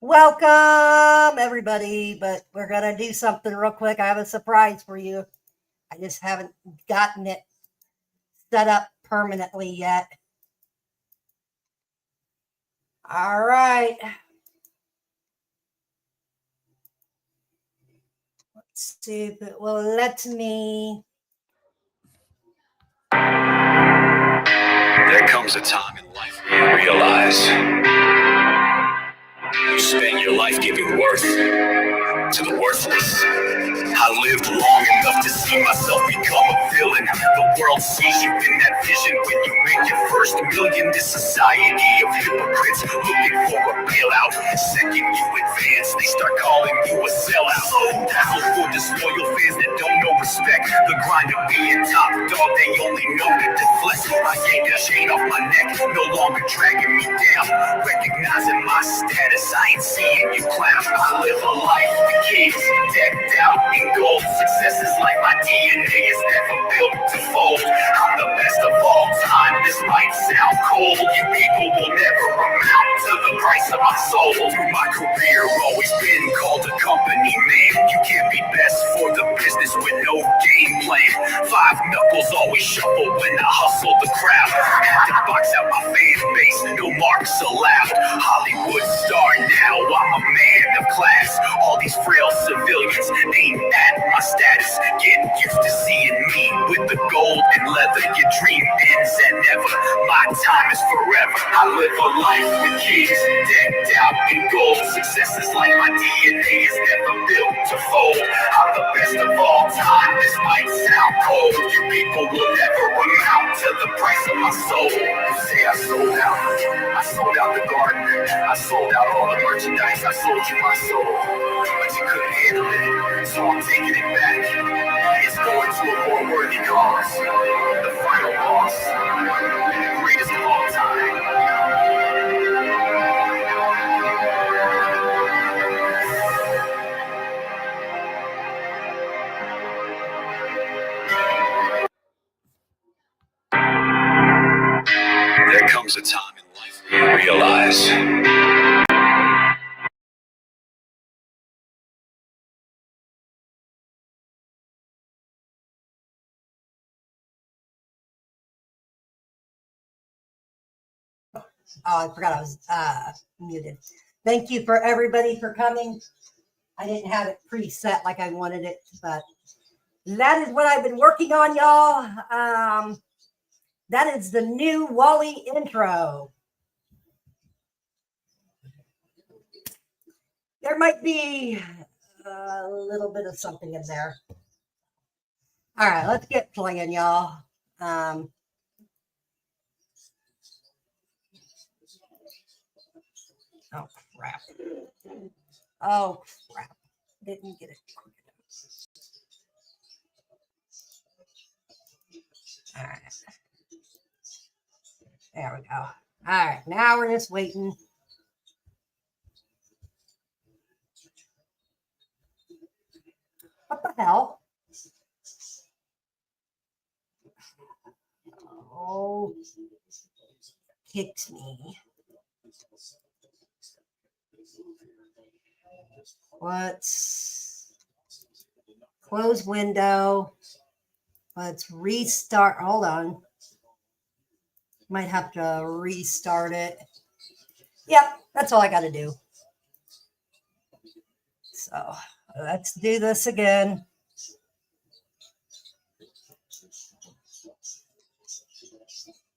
Welcome, everybody, but we're going to do something real quick. I have a surprise for you. I just haven't gotten it set up permanently yet. All right. Let's see if it will let me. There comes a time in life where you realize you spend your life giving worth to the worthless. I lived long enough to see myself become a villain. The world sees you in that vision when you make your first million. This society of hypocrites looking for a bailout. Second you advance, they start calling you a sellout. Slow down for disloyal fans that don't know respect. The grind of being top dog, they only know to deflect. I yank a chain off my neck, no longer dragging me down. Recognizing my status, I ain't seeing you clown. I live a life for kids, decked out in gold. Success is like my DNA, it's never built to fold. I'm the best of all time, this might sound cold. You people will never amount to the price of my soul. Through my career, always been called a company man. You can't be best for the business with no game plan. Five knuckles always shuffle when I hustle the crowd. Had to box out my fan base, no marks allowed. Hollywood star now, I'm a man of class. All these frail civilians aimed at my status. Get used to seeing me with the gold and leather. Your dream ends and never, my time is forever. I live a life with kings, decked out in gold. Success is like my DNA, is never built to fold. I'm the best of all time, this might sound cold. You people will never amount to the price of my soul. You say I sold out the garden, I sold out all the merchandise, I sold you my soul. But you couldn't handle it, so I'm taking it back. It's going to a more worthy cause. The final boss, the greatest of all time. There comes a time in life where you realize Oh, I forgot I was muted. Thank you for everybody for coming. I didn't have it preset like I wanted it, but that is what I've been working on, y'all. That is the new Wally intro. There might be a little bit of something in there. All right, let's get playing, y'all. Oh, crap. Oh, crap. Didn't get it quick enough. All right. There we go. All right, now we're just waiting. What the hell? Oh, kicked me. Let's close window. Let's restart. Hold on. Might have to restart it. Yep, that's all I got to do. So let's do this again.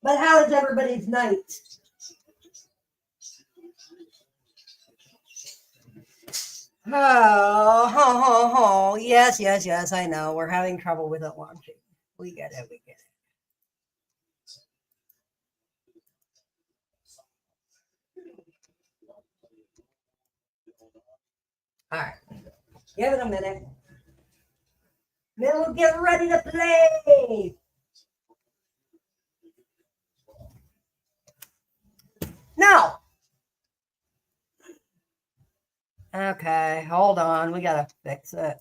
But how is everybody's night? Oh, yes. I know. We're having trouble with it launching. We get it. All right. Give it a minute. Then we'll get ready to play. No. Okay, hold on. We got to fix it.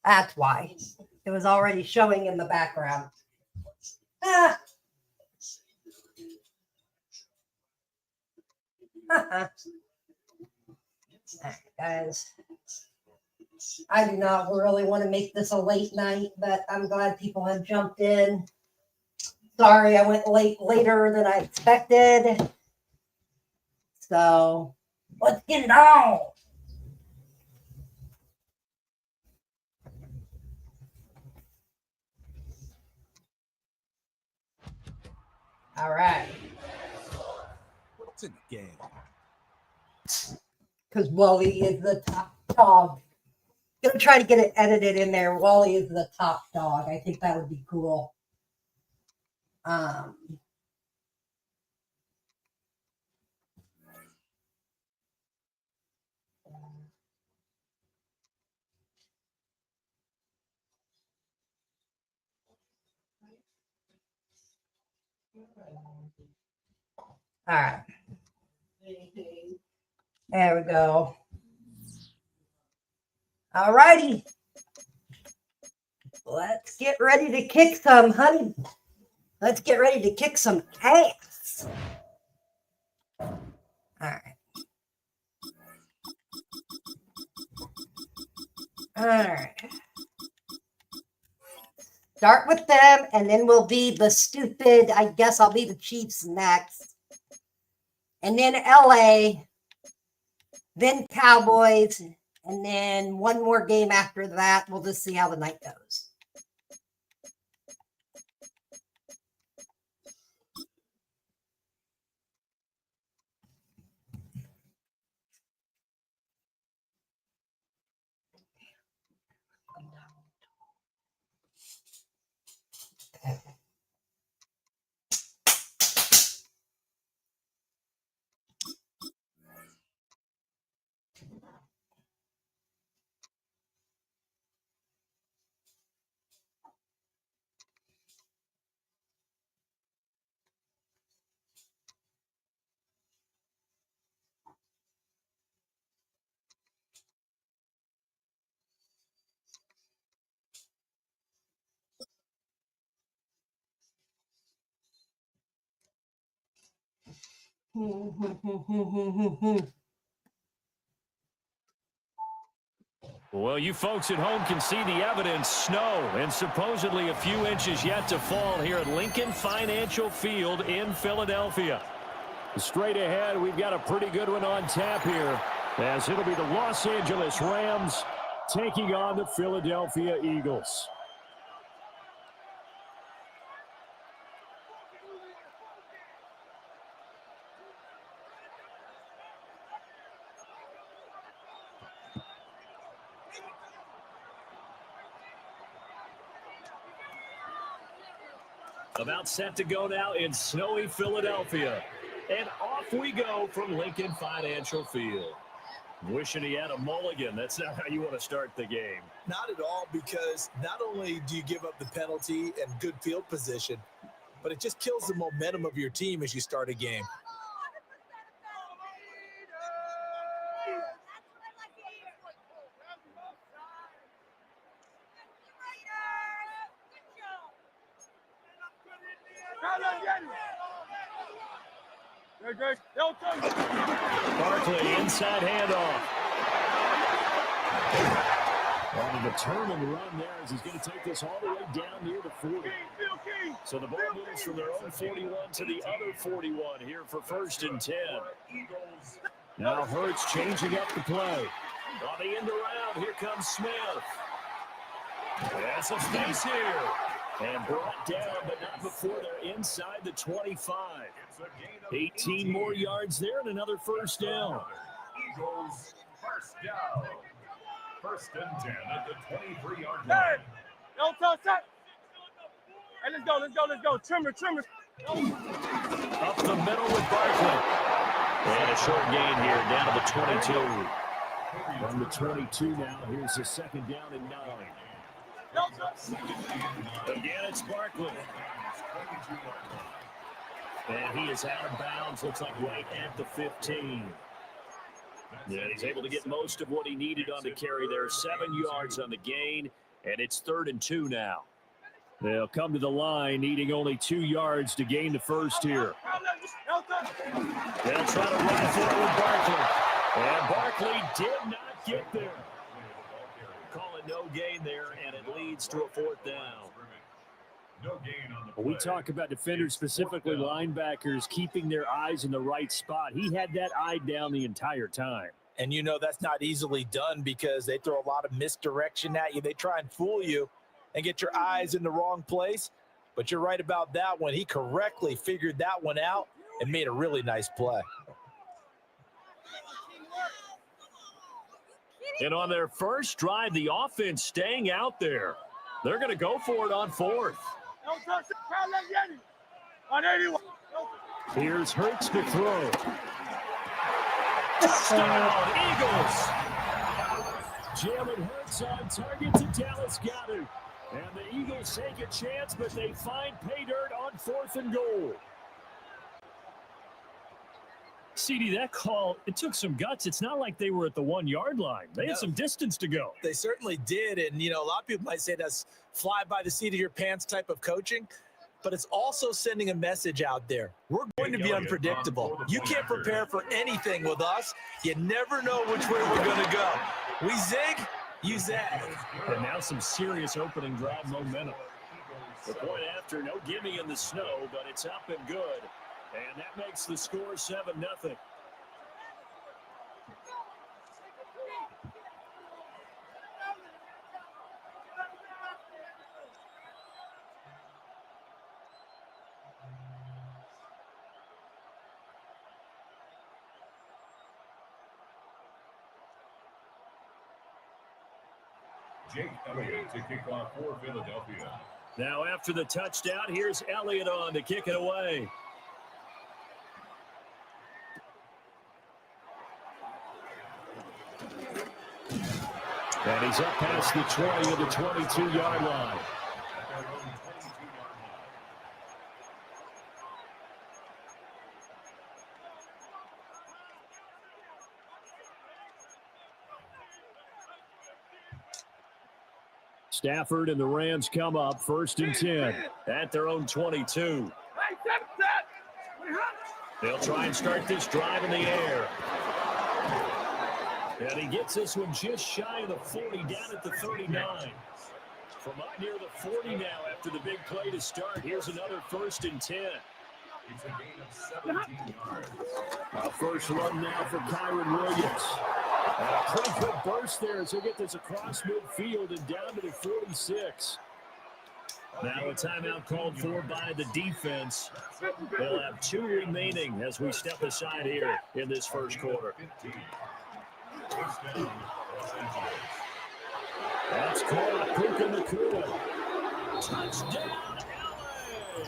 That's why. It was already showing in the background. Alright, guys. I do not really want to make this a late night, but I'm glad people have jumped in. Sorry, I went later than I expected. So let's get it on. All right. What's in the game? Because Wally is the top dog. Gonna try to get it edited in there. Wally is the top dog. I think that would be cool. All right. There we go. All righty. Let's get ready to kick some, honey. Let's get ready to kick some ass. All right. All right. Start with them, and then we'll be the stupid. I guess I'll be the Chiefs next. And then LA, then Cowboys, and then one more game after that. We'll just see how the night goes. Well, you folks at home can see the evidence. Snow and supposedly a few inches yet to fall here at Lincoln Financial Field in Philadelphia. Straight ahead, we've got a pretty good one on tap here, as it'll be the Los Angeles Rams taking on the Philadelphia Eagles. About set to go now in snowy Philadelphia. And off we go from Lincoln Financial Field. Wishing he had a mulligan. That's not how you want to start the game. Not at all, because not only do you give up the penalty and good field position, but it just kills the momentum of your team as you start a game. Barkley, inside handoff. On the turn and run there as he's going to take this all the way down near the 40. So the ball moves from their own 41 to the other 41 here for 1st and 10. Now Hurts changing up the play. On the end around, here comes Smith. That's a space here. And brought down, but not before they're inside the 25. 18 more yards there and another first down. Eagles first down. 1st and 10 at the 23-yard line. Don't touch that. Hey, let's go. Trimmer. Up the middle with Barkley. And a short gain here down to the 22. From the 22 now, here's the 2nd down and 9. Again, it's Barkley. And he is out of bounds, looks like right at the 15. Yeah, he's able to get most of what he needed on the carry there. 7 yards on the gain, and it's 3rd and 2 now. They'll come to the line, needing only 2 yards to gain the first here. They'll try to run forward Barkley. And Barkley did not get there. Call it no gain there, and it leads to a fourth down. When we talk about defenders, specifically linebackers, keeping their eyes in the right spot, he had that eye down the entire time. And you know that's not easily done because they throw a lot of misdirection at you. They try and fool you and get your eyes in the wrong place. But you're right about that one. He correctly figured that one out and made a really nice play. And on their first drive, the offense staying out there. They're going to go for it on fourth. Here's Hurts to throw. Touchdown, Eagles! Jalen Hurts on target to Dallas Goedert. And the Eagles take a chance, but they find pay dirt on 4th and goal. CD, that call, it took some guts. It's not like they were at the 1-yard line. They had some distance to go. They certainly did. And, you know, a lot of people might say that's fly by the seat of your pants type of coaching. But it's also sending a message out there. We're going to be unpredictable. You can't prepare for anything with us. You never know which way we're going to go. We zig, you zag. And now some serious opening drive momentum. The point after, no gimme in the snow, but it's up and good. And that makes the score 7-0. Jake Elliott to kick off for Philadelphia. Now after the touchdown, here's Elliott on to kick it away. And he's up past the 20 of the 22-yard line. Stafford and the Rams come up 1st and 10 at their own 22. They'll try and start this drive in the air. And he gets this one just shy of the 40, down at the 39. From up near the 40 now after the big play to start. Here's another 1st and 10. It's a gain of 17 yards. A first run now for Kyron Williams. And a pretty good burst there as they get this across midfield and down to the 46. Now a timeout called for by the defense. They'll have 2 remaining as we step aside here in this first quarter. That's caught. Puka Nacua. Touchdown, LA!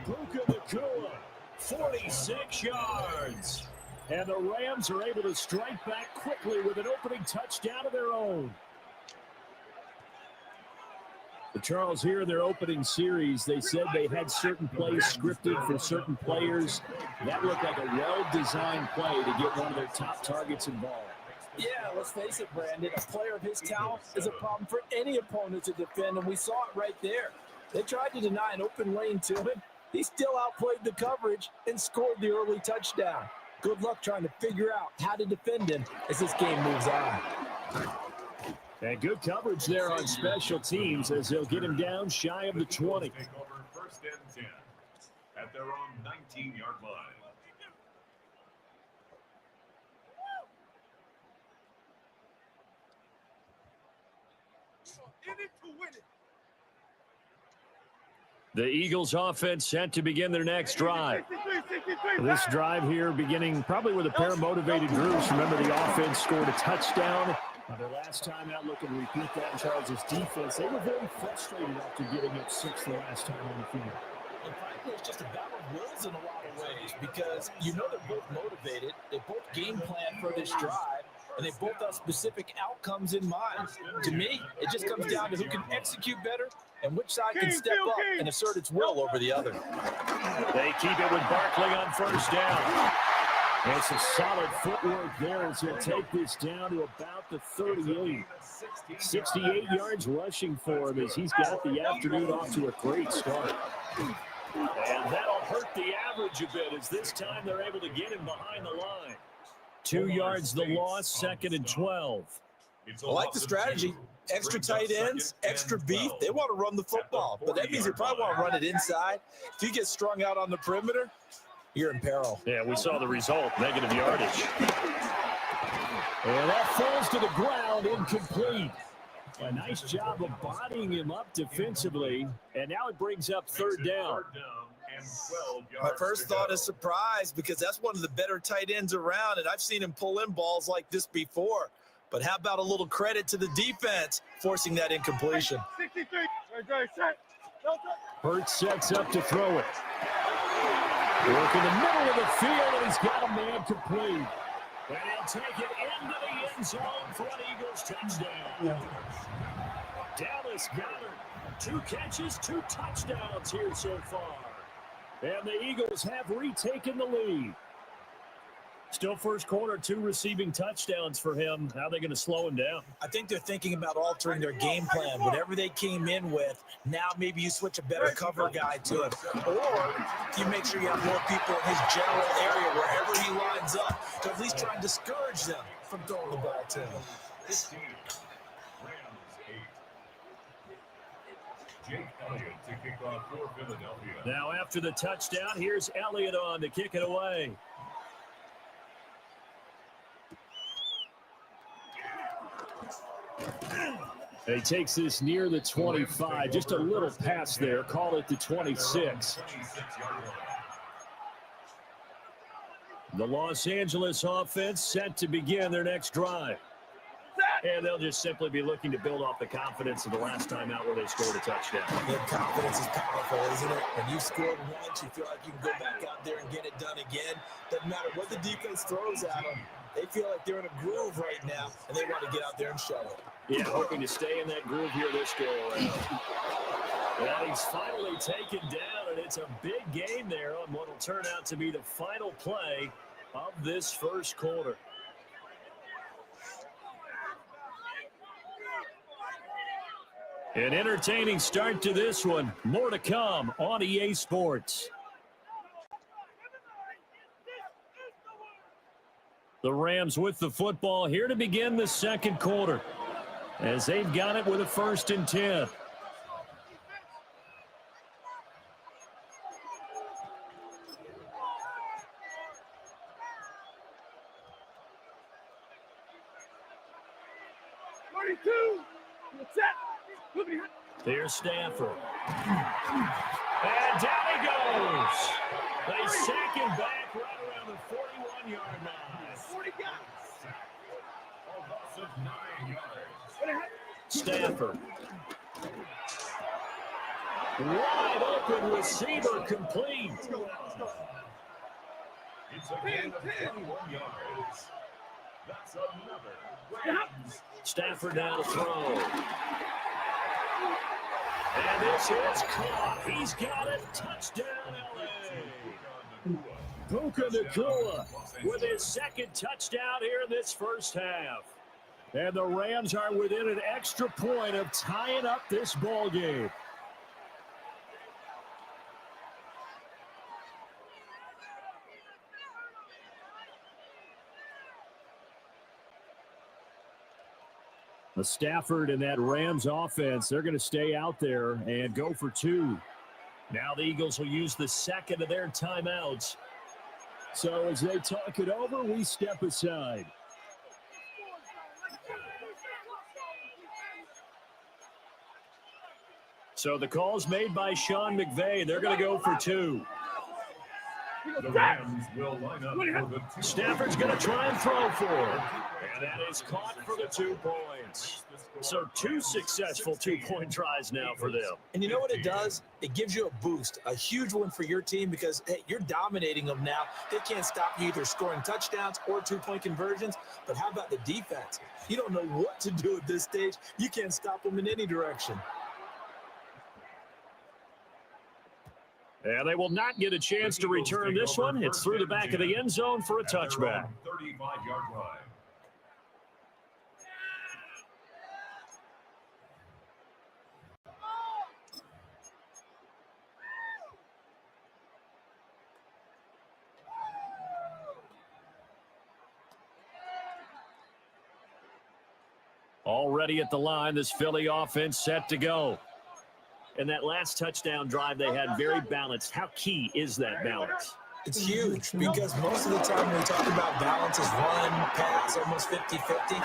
Puka Nacua, 46 yards. And the Rams are able to strike back quickly with an opening touchdown of their own. The Charles, here in their opening series, they said they had certain plays scripted for certain players. That looked like a well-designed play to get one of their top targets involved. Yeah, let's face it, Brandon. A player of his talent is a problem for any opponent to defend, and we saw it right there. They tried to deny an open lane to him. He still outplayed the coverage and scored the early touchdown. Good luck trying to figure out how to defend him as this game moves on. And good coverage there on special teams as they'll get him down shy of the 20. Take over 1st and 10 at their own 19-yard line. The Eagles offense set to begin their next drive. This drive here beginning probably with a pair of motivated groups. Remember, the offense scored a touchdown. Their last time out, looking to repeat that in Charles' defense. They were very frustrated after getting up 6 the last time on the field. And frankly, it's just a battle of wills in a lot of ways because you know they're both motivated. They both game plan for this drive, and they both have specific outcomes in mind. To me, it just comes down to who can execute better and which side can step up and assert its will over the other. They keep it with Barkley on 1st down. And some solid footwork there as he'll take this down to about the 38. 68 yards rushing for him as he's got the afternoon off to a great start. And that'll hurt the average a bit as this time they're able to get him behind the line. 2 yards the loss, 2nd and 12. I like the strategy. Extra tight ends, extra beef. They want to run the football, but that means they probably want to run it inside. If you get strung out on the perimeter, you're in peril. Yeah, we saw the result, negative yardage. And that falls to the ground, incomplete. A nice job of bodying him up defensively, and now it brings up 3rd down. My first thought is surprise because that's one of the better tight ends around, and I've seen him pull in balls like this before. But how about a little credit to the defense forcing that incompletion? 63. Right, set. Hurts sets up to throw it. Work in the middle of the field, and he's got a man complete. And he'll take it into the end zone for an Eagles touchdown. Dallas Goedert, 2 catches, 2 touchdowns here so far. And the Eagles have retaken the lead. Still first quarter, 2 receiving touchdowns for him. How are they going to slow him down? I think they're thinking about altering their game plan. Whatever they came in with, now maybe you switch a better cover guy to it. Or you make sure you have more people in his general area wherever he lines up to at least try and discourage them from throwing the ball to him. Jake Elliott to kick off for Philadelphia. Now after the touchdown, here's Elliott on to kick it away. He takes this near the 25, just a little pass there, call it the 26. The Los Angeles offense set to begin their next drive. And they'll just simply be looking to build off the confidence of the last time out where they scored a touchdown. That confidence is powerful, isn't it? When you scored once, you feel like you can go back out there and get it done again. Doesn't matter what the defense throws at them. They feel like they're in a groove right now, and they want to get out there and show it. Yeah, hoping to stay in that groove here this go around. And he's finally taken down, and it's a big game there on what will turn out to be the final play of this first quarter. An entertaining start to this one. More to come on EA Sports. The Rams with the football here to begin the second quarter as they've got it with a 1st and 10. Here's Stafford. And down he goes. They sack him back right around the 41-yard line. Stafford. Wide open receiver complete. It's a gain of 21 yards. That's another. Stafford down to throw. And this is caught. He's got it. Touchdown, LA. Puka Nacua with his 2nd touchdown here in this first half. And the Rams are within an extra point of tying up this ball game. The Stafford and that Rams offense, they're going to stay out there and go for 2. Now the Eagles will use the 2nd of their timeouts. So as they talk it over, we step aside. So the call's made by Sean McVay. They're going to go for 2. The Rams will line up for the 2. Stafford's going to try and throw for it. And that is caught for the 2 points. So 2 successful 2-point tries now for them. And you know what it does? It gives you a boost, a huge one for your team because, hey, you're dominating them now. They can't stop you either scoring touchdowns or 2-point conversions. But how about the defense? You don't know what to do at this stage. You can't stop them in any direction. And they will not get a chance to return this one. It's through the back of the end zone for a touchback. 35-yard line. Already at the line, this Philly offense set to go. And that last touchdown drive they had very balanced. How key is that balance? It's huge because most of the time when we talk about balance is run, pass, almost 50-50.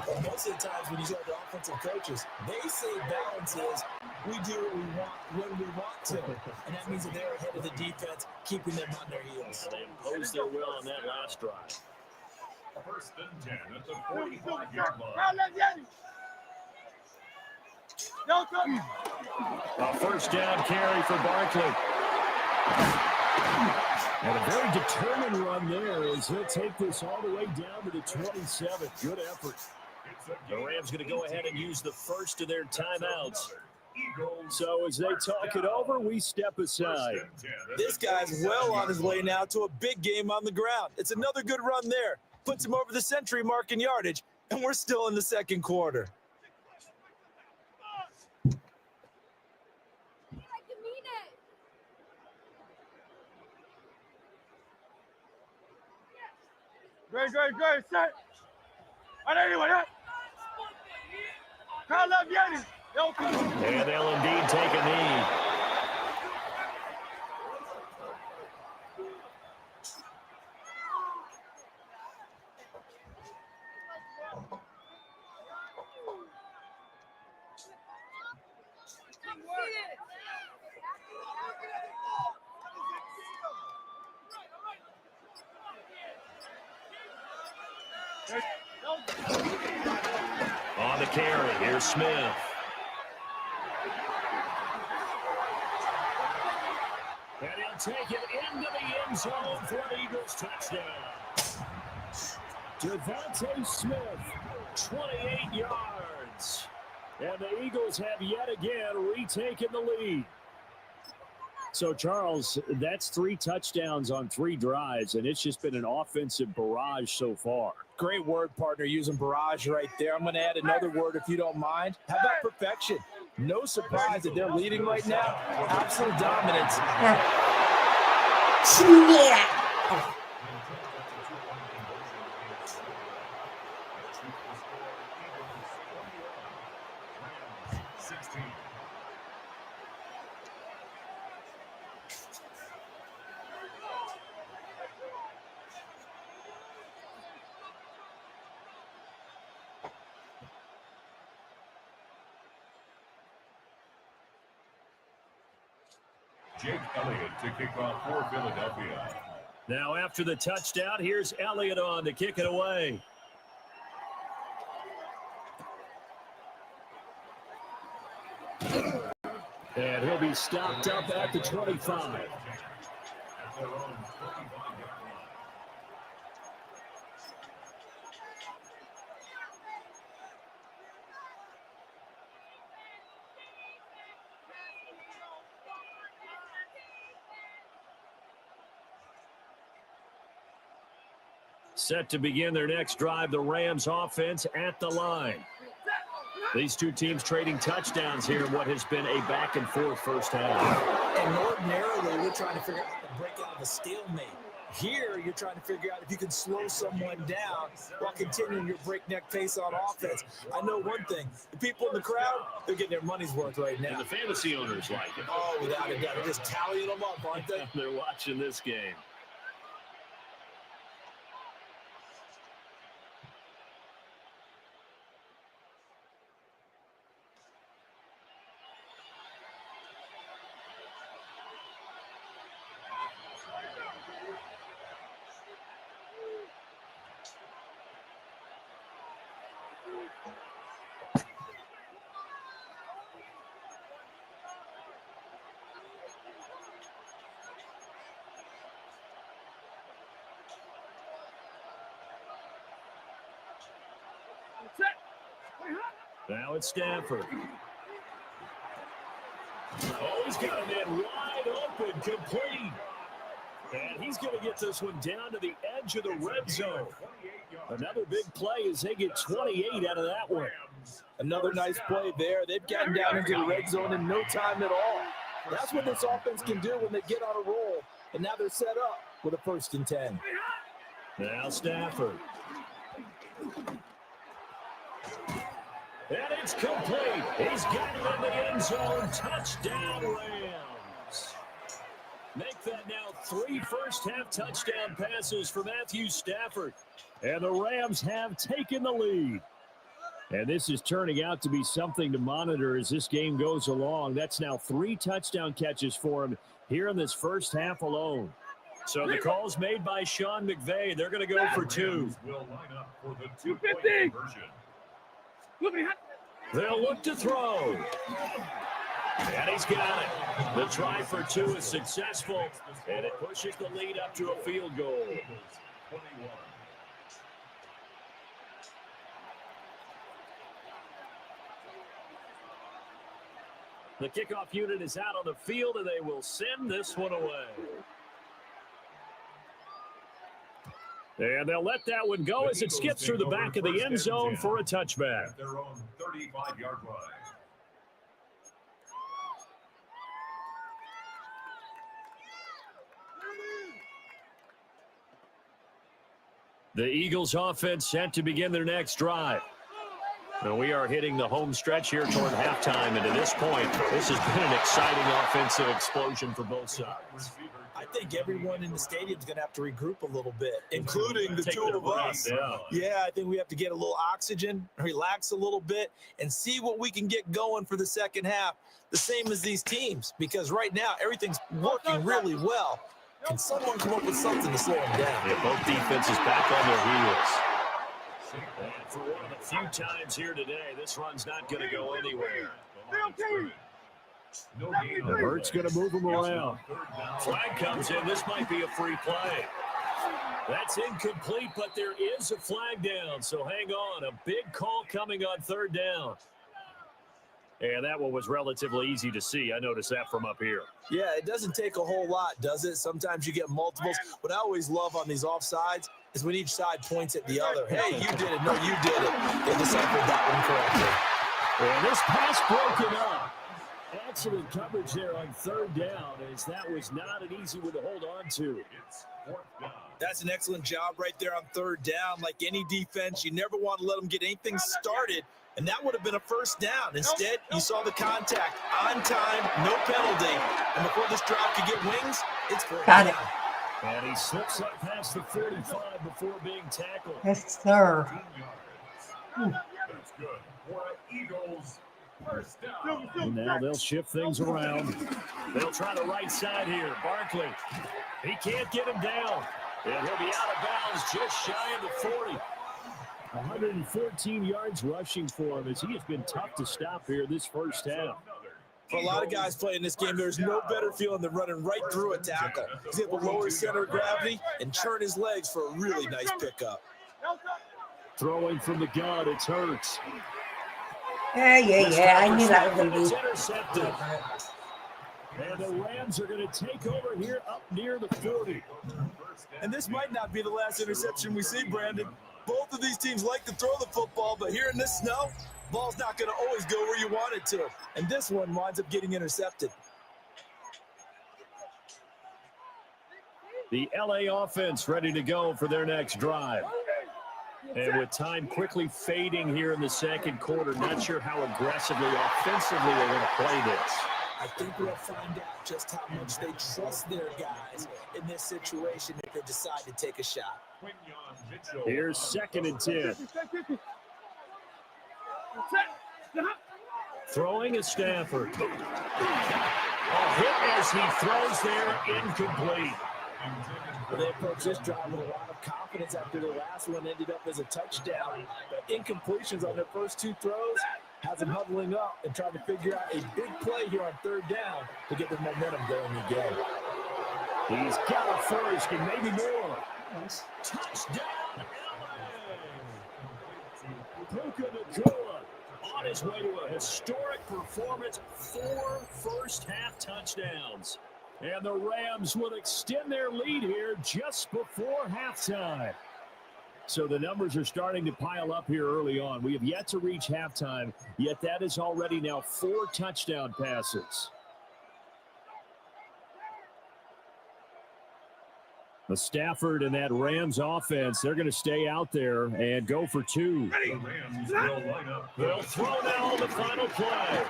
But most of the times when you talk to offensive coaches, they say balance is we do what we want when we want to. And that means that they're ahead of the defense, keeping them on their heels. They imposed their will on that last drive. First and 10 at the 45-yard line. A first down carry for Barkley. And a very determined run there as he'll take this all the way down to the 27. Good effort. The Rams going to go ahead and use the first of their timeouts. So as they talk it over, we step aside. This guy's well on his way now to a big game on the ground. It's another good run there. Puts him over the century mark in yardage, and we're still in the second quarter. Great, set. Anyway, Carl Vianney. And they'll indeed take a knee. On the carry, here's Smith. And he'll take it into the end zone for an Eagles touchdown. Devontae Smith, 28 yards. And the Eagles have yet again retaken the lead. So, Charles, that's 3 touchdowns on 3 drives, and it's just been an offensive barrage so far. Great word, partner, using barrage right there. I'm going to add another word if you don't mind. How about perfection? No surprise that they're leading right now. Absolute dominance. Yeah. Jake Elliott to kick off for Philadelphia. Now after the touchdown, here's Elliott on to kick it away. And he'll be stopped up at the 25. Set to begin their next drive, the Rams offense at the line. These two teams trading touchdowns here in what has been a back-and-forth first half. And ordinarily, we're trying to figure out how to break out of a stalemate. Here, you're trying to figure out if you can slow someone down while continuing your breakneck pace on offense. I know one thing. The people in the crowd, they're getting their money's worth right now. And the fantasy owners like it. Oh, without a doubt. They're just tallying them up, aren't they? They're watching this game. Now it's Stafford. Oh, he's got a man wide open, complete. And he's going to get this one down to the edge of the red zone. Another big play as they get 28 out of that one. Another nice play there. They've gotten down into the red zone in no time at all. That's what this offense can do when they get on a roll. And now they're set up with a 1st and 10. Now Stafford. And it's complete. He's got it in the end zone. Touchdown, Rams. Make that now 3 first-half touchdown passes for Matthew Stafford. And the Rams have taken the lead. And this is turning out to be something to monitor as this game goes along. That's now 3 touchdown catches for him here in this first half alone. So the call's made by Sean McVay. They're going to go for 2. Will line up for the 2-point conversion. They'll look to throw. And he's got it. The try for 2 is successful, and it pushes the lead up to a field goal. 21. The kickoff unit is out on the field, and they will send this one away. And they'll let that one go as it skips through the back of the end zone for a touchback. At their own 35-yard line. The Eagles offense set to begin their next drive. And we are hitting the home stretch here toward halftime, and to this point, this has been an exciting offensive explosion for both sides. I think everyone in the stadium is going to have to regroup a little bit, including the 2 of us. Yeah, I think we have to get a little oxygen, relax a little bit, and see what we can get going for the second half, the same as these teams, because right now everything's working really well. Can someone come up with something to slow them down? Yeah, both defenses back on their heels. And for one of the few times here today, this run's not going to go anywhere. Hurt's going to move him around. Flag comes in. This might be a free play. That's incomplete, but there is a flag down, so hang on. A big call coming on 3rd down. And that one was relatively easy to see. I noticed that from up here. Yeah, it doesn't take a whole lot, does it? Sometimes you get multiples. What I always love on these offsides is when each side points at the other. Hey, you did it. No, you did it. They deciphered that one correctly. And this pass broken up. Excellent coverage there on 3rd down, as that was not an easy one to hold on to. That's an excellent job right there on 3rd down. Like any defense, you never want to let them get anything started, and that would have been a first down. Instead, you saw the contact on time, no penalty, and before this drive could get wings, it's Got it. And he slips up past the 45 before being tackled. Yes, sir. That's good for an Eagles first down. And now they'll shift things around. They'll try the right side here. Barkley. He can't get him down. And he'll be out of bounds just shy of the 40. 114 yards rushing for him, as he has been tough to stop here this first half. For a lot of guys playing this game, there's no better feeling than running right through a tackle. He's able to lower his center of gravity and churn his legs for a really nice pickup. Throwing from the gun, it's Hurts. Yeah. I knew that was going to It's be. intercepted. And the Rams are going to take over here up near the 40. And this might not be the last interception we see, Brandon. Both of these teams like to throw the football, but here in this snow, ball's not going to always go where you want it to. And this one winds up getting intercepted. The LA offense ready to go for their next drive. And with time quickly fading here in the second quarter, not sure how aggressively, offensively they're going to play this. I think we'll find out just how much they trust their guys in this situation if they decide to take a shot. Here's 2nd and 10. Throwing is Stafford. A hit as he throws there, incomplete. They approach this drive with a lot of confidence after their last one ended up as a touchdown. But incompletions on their first 2 throws has them huddling up and trying to figure out a big play here on 3rd down to get the momentum going again. He's got a first and maybe more. Touchdown, Puka Nacua on his way to a historic performance, 4 first-half touchdowns. And the Rams will extend their lead here just before halftime. So the numbers are starting to pile up here early on. We have yet to reach halftime, yet that is already now 4 touchdown passes. The Stafford and that Rams offense, they're going to stay out there and go for 2. The Rams will line up. They'll throw now on the final play.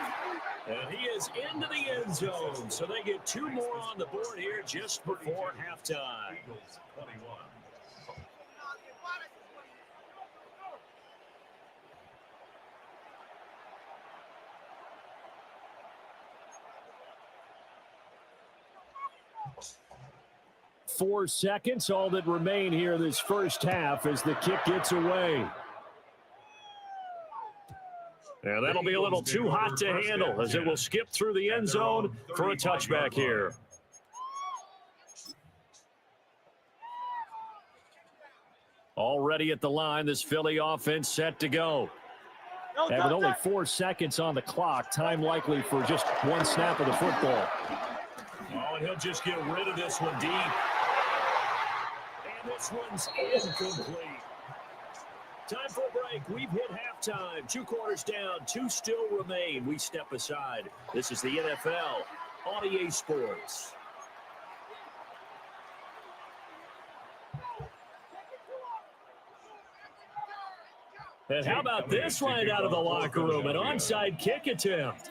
And he is into the end zone. So they get 2 more on the board here just before halftime. Eagles 21. 4 seconds, all that remain here this first half as the kick gets away. And that'll be a little too hot to handle as it will skip through the end zone for a touchback here. Already at the line, this Philly offense set to go. And with only 4 seconds on the clock, time likely for just 1 snap of the football. Oh, and he'll just get rid of this one deep. And this one's incomplete. Time for a break. We've hit halftime. 2 quarters down, 2 still remain. We step aside. This is the NFL on EA Sports. And how about this right out of the locker room? An onside kick attempt.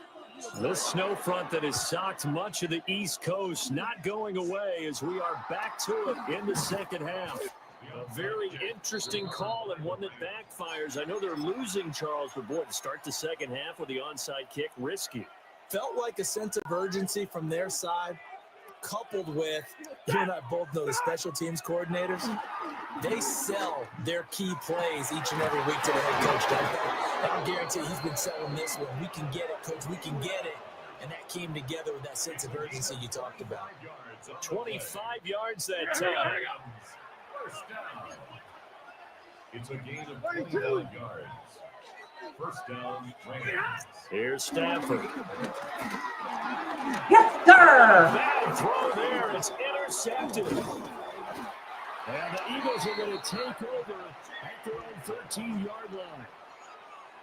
This snow front that has socked much of the East Coast not going away as we are back to it in the second half. A very interesting call and one that backfires. I know they're losing, Charles, but boy, to start the second half with the onside kick, risky. Felt like a sense of urgency from their side, coupled with, you and I both know the special teams coordinators, they sell their key plays each and every week to the head coach. I can guarantee he's been selling this one. We can get it, coach. We can get it. And that came together with that sense of urgency you talked about. 25 yards that time. First down. It's a gain of 29 yards. First down, Rams. Here's Stafford. Yes, sir. Bad throw there. It's intercepted. And the Eagles are going to take over at their own 13-yard line.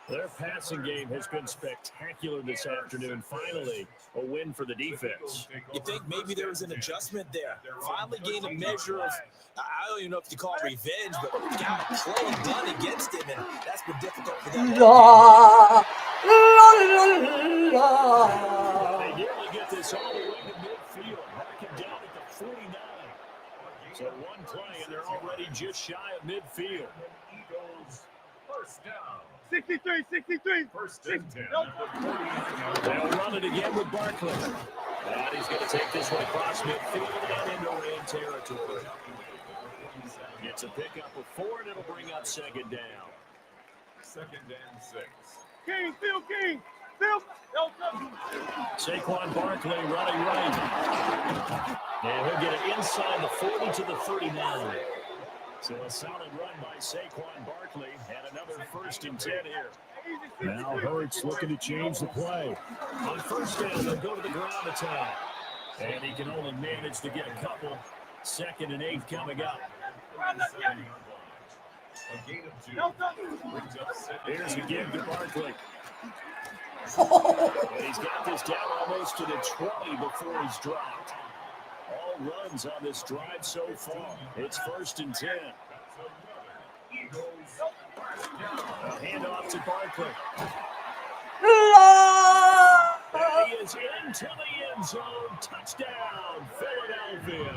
Their passing game has been spectacular this afternoon. Finally, a win for the defense. You think maybe there was an adjustment there. Finally gained a measure of, I don't even know if you call it revenge, but got a play done against him, and that's been difficult for them. They nearly get this all the way to midfield, marking down at the 49. So one play, and they're already just shy of midfield. Eagles, first down. 63. First and 10. They'll run it again with Barkley. And he's going to take this one across midfield and into Ram territory. Gets a pickup of 4, and it'll bring up second down. Second and 6. King, Phil. Saquon Barkley running right. And he'll get it inside the 40 to the 39. So a solid run by Saquon Barkley and another first and 10 here. Now Hurts looking to change the play. On first down, they'll go to the ground attack. And he can only manage to get a couple. Second and 8 coming up. A gain of 2. Brings up second. Here's a give to Barkley. And he's got this down almost to the 20 before he's dropped. All runs on this drive so far. It's first and 10. A handoff to Barkley. And he is into the end zone. Touchdown, Philadelphia.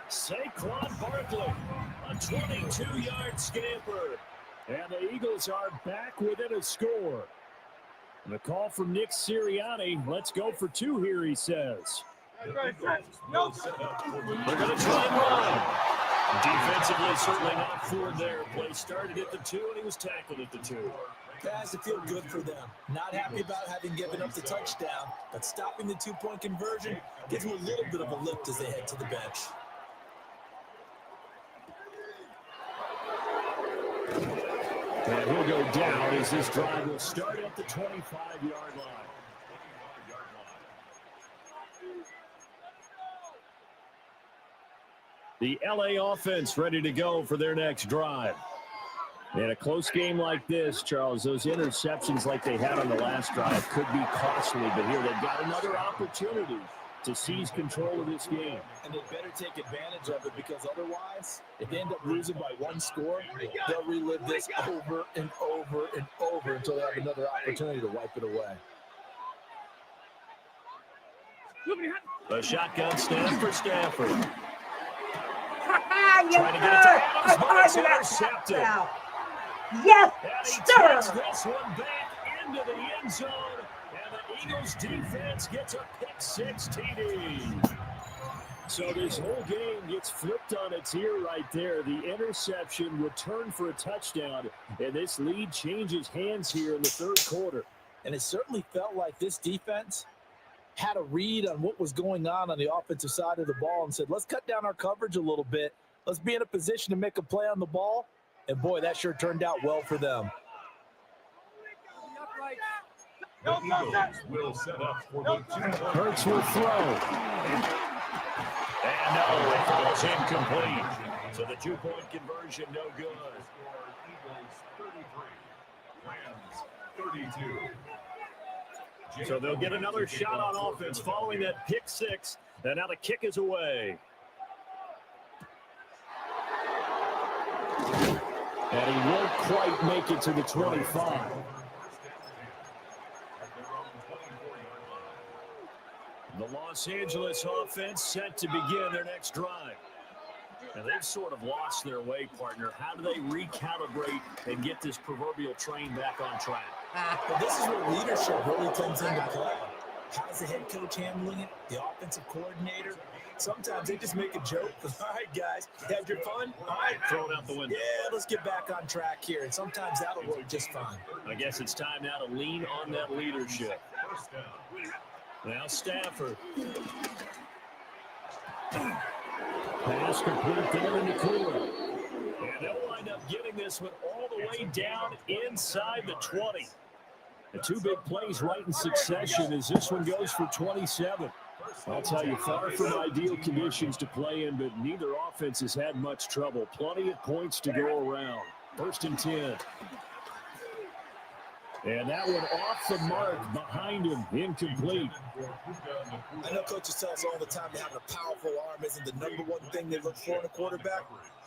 Saquon Barkley, a 22-yard scamper. And the Eagles are back within a score. And a call from Nick Sirianni. Let's go for 2 here, he says. They're going to try and run. Defensively, certainly not forward there. Play started at the 2, and he was tackled at the 2. That has to feel good for them. Not happy about having given up the touchdown, but stopping the 2-point conversion gives them a little bit of a lift as they head to the bench. And he'll go down as this drive will start at the 25-yard line. The LA offense ready to go for their next drive. In a close game like this, Charles, those interceptions like they had on the last drive could be costly, but here they've got another opportunity to seize control of this game. And they better take advantage of it, because otherwise, if they end up losing by one score, they'll relive this over and over and over until they have another opportunity to wipe it away. A shotgun snap for Stafford. Yes, Trying to get it to Adams, but it's intercepted. Yes, And he sir. takes this one back into the end zone, and the Eagles defense gets a pick six TD. So this whole game gets flipped on its ear right there. The interception returned for a touchdown, and this lead changes hands here in the third quarter. And it certainly felt like this defense had a read on what was going on the offensive side of the ball and said, let's cut down our coverage a little bit. Let's be in a position to make a play on the ball. And, boy, that sure turned out well for them. The Eagles will set up for the 2-point. Hurts will throw. And no, it falls incomplete. So the 2-point conversion, no good. Eagles 33, Rams 32. So they'll get another shot on offense following that pick six. And now the kick is away. And he won't quite make it to the 25. The Los Angeles offense set to begin their next drive. And they've sort of lost their way, partner. How do they recalibrate and get this proverbial train back on track? Well, this is where leadership really comes into play. How's the head coach handling it? The offensive coordinator? Sometimes they just make a joke. All right, guys, had your fun? All right. Throw it out the window. Yeah, let's get back on track here. And sometimes that'll work just fine. I guess it's time now to lean on that leadership. Now Stafford. Pass complete down in the corner. And they'll wind up getting this one all the way down inside the 20. The two big plays right in succession as this one goes for 27. I'll tell you, far from ideal conditions to play in, but neither offense has had much trouble. Plenty of points to go around. 1st and 10. And that one off the mark behind him, incomplete. I know coaches tell us all the time that having a powerful arm isn't the number one thing they look for in a quarterback.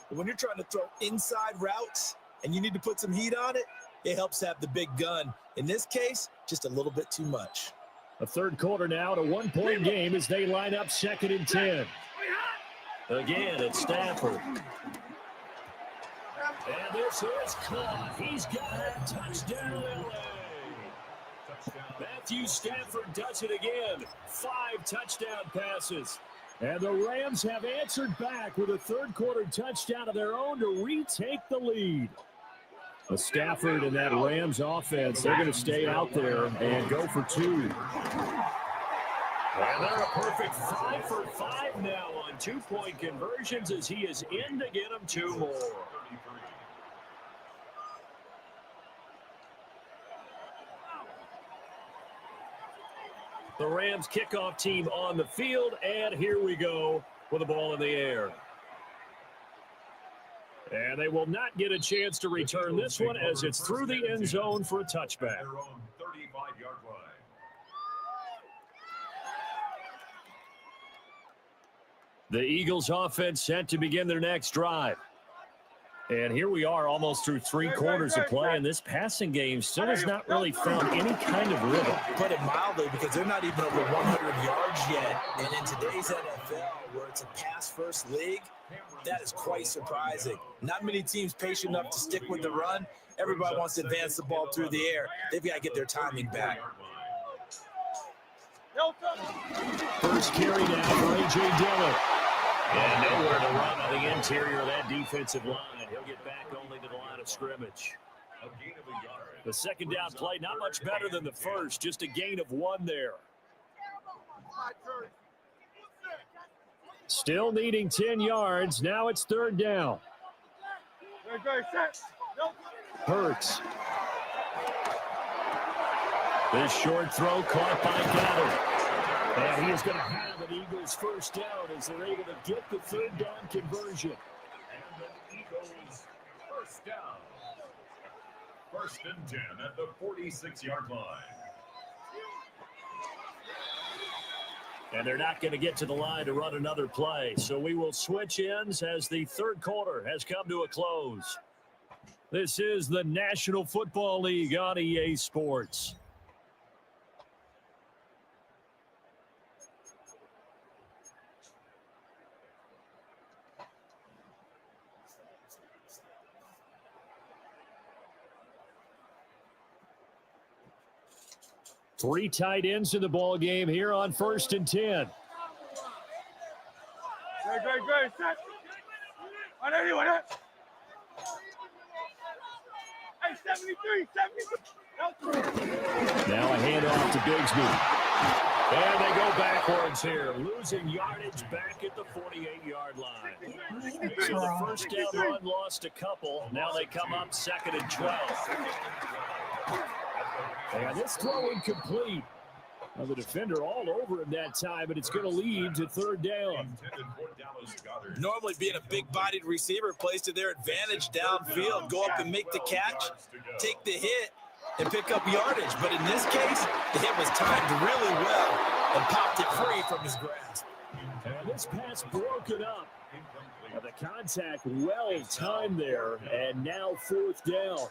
But when you're trying to throw inside routes and you need to put some heat on it, it helps have the big gun. In this case, just a little bit too much. A third quarter now, a 1-point game as they line up 2nd and 10. Again, it's Stafford. And this is caught. He's got a touchdown, LA. Matthew Stafford does it again. 5 touchdown passes. And the Rams have answered back with a third quarter touchdown of their own to retake the lead. The Stafford and that Rams offense, they're going to stay out there and go for 2. And they're a perfect 5 for 5 now on 2-point conversions as he is in to get them 2 more. The Rams kickoff team on the field, and here we go with the ball in the air. And they will not get a chance to return this one as it's through the end zone for a touchback. The Eagles offense set to begin their next drive. And here we are almost through 3 quarters of play, and this passing game still has not really found any kind of rhythm. Put it mildly, because they're not even over 100 yards yet. And in today's NFL, where it's a pass-first league, that is quite surprising. Not many teams patient enough to stick with the run. Everybody wants to advance the ball through the air. They've got to get their timing back. First carry down for A.J. Dillon. And nowhere to run on the interior of that defensive line. He'll get back only to the line of scrimmage. The second down play, not much better than the first, just a gain of 1 there. Still needing 10 yards. Now it's 3rd down. Hurts. This short throw caught by Goddard. And he is going to have an Eagles first down as they're able to get the 3rd down conversion. And the Eagles first down. 1st and 10 at the 46-yard line. And they're not going to get to the line to run another play. So we will switch ends as the third quarter has come to a close. This is the National Football League on EA Sports. Three tight ends in the ball game here on 1st and 10. Great. Set. On anyone. Hey, 73. Now a handoff to Bigsby. And they go backwards here, losing yardage back at the 48-yard line. So the first down run lost a couple. Now they come up 2nd and 12. And this throw incomplete. Now the defender all over him that time, but it's going to lead to 3rd down. Normally being a big-bodied receiver plays to their advantage downfield. Go up and make the catch, take the hit, and pick up yardage. But in this case, the hit was timed really well and popped it free from his grasp. And this pass broken up. Now the contact well timed there, and now 4th down.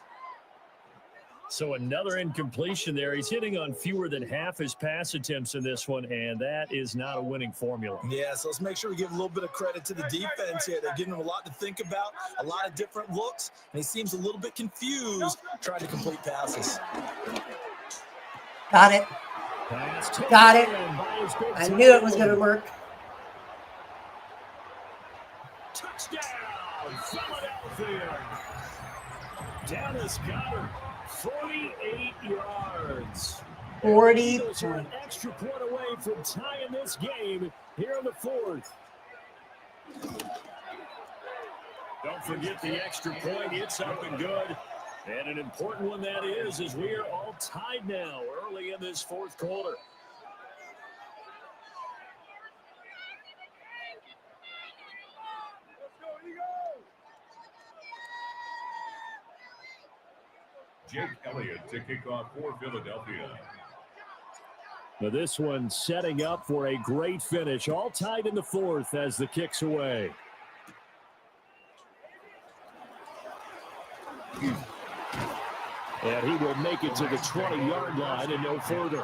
So another incompletion there. He's hitting on fewer than half his pass attempts in this one, and that is not a winning formula. Yeah, so let's make sure we give a little bit of credit to the defense here. They're giving him a lot to think about, a lot of different looks, and he seems a little bit confused trying to complete passes. Got it. I knew it was going to work. Touchdown, Philadelphia. Dallas Goedert, 48 yards. 40 Eagles are an extra point away from tying this game here in the 4th. Don't forget the extra point. It's up and good. And an important one that is, as we are all tied now early in this 4th quarter. Jake Elliott to kick off for Philadelphia. Now this one setting up for a great finish. All tied in the 4th as the kick's away. And he will make it to the 20-yard line and no further.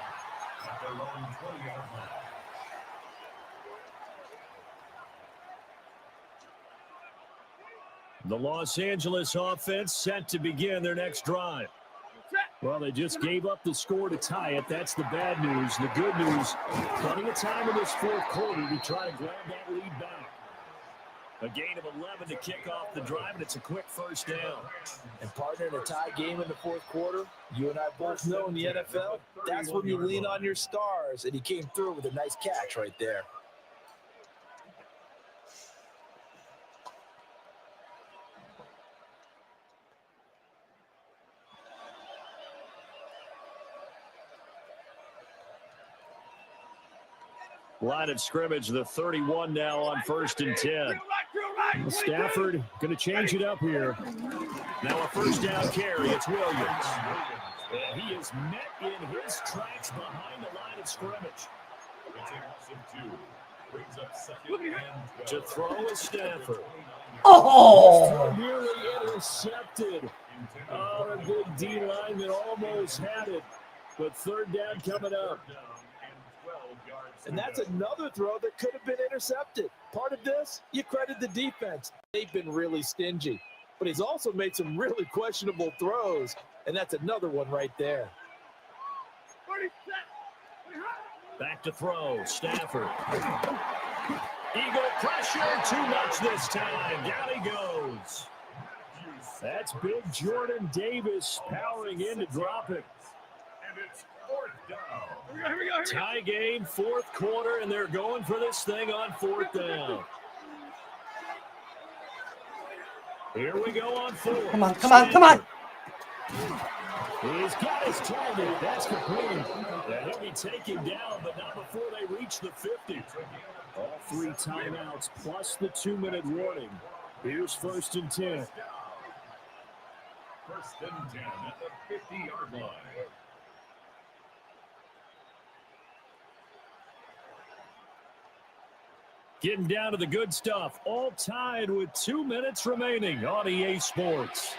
The Los Angeles offense set to begin their next drive. Well, they just gave up the score to tie it. That's the bad news. The good news, plenty of time in this 4th quarter to try to grab that lead back. A gain of 11 to kick off the drive, and it's a quick 1st down. And partner, in a tie game in the 4th quarter, you and I both know in the NFL, that's when you lean on your stars, and he came through with a nice catch right there. Line of scrimmage, the 31 now on 1st and 10. Stafford going to change it up here. Now a 1st down carry. It's Williams. And he is met in his tracks behind the line of scrimmage. To throw is Stafford. Oh! Nearly intercepted. Oh, a good D lineman almost had it. But 3rd down coming up. And that's another throw that could have been intercepted. Part of this, you credit the defense. They've been really stingy. But he's also made some really questionable throws, and that's another one right there. Back to throw, Stafford. Eagle pressure, too much this time. Down he goes. That's big Jordan Davis powering in to drop it. And it's 4th down. Here we go. Tie game, 4th quarter, and they're going for this thing on 4th down. Here we go on 4th. Come on. He's got his target. That's complete. He'll be taken down, but not before they reach the 50. All 3 timeouts plus the 2-minute warning. Here's 1st and 10. 1st and 10 at the 50-yard line. Getting down to the good stuff. All tied with 2 minutes remaining on EA Sports.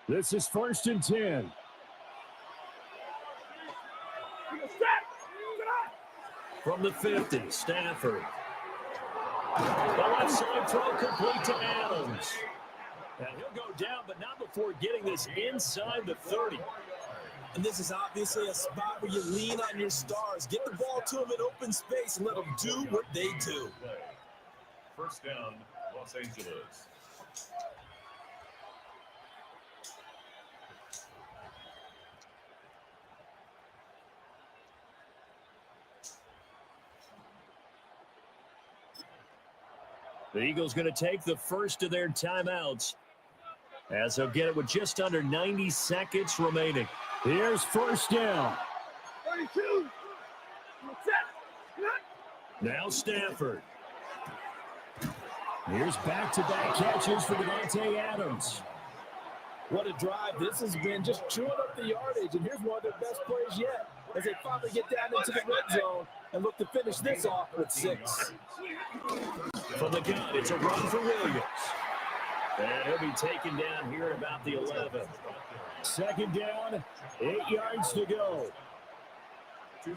This is 1st and 10. From the 50, Stafford. The left side throw complete to Adams. And he'll go down, but not before getting this inside the 30. And this is obviously a spot where you lean on your stars. Get the ball to them in open space and let them do what they do. First down, Los Angeles. The Eagles going to take the first of their timeouts as they'll get it with just under 90 seconds remaining. Here's 1st down. 32. Now Stafford. Here's back-to-back catches for Davante Adams. What a drive this has been, just chewing up the yardage. And here's one of their best plays yet as they finally get down into the red zone and look to finish this off with 6. From the gun, it's a run for Williams. And he'll be taken down here at about the 11. 2nd down, 8 yards to go.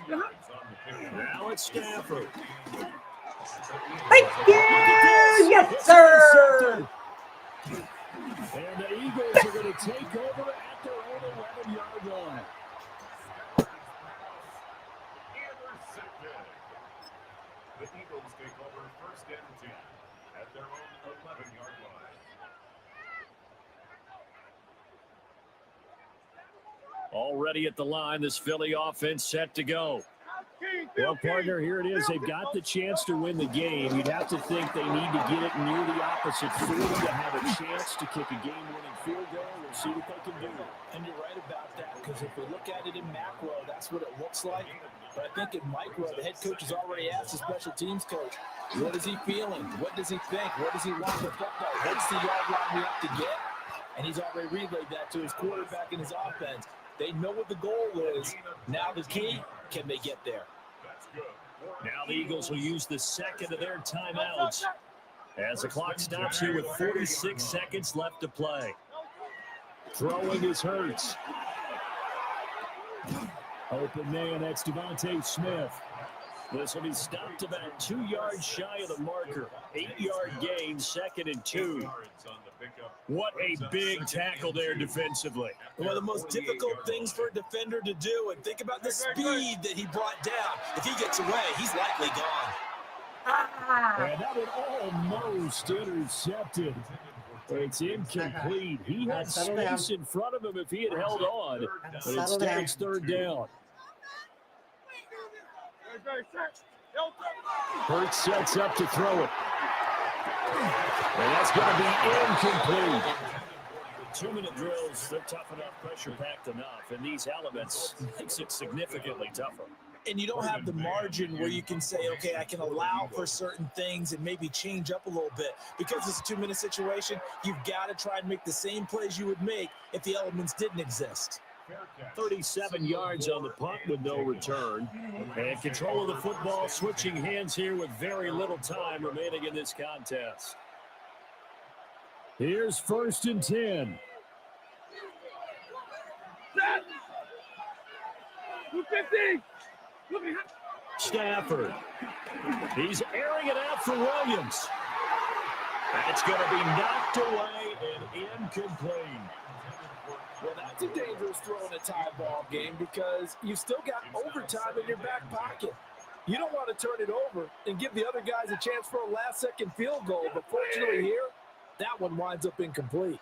Now it's Stafford. Thank you. Yes, sir. And the Eagles are going to take over at their own 11-yard line. The Eagles take over 1st and 10 at their own 11-yard line. Already at the line, this Philly offense set to go. Well, partner, here it is. They've got the chance to win the game. You'd have to think they need to get it near the opposite 40 to have a chance to kick a game-winning field goal. We'll see what they can do. And you're right about that, because if we look at it in macro, that's what it looks like. But I think in micro, the head coach has already asked the special teams coach, what is he feeling? What does he think? What does he want the football? What's the yard line we have to get? And he's already relayed that to his quarterback and his offense. They know what the goal is. Now the key, can they get there? Now the Eagles will use the second of their timeouts as the clock stops here with 46 seconds left to play. Throwing is Hurts. Open man, that's Devontae Smith. This will be stopped about 2 yards shy of the marker. 8-yard gain, 2nd and 2. What a big tackle there defensively. One of the most difficult things for a defender to do. And think about the speed that he brought down. If he gets away, he's likely gone. And that one almost intercepted. It's incomplete. He had space in front of him if he had held on. But instead, it's 3rd down. Hurts sets up to throw it. And that's going to be incomplete. 2-minute drills, they're tough enough, pressure-packed enough. And these elements makes it significantly tougher. And you don't have the margin where you can say, okay, I can allow for certain things and maybe change up a little bit. Because it's a 2-minute situation, you've got to try and make the same plays you would make if the elements didn't exist. 37 yards on the punt with no return. And control of the football, switching hands here with very little time remaining in this contest. Here's 1st and 10. Stafford. He's airing it out for Williams. That's going to be knocked away and incomplete. Well, that's a dangerous throw in a tie ball game because you've still got overtime in your back pocket. You don't want to turn it over and give the other guys a chance for a last-second field goal. But fortunately here, that one winds up incomplete.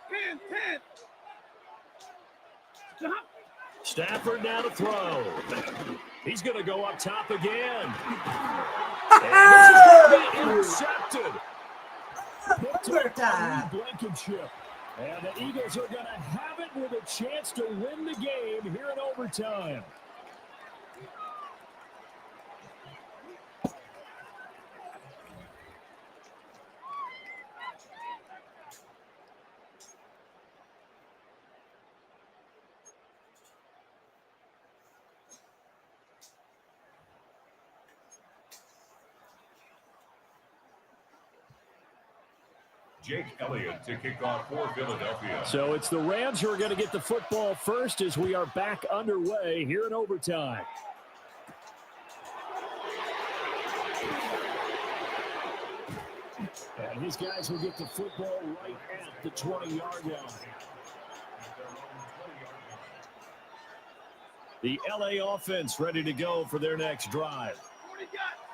10. Stafford now to throw. He's going to go up top again. And this is intercepted. Overtime. Blankenship. And the Eagles are going to have it with a chance to win the game here in overtime. Jake Elliott to kick off for Philadelphia. So it's the Rams who are going to get the football first as we are back underway here in overtime. And these guys will get the football right at the 20-yard line. The LA offense ready to go for their next drive.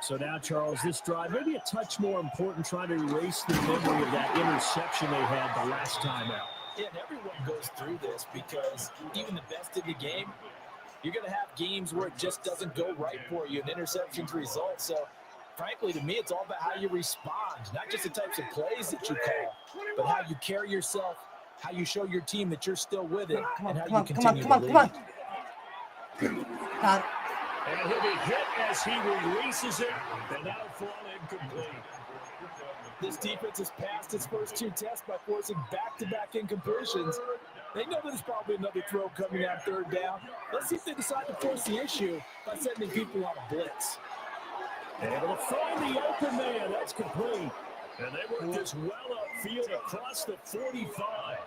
So now, Charles, this drive maybe a touch more important, trying to erase the memory of that interception they had the last time out. Yeah, and everyone goes through this because even the best in the game, you're going to have games where it just doesn't go right for you and interceptions result. So, frankly, to me, it's all about how you respond, not just the types of plays that you call, but how you carry yourself, how you show your team that you're still with it, and how you continue to lead. And he'll be hit as he releases it, and that'll fall incomplete. This defense has passed its first 2 tests by forcing back-to-back incompletions. They know there's probably another throw coming on 3rd down. Let's see if they decide to force the issue by sending people on a blitz. Able to find the open man. That's complete. And they work this well upfield across the 45.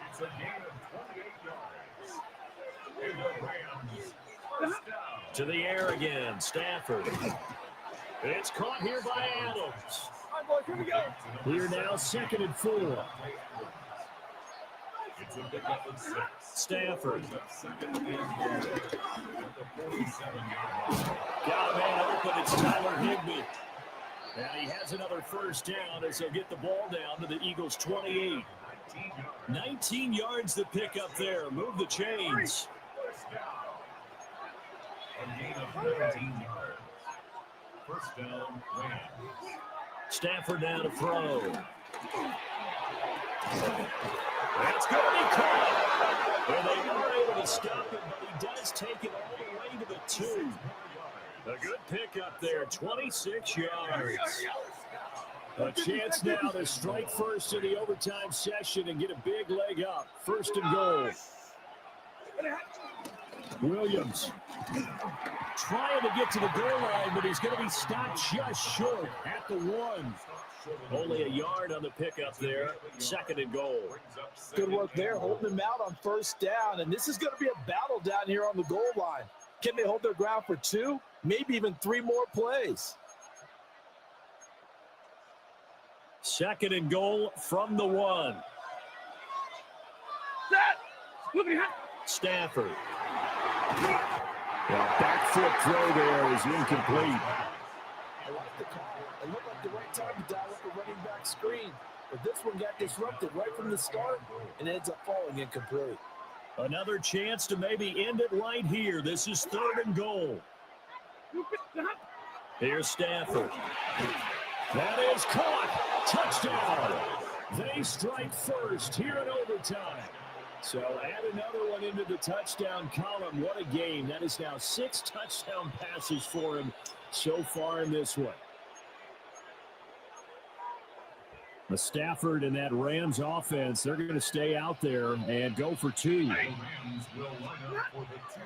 It's a gain of 28 yards. And the Rams. To the air again, Stafford. It's caught here by Adams. All right, boys, here we go. Here now, 2nd and 4. It's a pickup of 6. Stafford. Got Got a man open, it's Tyler Higbee. And he has another first down as he'll get the ball down to the Eagles' 28. 19 yards to pick up there. Move the chains. a gain of 19 yards. First down, Rams. Stafford now to throw. That's going to be caught. And they are able to stop him, but he does take it all the way to the 2. A good pickup there, 26 yards. A chance now to strike first in the overtime session and get a big leg up. 1st and goal. Williams trying to get to the goal line, but he's going to be stopped just short at the 1. Only a yard on the pickup there. 2nd and goal. Good work there, holding them out on 1st down. And this is going to be a battle down here on the goal line. Can they hold their ground for 2, maybe even 3 more plays? 2nd and goal from the 1. Stafford. Well, back foot throw there is incomplete. I like the call. It looked like the right time to dial up a running back screen. But this one got disrupted right from the start and ends up falling incomplete. Another chance to maybe end it right here. This is 3rd and goal. Here's Stafford. That is caught. Touchdown. They strike first here in overtime. So add another one into the touchdown column. What a game. That is now 6 touchdown passes for him so far in this one. The Stafford and that Rams offense, they're going to stay out there and go for 2.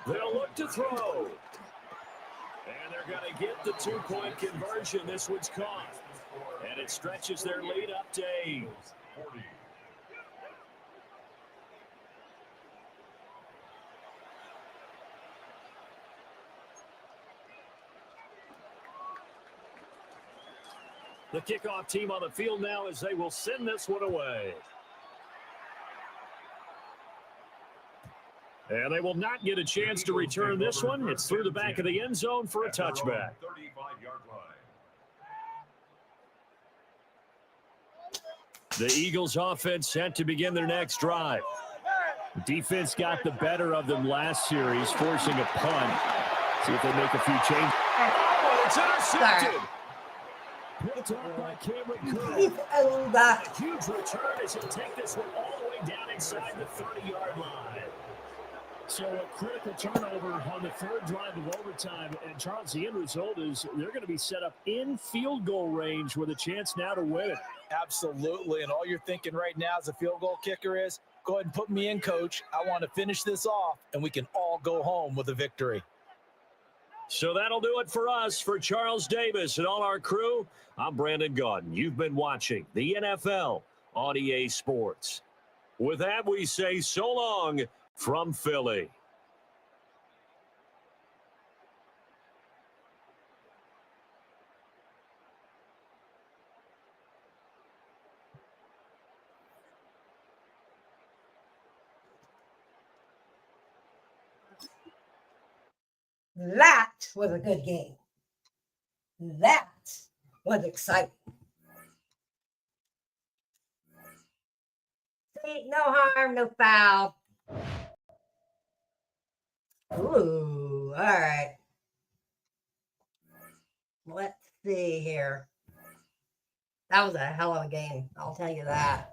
They'll look to throw. And they're going to get the 2-point conversion. This one's caught. And it stretches their lead up to 8. The kickoff team on the field now as they will send this one away. And they will not get a chance to return this one. It's through the back of the end zone for a touchback. 35-yard line. The Eagles offense set to begin their next drive. Defense got the better of them last series, forcing a punt. See if they make a few changes. Oh, it's intercepted. Picked up by Cameron Cook. A huge return as he'll take this one all the way down inside the 30-yard line. So a critical turnover on the 3rd drive of overtime. And Charles, the end result is they're going to be set up in field goal range with a chance now to win it. Absolutely. And all you're thinking right now as a field goal kicker is, go ahead and put me in, coach. I want to finish this off, and we can all go home with a victory. So that'll do it for us. For Charles Davis and all our crew, I'm Brandon Gaudin. You've been watching the NFL on EA Sports. With that, we say so long from Philly. That was a good game. That was exciting. See, no harm, no foul. Ooh, all right. Let's see here. That was a hell of a game, I'll tell you that.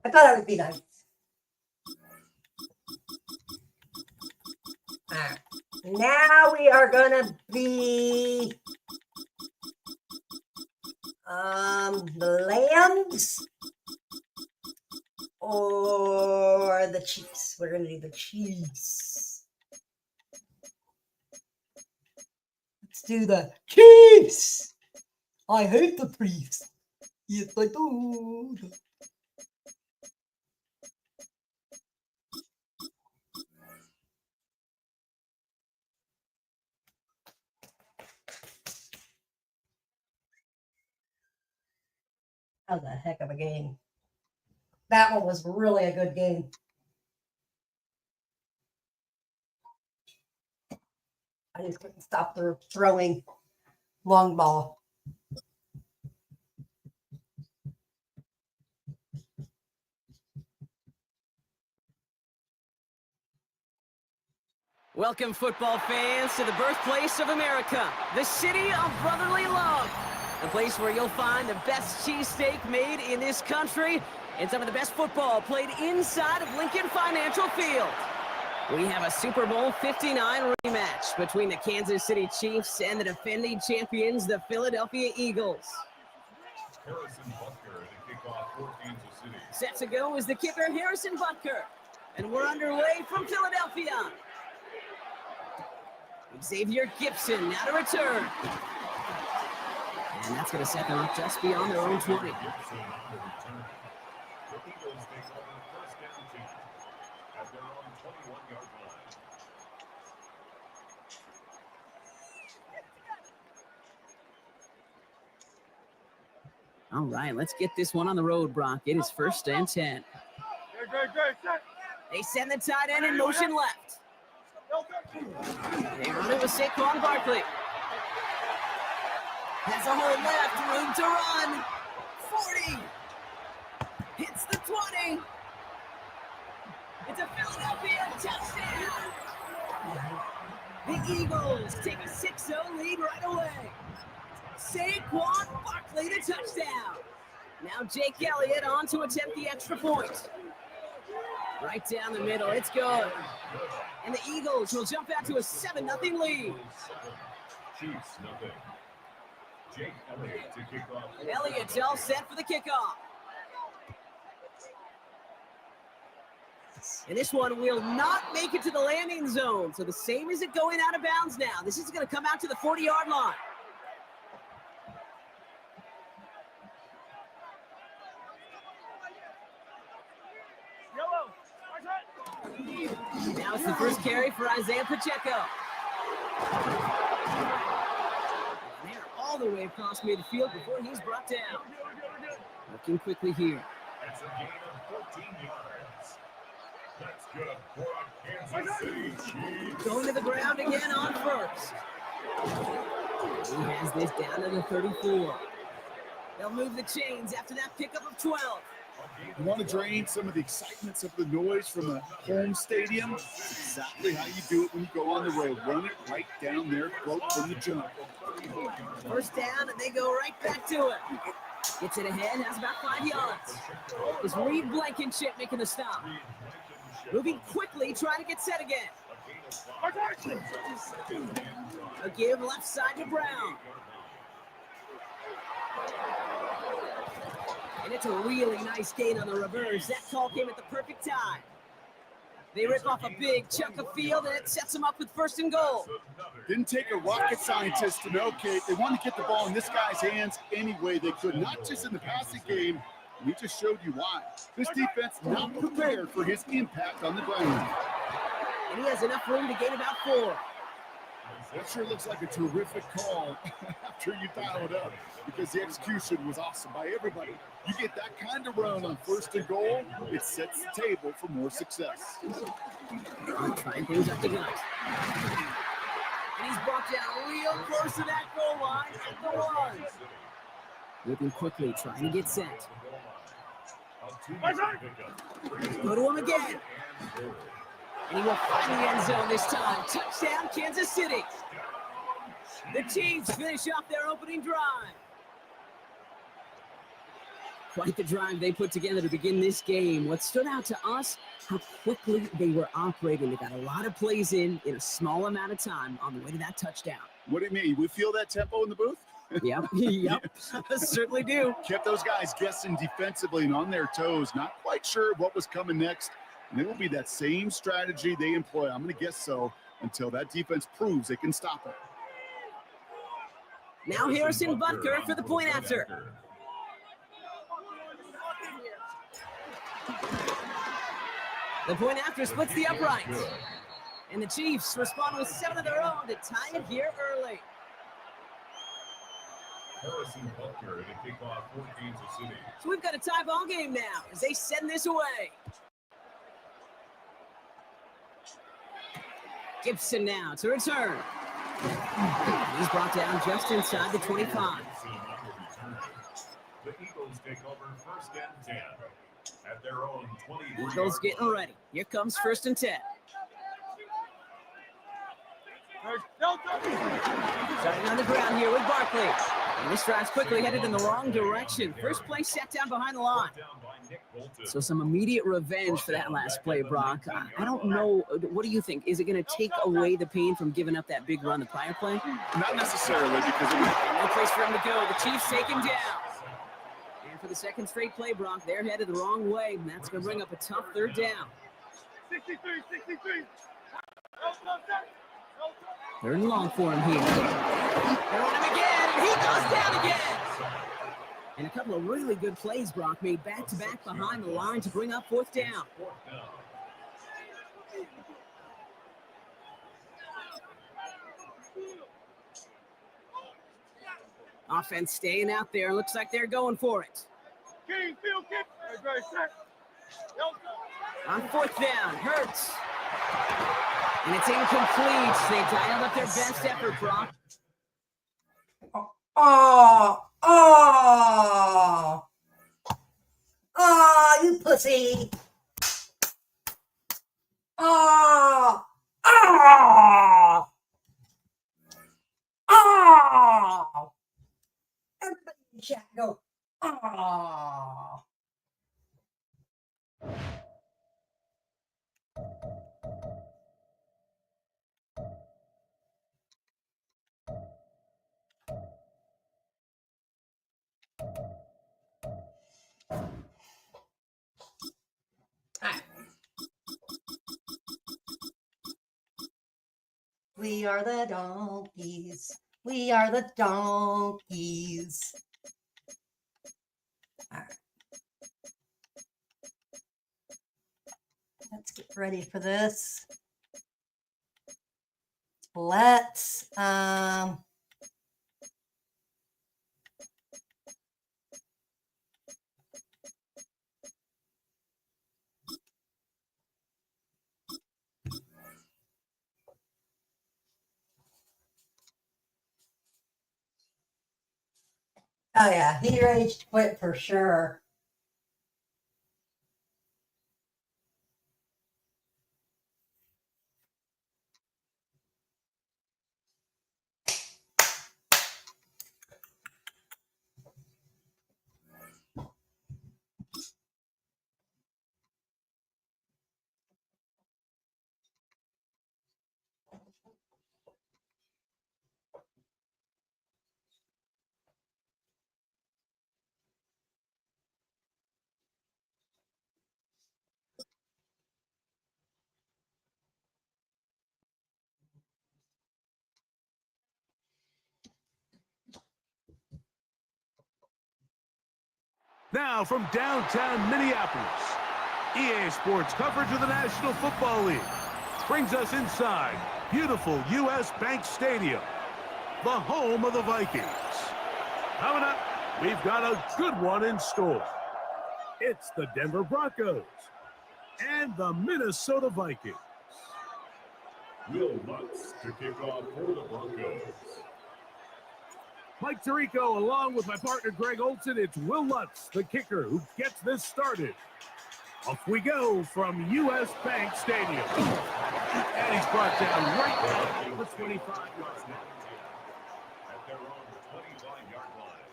I thought it would be nice. All right. Now we are gonna be the Lambs or the Chiefs. We're gonna do the Chiefs. Let's do the Chiefs. I hate the Chiefs. Yes, I do. That was a heck of a game. That one was really a good game. I just couldn't stop the throwing long ball. Welcome, football fans, to the birthplace of America, the city of brotherly love. A place where you'll find the best cheesesteak made in this country and some of the best football played inside of Lincoln Financial Field. We have a Super Bowl 59 rematch between the Kansas City Chiefs and the defending champions, the Philadelphia Eagles. Harrison Butker to kick off for Kansas City. Set to go is the kicker, Harrison Butker. And we're underway from Philadelphia. Xavier Gibson now to return. And that's going to set them up just beyond their own 20. All right, let's get this one on the road, Brock. It is 1st and 10. They send the tight end in motion left. They run it with Saquon Barkley. Has a hole left, room to run. 40. Hits the 20. It's a Philadelphia touchdown. The Eagles take a 6-0 lead right away. Saquon Barkley the touchdown. Now Jake Elliott on to attempt the extra point. Right down the middle, it's good. And the Eagles will jump out to a 7-0 lead. Chiefs, nothing. Jake Elliott to kick off. Elliott's all set for the kickoff. And this one will not make it to the landing zone. So the same as it going out of bounds now. This is going to come out to the 40-yard line. Now it's the first carry for Isaiah Pacheco. And they're all the way across midfield before he's brought down. Looking quickly here. That's a gain of 14 yards. That's Going to the ground again on first. He has this down to the 34. They'll move the chains after that pickup of 12. You want to drain some of the excitements of the noise from a home stadium? It's exactly how you do it when you go on the road. Run it right down their throat from the jump. First down, and they go right back to it. Gets it ahead, has about 5 yards. It's Reed Blankenship making the stop. Moving quickly, trying to get set again. A give left side to Brown. And it's a really nice gain on the reverse. That call came at the perfect time. They rip off a big chunk of field, and it sets them up with 1st and goal. Didn't take a rocket scientist to know, Kate. They wanted to get the ball in this guy's hands any way they could, not just in the passing game. We just showed you why. This defense not prepared for his impact on the ground. And he has enough room to gain about 4. That sure looks like a terrific call after you dial it up, because the execution was awesome by everybody. You get that kind of run on 1st and goal, it sets the table for more success. Trying things up to guns. And he's brought down real close to that goal line at the 1. Moving quickly, trying to get set. Go to him again. And he will find the end zone this time. Touchdown, Kansas City. The Chiefs finish off their opening drive. Quite the drive they put together to begin this game. What stood out to us, how quickly they were operating. They got a lot of plays in a small amount of time on the way to that touchdown. What do you mean? We feel that tempo in the booth? Yep, certainly do. Kept those guys guessing defensively and on their toes, not quite sure what was coming next. And it will be that same strategy they employ, I'm going to guess so, until that defense proves they can stop it. Now Harrison Butker for the point after. The point after splits the uprights. And the Chiefs respond with 7 of their own to tie it here early. Harrison Butker to kick off for Kansas City. So we've got a tie ball game now as they send this away. Gibson now to return. He's brought down just inside the 25. The Eagles take over 1st and 10 at their own 20. Eagles getting ready. Here comes 1st and 10. Starting on the ground here with Barkley. And this drive's quickly headed in the wrong direction. First play set down behind the line. So some immediate revenge for that last play, Brock. I don't know. What do you think? Is it going to take away the pain from giving up that big run the prior play? Not necessarily, because no place for him to go. The Chiefs take him down. And for the 2nd straight play, Brock, they're headed the wrong way. And that's going to bring up a tough 3rd down. 63. 3rd and long for him here. They're on him again, and he goes down again. And a couple of really good plays, Brock, made back-to-back behind the line to bring up 4th down. Offense staying out there. Looks like they're going for it. On 4th down, Hurts. And it's incomplete. They dialed up their best effort, Brock. You pussy. Everybody in the chat go, We are the donkeys. We are the donkeys. All right. Let's get ready for this. Let's Oh yeah, he ready to quit for sure. Now from downtown Minneapolis, EA Sports coverage of the National Football League brings us inside beautiful U.S. Bank Stadium, the home of the Vikings. Coming up, we've got a good one in store. It's the Denver Broncos and the Minnesota Vikings. Will Lutz to kick off for the Broncos. Mike Tirico, along with my partner Greg Olson, it's Will Lutz, the kicker, who gets this started. Off we go from U.S. Bank Stadium. And he's brought down right down the 25-yard line. At their own 25-yard line.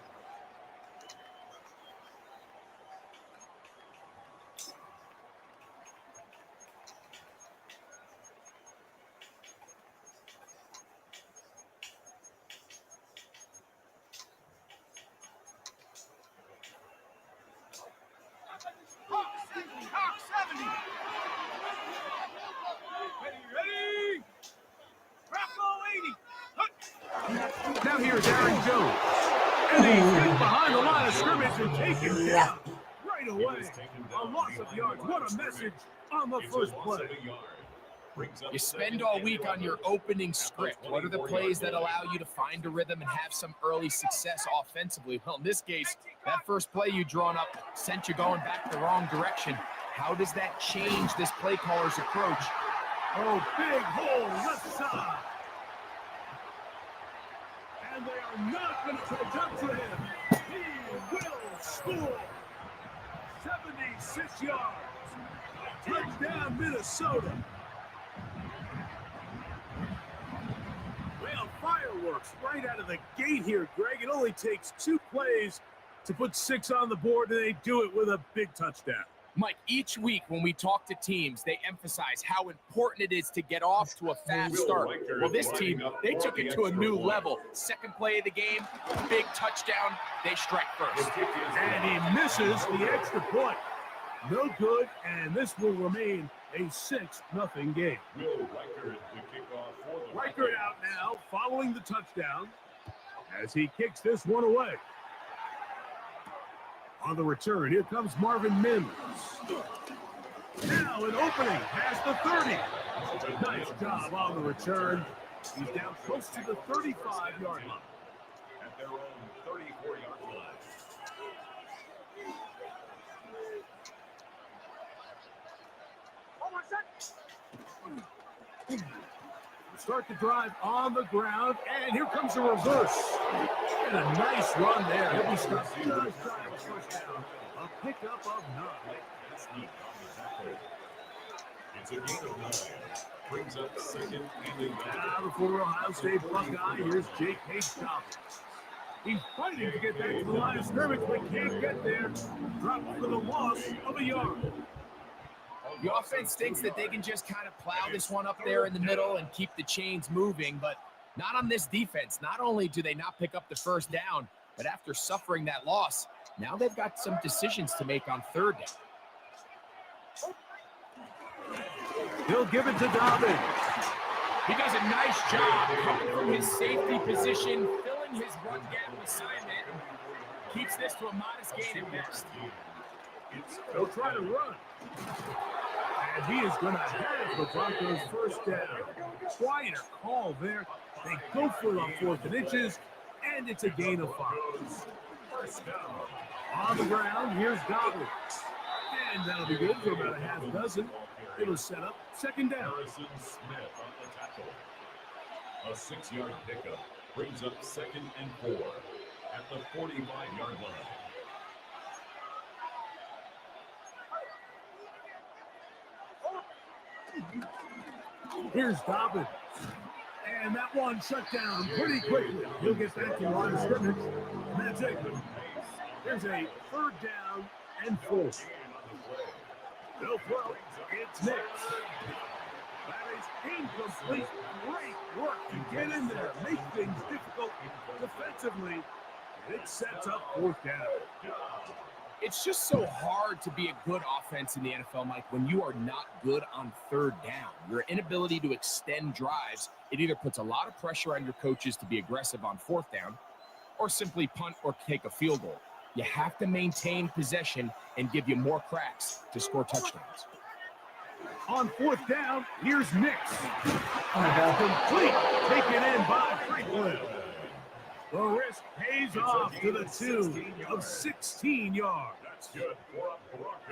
Hawk 70. Ready. Bravo 80. Now here's Aaron Jones. And he's hit behind the line of scrimmage and taken down right away. A loss of yards. What a message on the first play. You spend all week on your opening script. What are the plays that allow you to find a rhythm and have some early success offensively? Well, in this case, that first play you drawn up sent you going back the wrong direction. How does that change this play caller's approach? Oh, big hole left side. And they are not going to catch up to him. He will score. 76 yards. Touchdown, Minnesota. Well, fireworks right out of the gate here, Greg. It only takes 2 plays to put 6 on the board, and they do it with a big touchdown. Mike, each week when we talk to teams, they emphasize how important it is to get off to a fast start. Well, this team, they took it to a new level. Second play of the game, big touchdown, they strike first. And he misses the extra point. No good, and this will remain a 6-0 game. Reichert out now, following the touchdown, as he kicks this one away. On the return, here comes Marvin Mims. Now an opening past the 30. Nice job on the return. He's down close to the 35-yard line. At their own 34-yard line. Start the drive on the ground, and here comes a reverse. And a nice run there. He'll be stopped just shy of a first down. A pickup of 9. It's a gain of 9. Brings up second and 11. Now the former Ohio State Buckeye, here's Jake Hayes-Dobbins. He's fighting to get back to the line of scrimmage, but can't get there. Dropped for the loss of a yard. The offense thinks that they can just kind of plow this one up there in the middle and keep the chains moving, but not on this defense. Not only do they not pick up the first down, but after suffering that loss, now they've got some decisions to make on third down. He'll give it to Dobbins. He does a nice job coming from his safety position, filling his run gap assignment. Keeps this to a modest gain at best. They'll try to run. And he is going to have the Broncos first down. Quieter call there. They go for it on 4th and inches, and it's a gain of 5. First down. On the ground, here's Dobbins. And that'll be good for about a half dozen. It'll set up second down. Harrison Smith on the tackle. A 6-yard pickup brings up second and 4. at the 45-yard line. Here's Dobbins. And that one shut down pretty quickly. He'll get back to the line of scrimmage. And that's it. There's a 3rd down and 4. They'll throw. It's Nix. That is incomplete. Great work to get in there, make things difficult defensively. And it sets up 4th down. It's just so hard to be a good offense in the NFL, Mike, when you are not good on 3rd down. Your inability to extend drives, it either puts a lot of pressure on your coaches to be aggressive on 4th down or simply punt or take a field goal. You have to maintain possession and give you more cracks to score touchdowns. On 4th down, here's Nix. Complete. Taken in by Franklin. The risk pays off to the tune of 16 yards.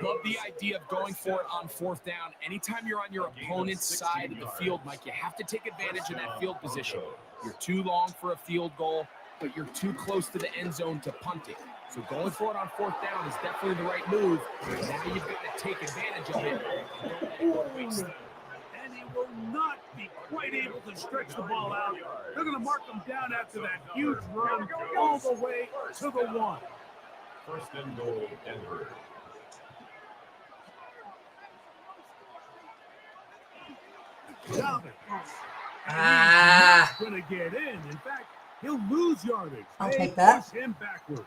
Love the idea of going for it on 4th down. Anytime you're on your opponent's side of the field, Mike, you have to take advantage of that field position. You're too long for a field goal, but you're too close to the end zone to punt it. So going for it on 4th down is definitely the right move. Now you've got to take advantage of it. And he will not be quite able to stretch the ball out. They're going to mark him down after that huge run all the way to the 1. 1st and goal, Denver. Dobbins. Ah. He's going to get in. In fact, he'll lose yardage. I'll They take that. push him backwards.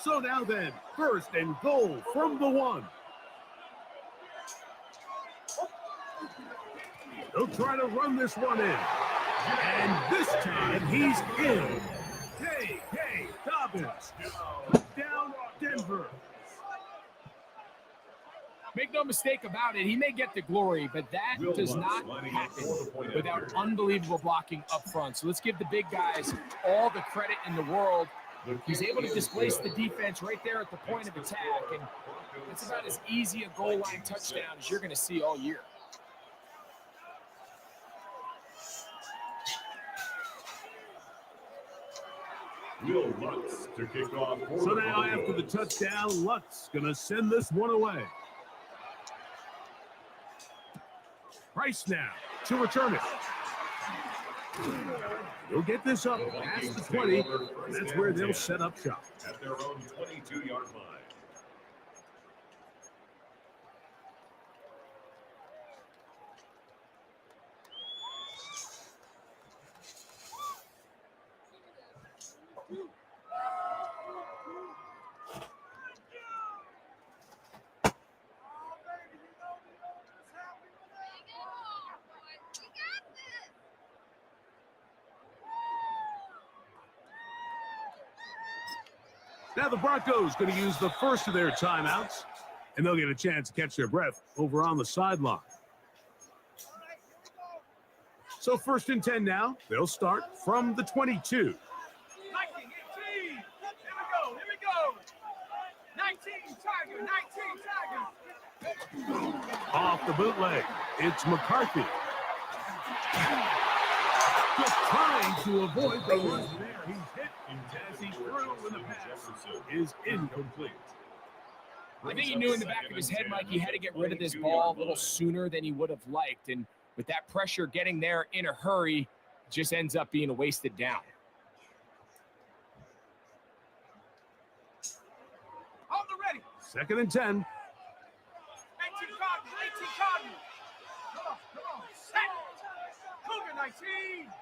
So now then, 1st and goal from the 1. They'll try to run this one in. And this time he's in. Hey, Dobbins. Down Denver. Make no mistake about it, he may get the glory, but that does not happen without unbelievable blocking up front. So let's give the big guys all the credit in the world. He's able to displace the defense right there at the point of attack, and it's about as easy a goal line touchdown as you're going to see all year. Will Lutz to kick off. So now after the touchdown, Lutz going to send this one away. Price now to return it. They'll get this up past the 20. That's where they'll set up shop. At their own 22-yard line. Now the Broncos going to use the first of their timeouts, and they'll get a chance to catch their breath over on the sideline. So 1st and 10 now. They'll start from the 22. 19, 18. Here we go. 19, Tiger. Off the bootleg, it's McCarthy. Just trying to avoid the run there. He's hit as he threw when the pass is incomplete. I think he knew in the back of his head, Mike, he had to get rid of this ball a little sooner than he would have liked. And with that pressure getting there in a hurry, it just ends up being a wasted down. On the ready. 2nd and 10. 18 Cotton. Come on. Set. Cougar 19.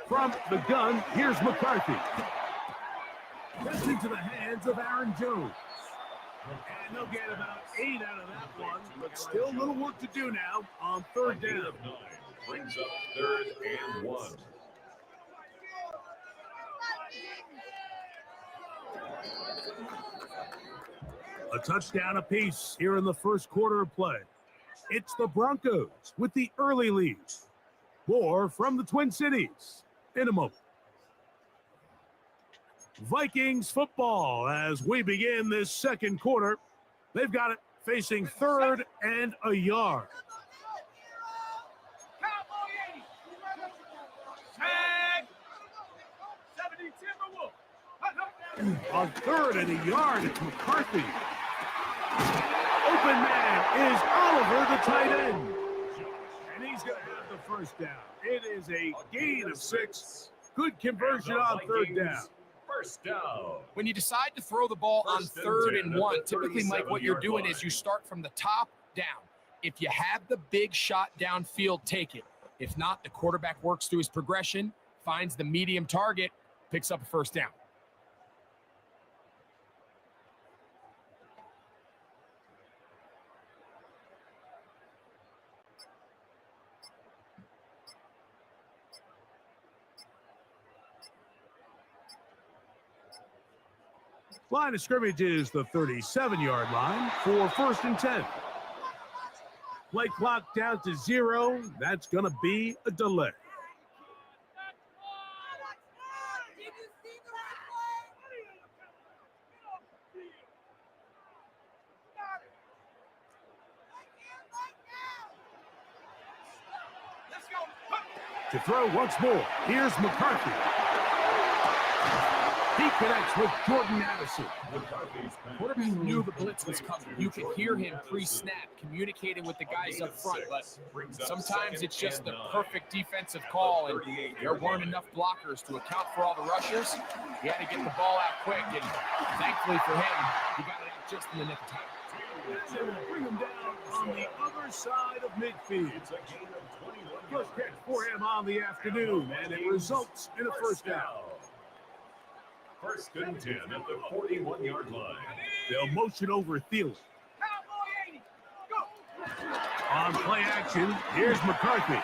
From the gun, here's McCarthy. That's into the hands of Aaron Jones. And they'll get about 8 out of that one, but still a little work to do now on 3rd down. Brings up 3rd and 1. A touchdown apiece here in the first quarter of play. It's the Broncos with the early lead. More from the Twin Cities in a moment. Vikings football as we begin this second quarter. They've got it facing 3rd and a yard. On 3rd and a yard, it's McCarthy. Open man is Oliver, the tight end. And he's going to have the first down. It is a gain of 6. Good conversion on 3rd down. First down. When you decide to throw the ball on 3rd and 1, typically, Mike, what you're doing is you start from the top down. If you have the big shot downfield, take it. If not, the quarterback works through his progression, finds the medium target, picks up a first down. Line of scrimmage is the 37-yard line for 1st and 10. Play clock down to 0. That's going to be a delay. To throw once more, here's McCarthy. He connects with Jordan Addison. Quarterback knew the blitz was coming. You could hear him pre-snap communicating with the guys up front, but sometimes it's just the perfect defensive call, and there weren't enough blockers to account for all the rushers. He had to get the ball out quick, and thankfully for him, he got it out just in the nick of time. They will bring him down on the other side of midfield. First catch for him on the afternoon, and it results in a first down. 1st and 10 at the 41-yard line. They'll motion over Thielen. On play action, here's McCarthy.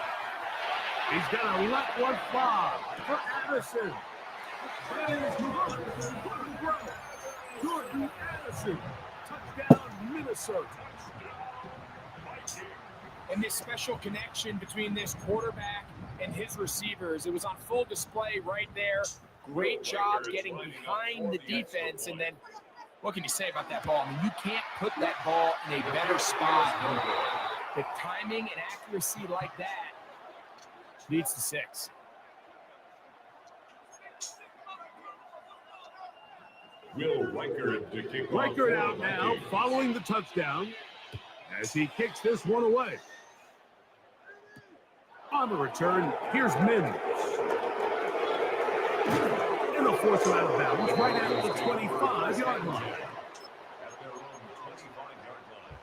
He's going to let one fly for Addison. Jordan Addison. Touchdown, Minnesota. And this special connection between this quarterback and his receivers, it was on full display right there. Great job getting behind the defense, and then what can you say about that ball? I mean, you can't put that ball in a better spot. The timing and accuracy like that leads to 6. Will Reichert to kick off. Reichert out now, following the touchdown, as he kicks this one away. On the return, here's Mims. And they'll force him out of bounds right at the 25-yard line. At their own 25-yard line.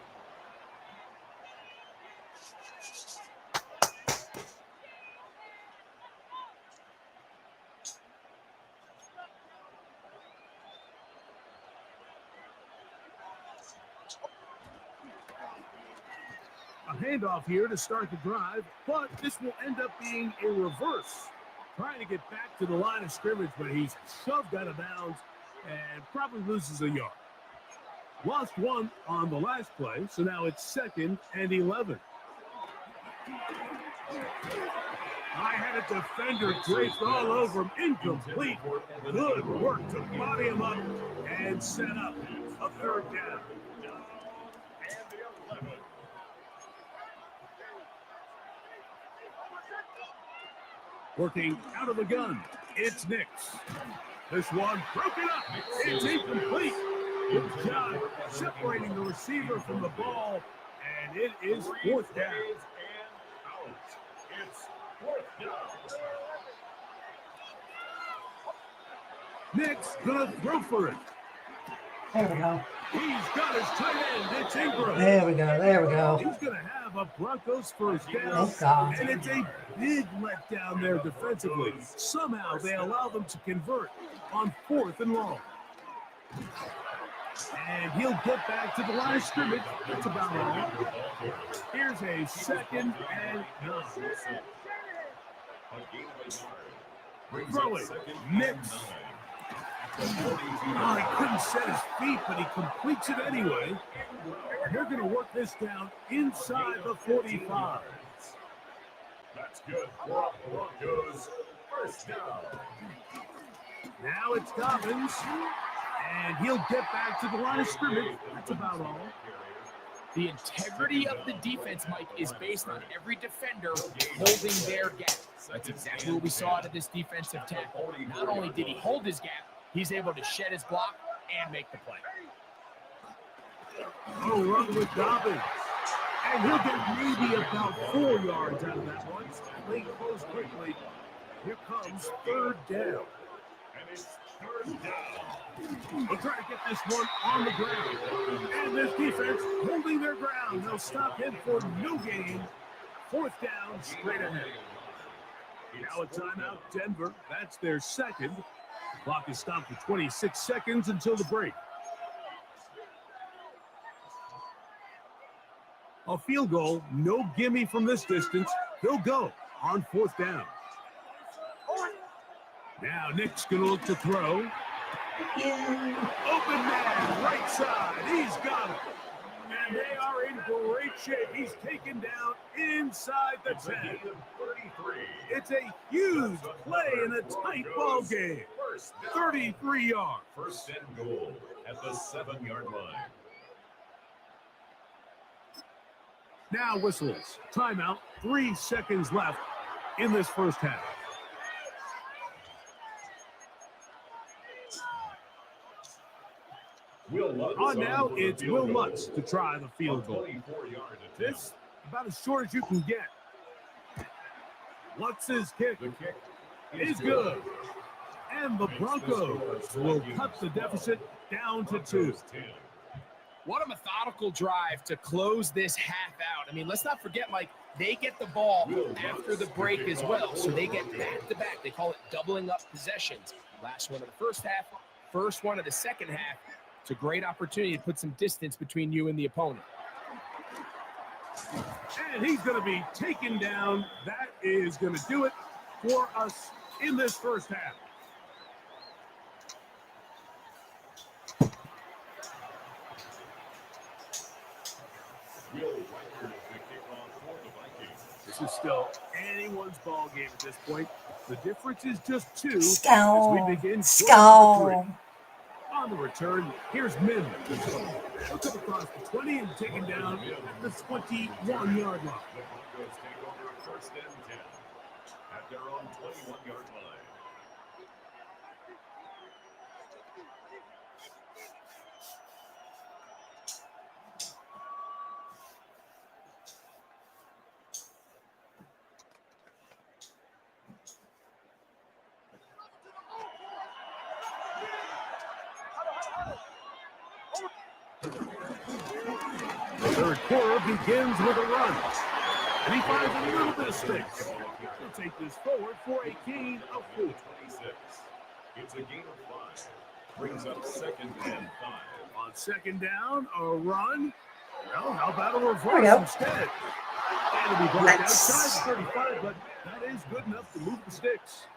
A handoff here to start the drive, but this will end up being a reverse. Trying to get back to the line of scrimmage, but he's shoved out of bounds and probably loses a yard. Lost 1 on the last play, so now it's 2nd and 11. I had a defender draped all over him, incomplete. Good work to body him up and set up a 3rd down. Working out of the gun, it's Nix. This one broken up. It's incomplete. Good job separating the receiver from the ball, and it is 4th down. It's 4th down. Nix gonna throw for it. There we go. He's got his tight end. It's Ingram. There we go. There we go. He's gonna have a Broncos first down, Oh, God. and it's a big letdown there defensively. Somehow they allow them to convert on 4th and long. And he'll get back to the line of scrimmage. That's about all. Here's a 2nd and 9. Throw it. Mix. Oh, he couldn't set his feet, but he completes it anyway. They're going to work this down inside the 45. That's good for the Broncos. First down. Now it's Dobbins, and he'll get back to the line of scrimmage. That's about all. The integrity of the defense, Mike, is based on every defender holding their gap. That's exactly what we saw out of this defensive tackle. Not only did he hold his gap, he's able to shed his block and make the play. Oh, run with Dobbins. And he'll get maybe about 4 yards out of that one. Late close quickly. Here comes third down. And it's third down. They'll try to get this one on the ground. And this defense holding their ground. They'll stop him for no gain. Fourth down, straight ahead. Now a timeout, Denver. That's their second. Clock is stopped for 26 seconds until the break. A field goal, no gimme from this distance. They'll go on fourth down. Now Nick's going to look to throw. Open man, right side. He's got it. And they are in great shape. He's taken down inside the 10. It's a huge play in a tight ball game. 33 yards. First and goal at the 7-yard line. Now whistles. Timeout. 3 seconds left in this first half. On now, it's Will Lutz to try the field goal. This about as short as you can get. Lutz's kick is good. And the Broncos will cut the deficit down to 2. What a methodical drive to close this half out. I mean, let's not forget, Mike, they get the ball after the break as well. So they get back-to-back. They call it doubling up possessions. Last one of the first half, first one of the second half. It's a great opportunity to put some distance between you and the opponent. And he's going to be taken down. That is going to do it for us in this first half. This is still anyone's ball game at this point. The difference is just 2 as we begin quarter 3. On the return, here's Min. He'll come across the 20 and taken down at the 21-yard line. Take over first and 10 at their own 21-yard line. The third quarter begins with a run. And he finds a little bit of space. He'll take this forward for a gain of 4. 26. It's a gain of 5. Brings up second and 5. On second down, a run. Well, how about a reverse instead? And it'll be brought outside the 35, but that is good enough to move the sticks.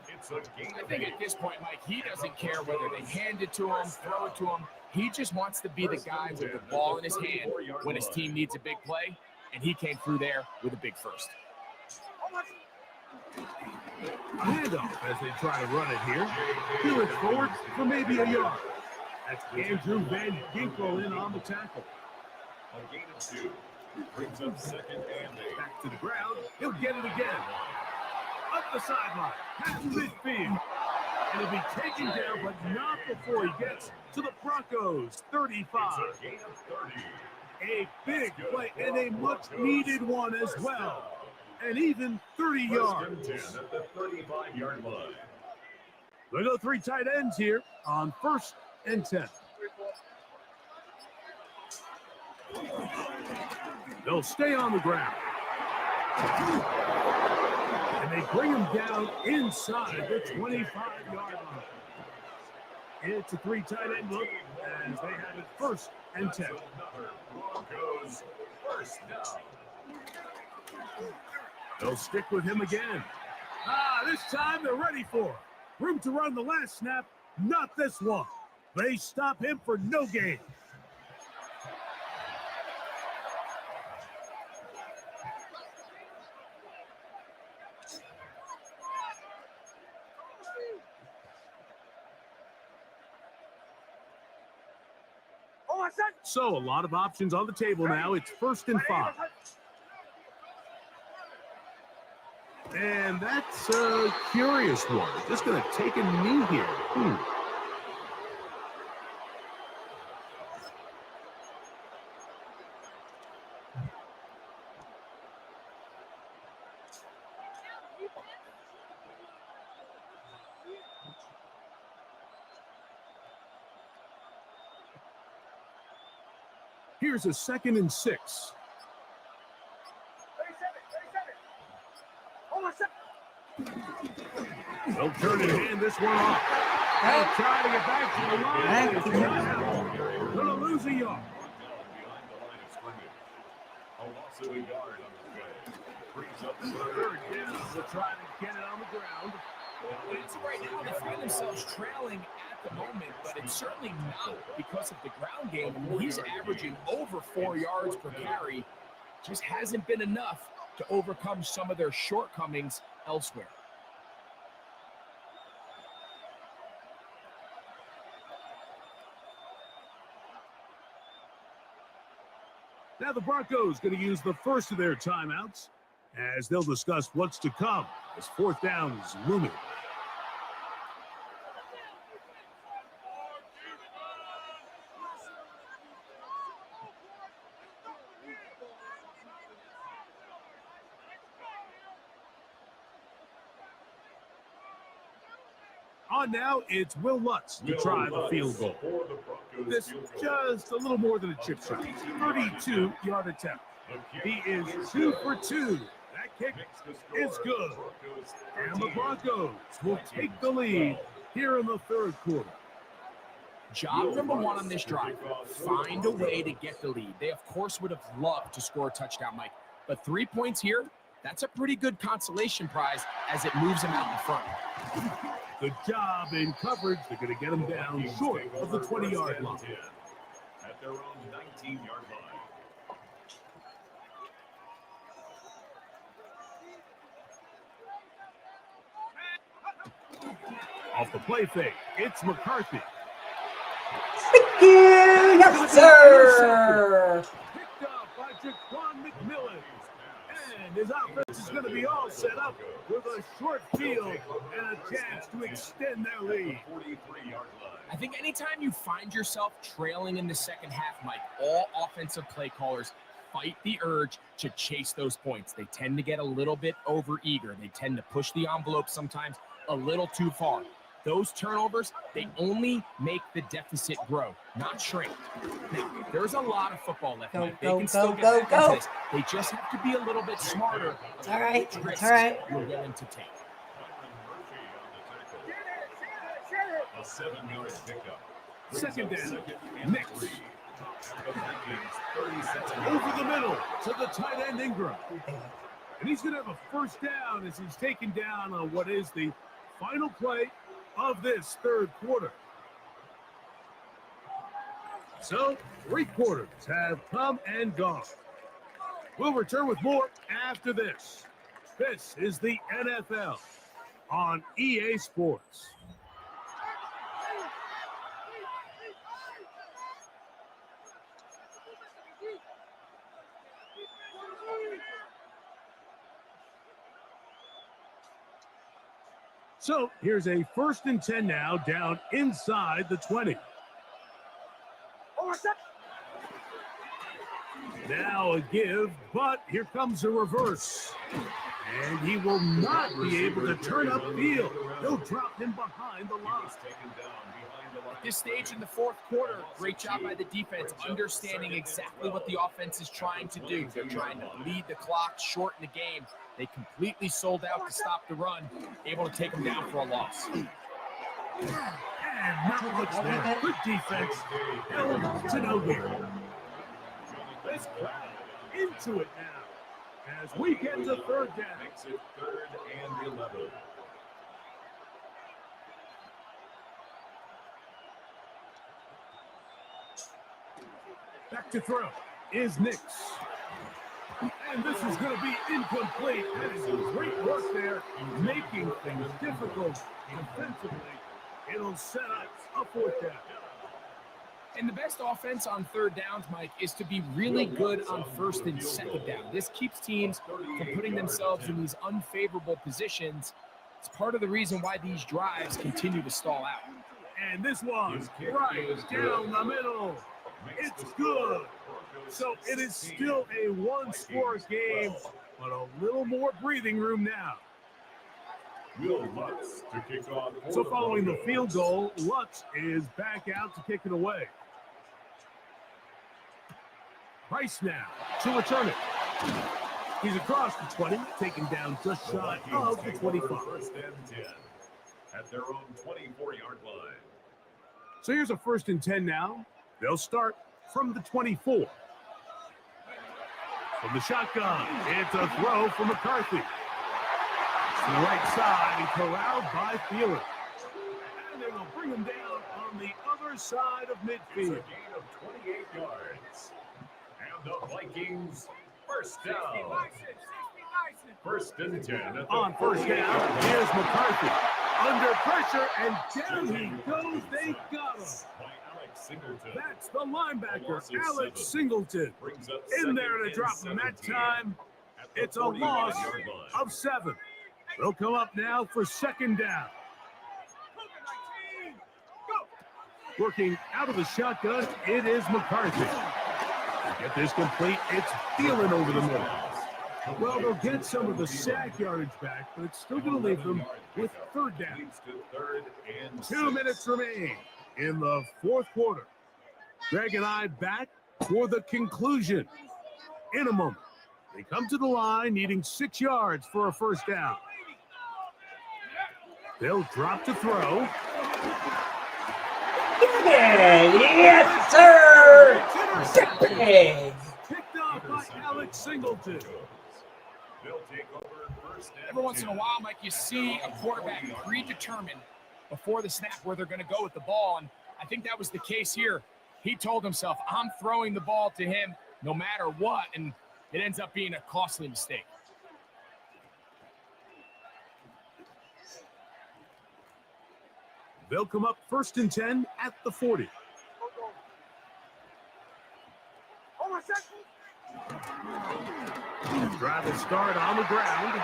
It's a gain I of think 8. at this point, Mike, he doesn't care whether they hand it to him, throw it to him. He just wants to be the guy with the ball in his hand when his team needs a big play, and he came through there with a big first. A handoff as they try to run it here. He looks forward for maybe a yard. That's Andrew Van Ginkel in on the tackle. A gain of 2. Brings up second and 8. Back to the ground. He'll get it again. Up the sideline. Past midfield. And he'll be taken down, but not before he gets to the Broncos. 35. It's a gain of 30. A big play and a much-needed one as well. And even 30 yards. First and 10 at the 35-yard line. They go 3 tight ends here on first and 10. They'll stay on the ground. And they bring him down inside the 25-yard line. It's a 3 tight end look as they have it first and 10. Broncos first down. They'll stick with him again. This time they're ready for it. Room to run the last snap, not this one. They stop him for no gain. So a lot of options on the table now. It's 1st and 5. And that's a curious one. Just going to take a knee here. Here's a 2nd and 6. They'll turn and hand this one off. They'll try to get back to the line. Going to lose a yard. Third down. They'll try to get it on the ground. Right now, they find themselves trailing at the moment, but it's certainly not because of the ground game. I mean, he's averaging over 4 yards per carry. Just hasn't been enough to overcome some of their shortcomings elsewhere. Now the Broncos going to use the first of their timeouts as they'll discuss what's to come as 4th down is looming. On now, it's Will Lutz to try the field goal. This just a little more than a chip shot. 32-yard attempt. He is 2 for 2. That kick is good. And the Broncos will take the lead here in the 3rd quarter. Job number 1 on this drive, find a way to get the lead. They, of course, would have loved to score a touchdown, Mike. But 3 points here, that's a pretty good consolation prize as it moves them out in front. Good job in coverage. They're going to get them down short of the 20-yard line. At their own 19-yard line. Off the play fake, it's McCarthy. Thank you. Yes, sir. Picked up by Jaquan McMillan. And his offense is going to be all set up with a short field and a chance to extend their lead. I think anytime you find yourself trailing in the second half, Mike, all offensive play callers fight the urge to chase those points. They tend to get a little bit overeager. They tend to push the envelope sometimes a little too far. Those turnovers, they only make the deficit grow, not shrink. Now, there's a lot of football left. Mike. They can still get back into this. They just have to be a little bit smarter. It's all right. Risks It's all right. you're willing to take. A 7-yard pickup. 2nd down. Mix. Over the middle to the tight end Ingram. And he's going to have a 1st down as he's taken down on what is the final play of this 3rd quarter. So 3 quarters have come and gone. We'll return with more after this. This is the NFL on EA Sports. So here's a 1st and 10 now, down inside the 20. Now a give, but here comes a reverse. And he will not be able to turn upfield. They'll drop him behind the line. At this stage in the 4th quarter, great job by the defense, understanding exactly what the offense is trying to do. They're trying to lead the clock, shorten the game. They completely sold out to stop the run, able to take them down for a loss. And not much there. Good defense. Held to no here. This crowd into it now as we get to 3rd down. Makes it 3rd and 11. Back to throw is Nix. And this is going to be incomplete. That is great work there, making things difficult defensively. It'll set up a 4th down. And the best offense on third downs, Mike, is to be really good on first and second down. This keeps teams from putting themselves in these unfavorable positions. It's part of the reason why these drives continue to stall out. And this one, right down the middle. It's good. So it is still a one-score game, but a little more breathing room now. Will Lutz to kick off. So following the field goal, Lutz is back out to kick it away. Price now to return it. He's across the 20, taken down just shy of the 25. First and 10 at their own 24-yard line. So here's a 1st and 10 now. They'll start from the 24. From the shotgun, it's a throw from McCarthy. To the right side and corralled by Thielen. And they will bring him down on the other side of It's a midfield. gain of 28 yards. And the Vikings first down. First and 10 at the On first down, here's McCarthy. Under pressure, and down he goes. They got him. by Alex Singleton. That's the linebacker, Loss of Alex 7. Singleton. Brings up In there second to and drop him that 17 time. at the It's a 41 loss yard line. of 7. They'll come up now for 2nd down. Working out of the shotgun, it is McCarthy. To get this complete, it's Thielen over the middle. Well, they'll get some of the sack yardage back, but it's still going to leave them with 3rd down. Leads to 3rd and 2 6. minutes remain in the 4th quarter. Greg and I back for the conclusion in a moment. They come to the line needing 6 yards for a 1st down. They'll drop to throw. Yes, sir. Big. Picked off by Alex Singleton. They'll take over first and Every once in a 10. while, Mike, you see a quarterback predetermined before the snap where they're going to go with the ball. And I think that was the case here. He told himself, I'm throwing the ball to him no matter what. And it ends up being a costly mistake. They'll come up 1st and 10 at the 40. Drive will start on the ground.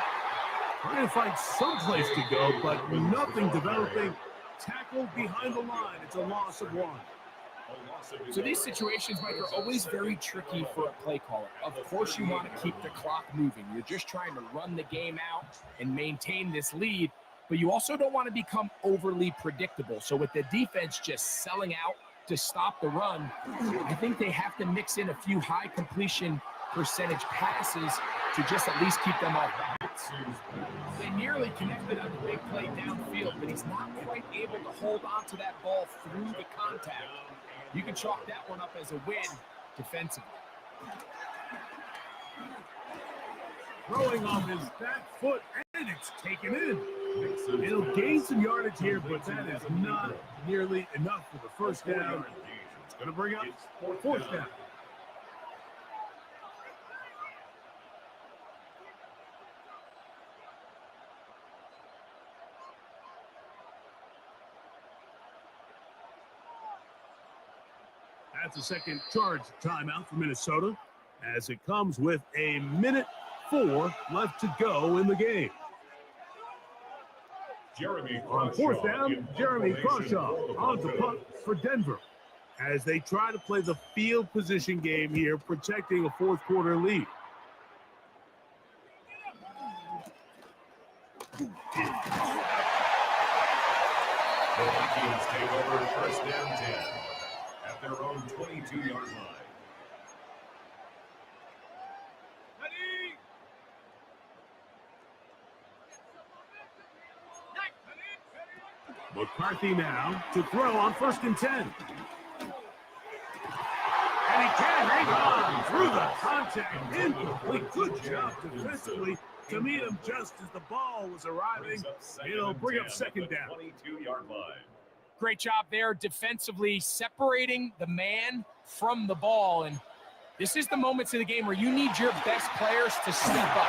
Trying to find some place to go, but nothing developing. Tackled behind the line. It's a loss of 1. So these situations, Mike, are always very tricky for a play caller. Of course, you want to keep the clock moving. You're just trying to run the game out and maintain this lead, but you also don't want to become overly predictable. So with the defense just selling out to stop the run, I think they have to mix in a few high completion percentage passes to just at least keep them off balance. They nearly connected on the big play downfield, but he's not quite able to hold on to that ball through the contact. You can chalk that one up as a win defensively. Throwing on his back foot, and it's taken in. It'll gain some yardage here, but that is not nearly enough for the 1st down. It's going to bring up 4th down. That's a second charge timeout for Minnesota, as it comes with a minute 4 left to go in the game. On 4th down, Jeremy Crawshaw on the punt for Denver, as they try to play the field position game here, protecting a 4th quarter lead. The Vikings take over first down 10 at their own 22-yard line. McCarthy now to throw on 1st and 10. And he can hang on through the contact. Incomplete. Good job defensively to meet him just as the ball was arriving. It'll bring up 2nd down. 22-yard line. Great job there defensively, separating the man from the ball. And this is the moments in the game where you need your best players to step up.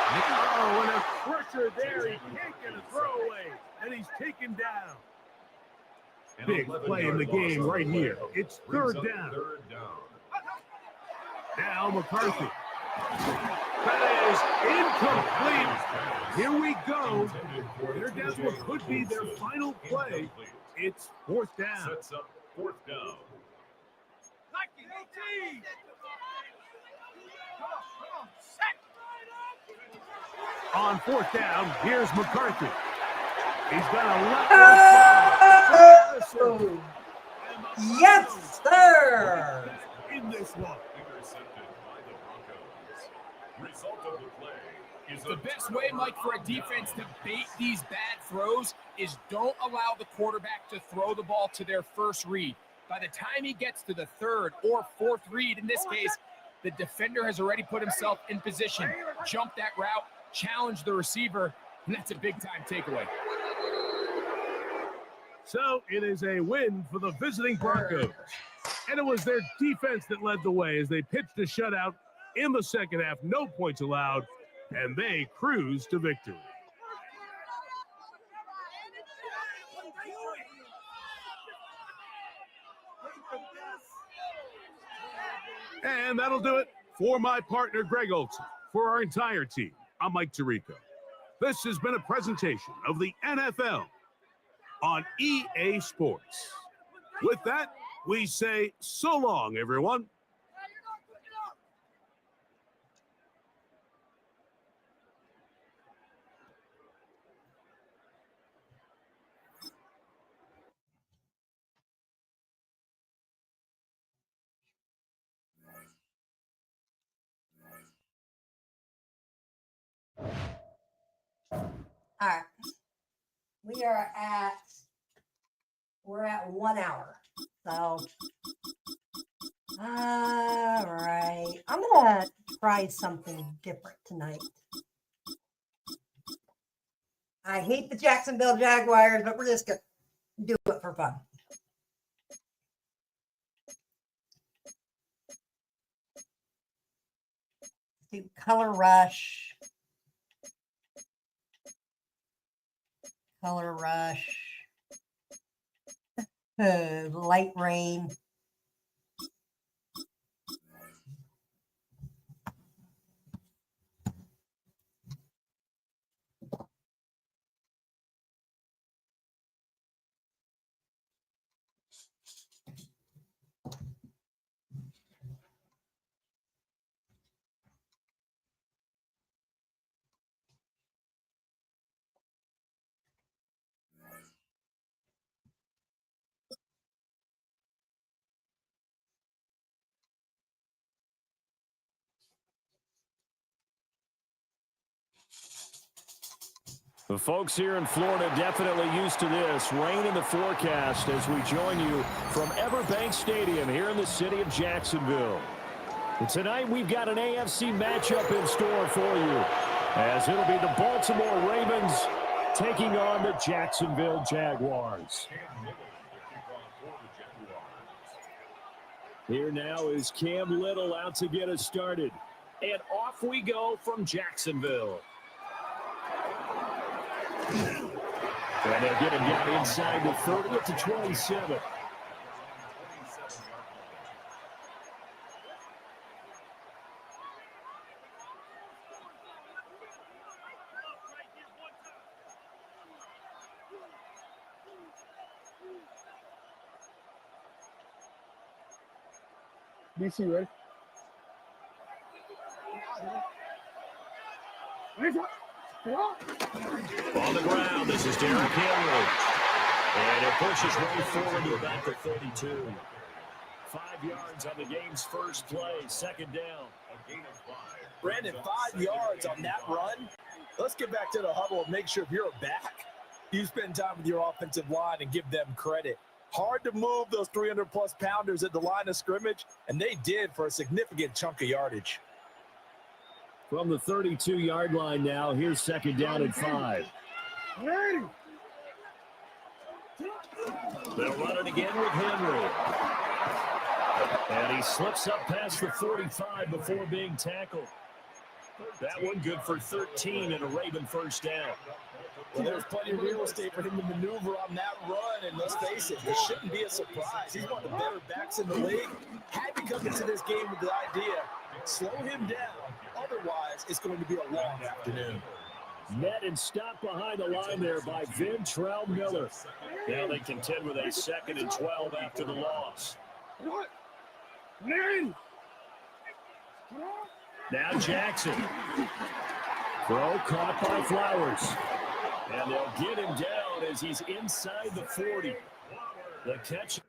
Oh, and a pressure there. He can't get a throwaway, and he's taken down. Big play in the game right here. It's third down. Now McCarthy. That is incomplete. Here we go. They're down to what could be their final play. It's fourth down. Sets up fourth down. On fourth down, here's McCarthy. He's got a Oh, yes, sir. in this one. Intercepted by the Broncos. Result of the play is The best way, Mike, for a defense to bait these bad throws is don't allow the quarterback to throw the ball to their first read. By the time he gets to the third or fourth read, in this case, the defender has already put himself in position, jump that route, challenge the receiver, and that's a big-time takeaway. So it is a win for the visiting Broncos. And it was their defense that led the way as they pitched a shutout in the second half. No points allowed, and they cruised to victory. And that'll do it for my partner, Greg Olson. For our entire team, I'm Mike Tirico. This has been a presentation of the NFL on EA Sports. With that, we say so long, everyone. All right. We're at 1 hour. So, all right. I'm going to try something different tonight. I hate the Jacksonville Jaguars, but we're just going to do it for fun. Do Color Rush. Color Rush. Light Rain. The folks here in Florida definitely used to this. Rain in the forecast as we join you from Everbank Stadium here in the city of Jacksonville. And tonight we've got an AFC matchup in store for you, as it'll be the Baltimore Ravens taking on the Jacksonville Jaguars. Here now is Cam Little out to get us started. And off we go from Jacksonville. And they'll get him down inside the 30 to 27. BC, ready? On the ground, this is Derrick Henry. And it pushes way forward to about the 32. 5 yards on the game's first play, second down. A gain of 5. Brandon, 5 yards on that run. Let's get back to the huddle and make sure if you're a back, you spend time with your offensive line and give them credit. Hard to move those 300-plus pounders at the line of scrimmage, and they did for a significant chunk of yardage. From the 32-yard line now, here's second down and 5. They'll run it again with Henry. And he slips up past the 45 before being tackled. That one good for 13 and a Raven first down. Well, there's plenty of real estate for him to maneuver on that run, and let's face it, this shouldn't be a surprise. He's one of the better backs in the league. Had to come into this game with the idea, slow him down, otherwise it's going to be a long afternoon. Met and stopped behind the line there by Ventrell Miller. Now they contend with a 2nd and 12 after the loss. Now Jackson. Throw caught by Flowers. And they'll get him down as he's inside the 40. The catch.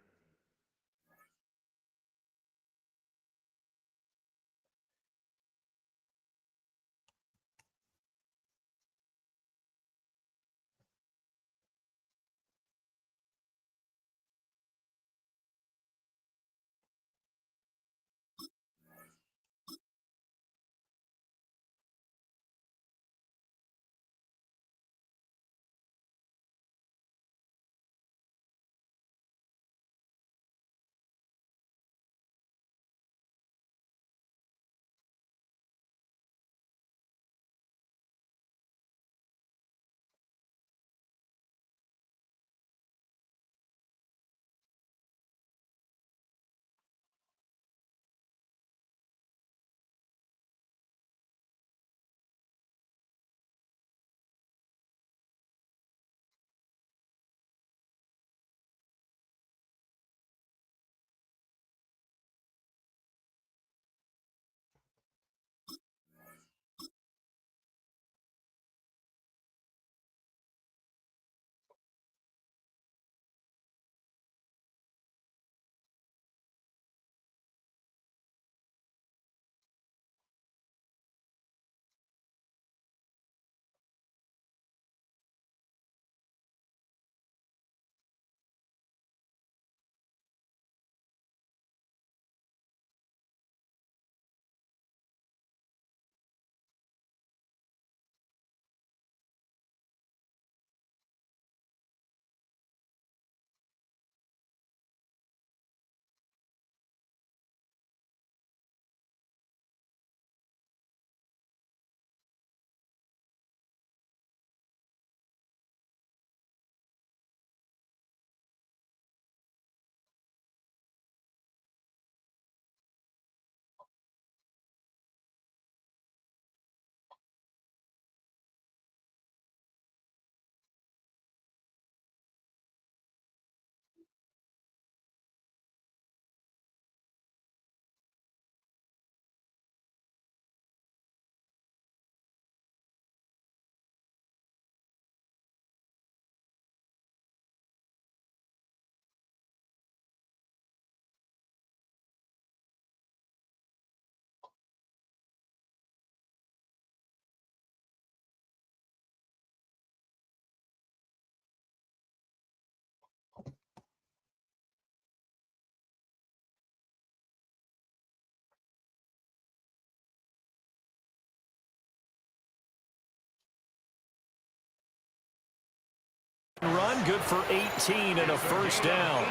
Run good for 18 and a first down.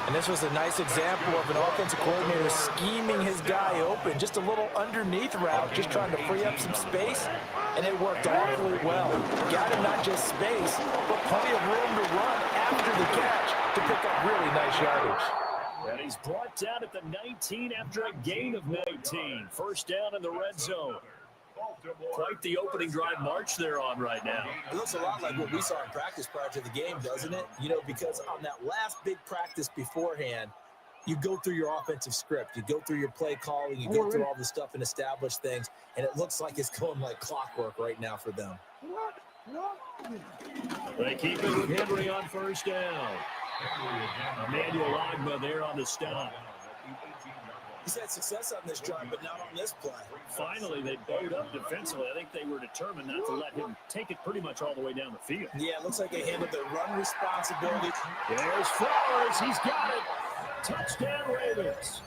And this was a nice example of an offensive coordinator scheming his guy open. Just a little underneath route, just trying to free up some space, and it worked awfully well. Got him not just space, but plenty of room to run after the catch to pick up really nice yardage. And he's brought down at the 19 after a gain of 19. First down in the red zone. Quite the opening drive march they're on right now. It looks a lot like what we saw in practice prior to the game, doesn't it? You know, because on that last big practice beforehand, you go through your offensive script. You go through your play calling. You go through all the stuff and establish things. And it looks like it's going like clockwork right now for them. They keep it with Henry on first down. Emmanuel Ogba there on the stop. He's had success on this drive, but not on this play. Finally, they bowed up defensively. I think they were determined not to let him take it pretty much all the way down the field. Yeah, it looks like they handled their run responsibility. There's Flowers. He's got it. Touchdown, Ravens.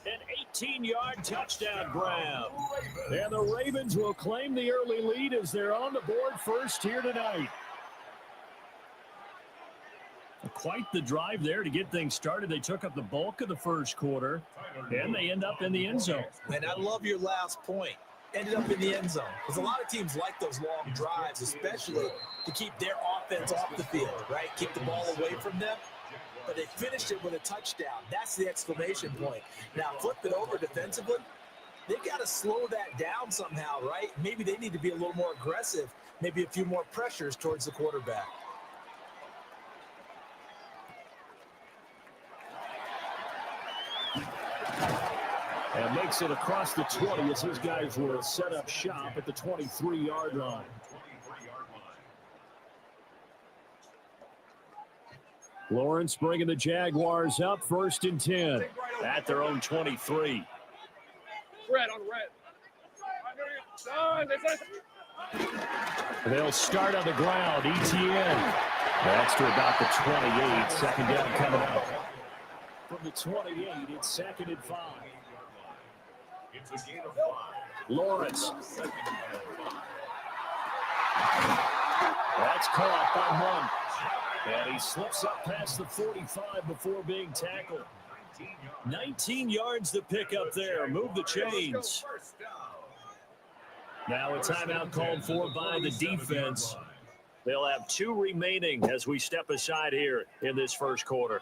An 18-yard touchdown grab. And the Ravens will claim the early lead as they're on the board first here tonight. quite the drive there to get things started. They took up the bulk of the first quarter, and they end up in the end zone. And I love your last point. Ended up in the end zone. Because a lot of teams like those long drives, especially to keep their offense off the field, right? Keep the ball away from them. But they finished it with a touchdown. That's the exclamation point. Now, flip it over defensively. They've got to slow that down somehow, right? Maybe they need to be a little more aggressive. Maybe a few more pressures towards the quarterback. And makes it across the 20 as his guys will set up shop at the 23-yard line. Lawrence bringing the Jaguars up 1st and 10 at their own 23. Red on red. They'll start on the ground. ETN. That's to about the 28. Second down coming up. From the 28, it's 2nd and 5. It's a gain of 5. Lawrence. That's caught by Monk. And he slips up past the 45 before being tackled. 19 yards to pick up there. Move the chains. Now a timeout called for by the defense. They'll have 2 remaining as we step aside here in this first quarter.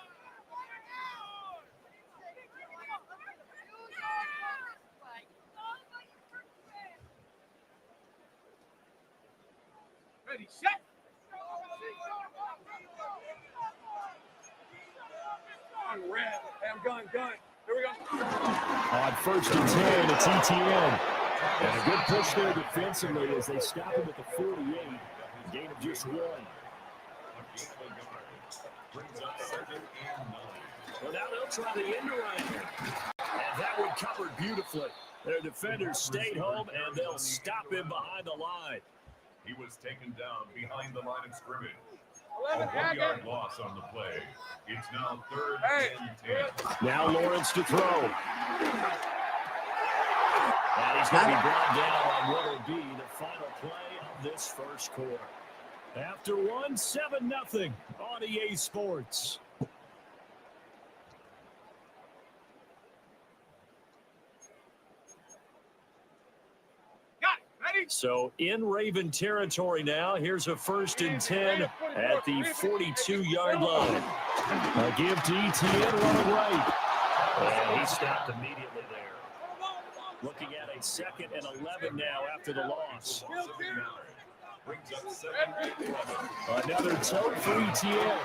Ready, set. On red. Hey, I'm gun. Here we go. On 1st and 10, it's ETN. And a good push there defensively as they stop him at the 48. Gain of just 1. Well, now they'll try the end around. And that one covered beautifully. Their defenders stayed home, and they'll stop him behind the line. He was taken down behind the line of scrimmage. A 1-yard loss on the play. It's now 3rd and 10. Now Lawrence to throw. And he's going to be brought down on what will be the final play of this first quarter. After 7-0 on EA Sports. So in Raven territory now. Here's a 1st and 10 at the 42-yard line. A give to ETN running right. And he stopped immediately there. Looking at a 2nd and 11 now after the loss. Another tote for ETN.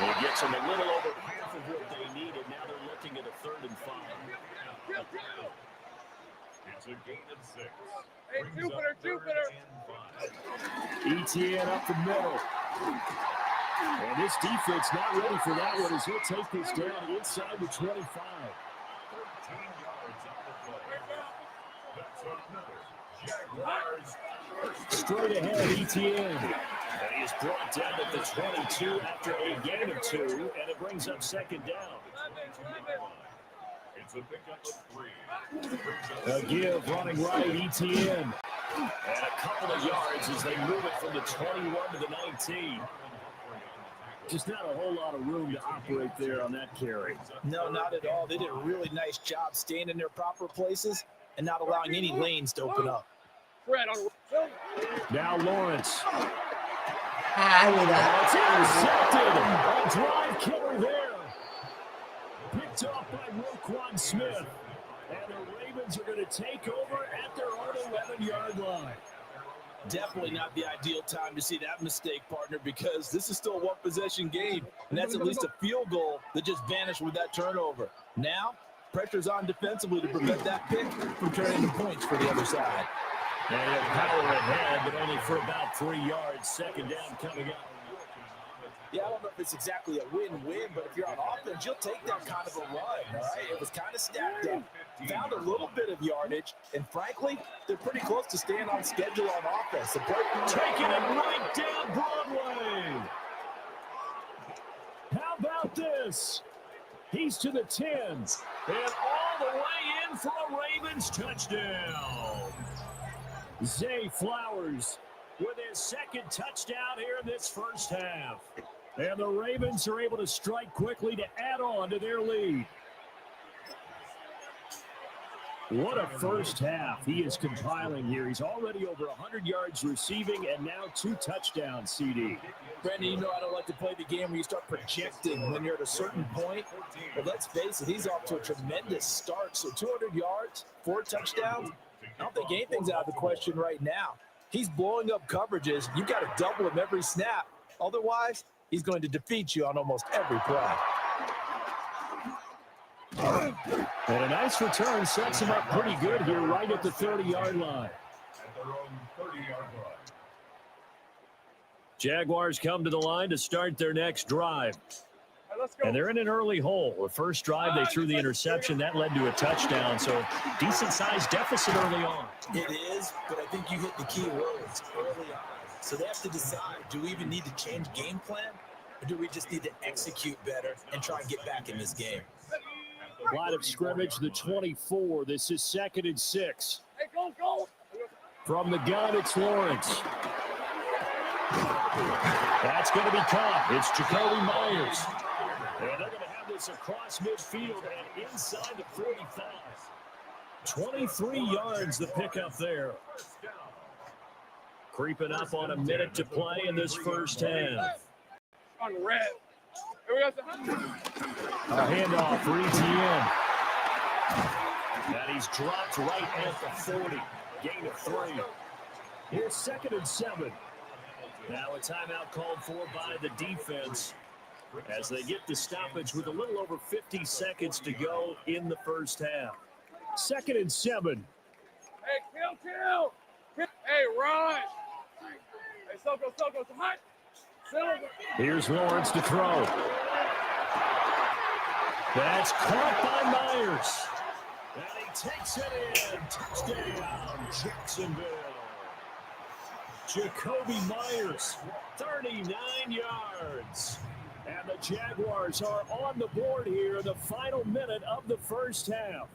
It gets them a little over half of what they needed. Now they're looking at a 3rd and 5. It's a gain of 6. Hey, Jupiter. ETN up the middle. And this defense not ready for that one as he'll take this down inside the 25. 13 yards on the play. That's another Jaguars. Straight ahead, ETN. And he is brought down at the 22 after a gain of 2, and it brings up 2nd down. It's a pickup of 3. A give running right, ETN. And a couple of yards as they move it from the 21 to the 19. Just not a whole lot of room to operate there on that carry. No, not at all. They did a really nice job staying in their proper places and not allowing any lanes to open up. Red on Now Lawrence. I knew that. It's intercepted. A drive killer there. Picked off by Roquan Smith. And the Ravens are going to take over at their own 11-yard line. Definitely not the ideal time to see that mistake, partner, because this is still a one-possession game, and that's at least a field goal that just vanished with that turnover. Now, pressure's on defensively to prevent that pick from turning into points for the other side. They have power ahead, but only for about 3 yards. 2nd down coming up. Yeah, I don't know if it's exactly a win-win, but if you're on offense, you'll take that kind of a run, all right? It was kind of stacked up. Found a little bit of yardage, and frankly, they're pretty close to staying on schedule on offense. Taking it right down Broadway. How about this? He's to the 10, and all the way in for a Ravens touchdown. Zay Flowers with his 2nd touchdown here in this first half. And the Ravens are able to strike quickly to add on to their lead. What a first half he is compiling here. He's already over 100 yards receiving and now 2 touchdowns, CD. Brandon, you know I don't like to play the game where you start projecting when you're at a certain point. But let's face it, he's off to a tremendous start. So 200 yards, 4 touchdowns. I don't think anything's out of the question right now. He's blowing up coverages. You've got to double him every snap. Otherwise, he's going to defeat you on almost every play. And a nice return sets him up pretty good here right at the 30-yard line. At their own 30-yard line. Jaguars come to the line to start their next drive. And they're in an early hole. The first drive, they threw the interception. That led to a touchdown. So decent-sized deficit early on. It is, but I think you hit the key words early on. So they have to decide, do we even need to change game plan? Or do we just need to execute better and try and get back in this game? Line of scrimmage, the 24. This is 2nd and 6. Hey, go. From the gun, it's Lawrence. That's going to be caught. It's Jacoby Myers. And they're going to have this across midfield and inside the 45. 23 yards the pickup there. Creeping up on a minute to play in this first half. On red. Here we go. A handoff for ETN. And he's dropped right at the 40. Gain of 3. Here's 2nd and 7. Now a timeout called for by the defense as they get the stoppage with a little over 50 seconds to go in the first half. 2nd and 7. Hey, kill. Hey, Raj. Hey, Soko, hot. Here's Lawrence to throw. That's caught by Myers. And he takes it in. Touchdown, Jacksonville. Jacoby Myers, 39 yards. And the Jaguars are on the board here in the final minute of the first half.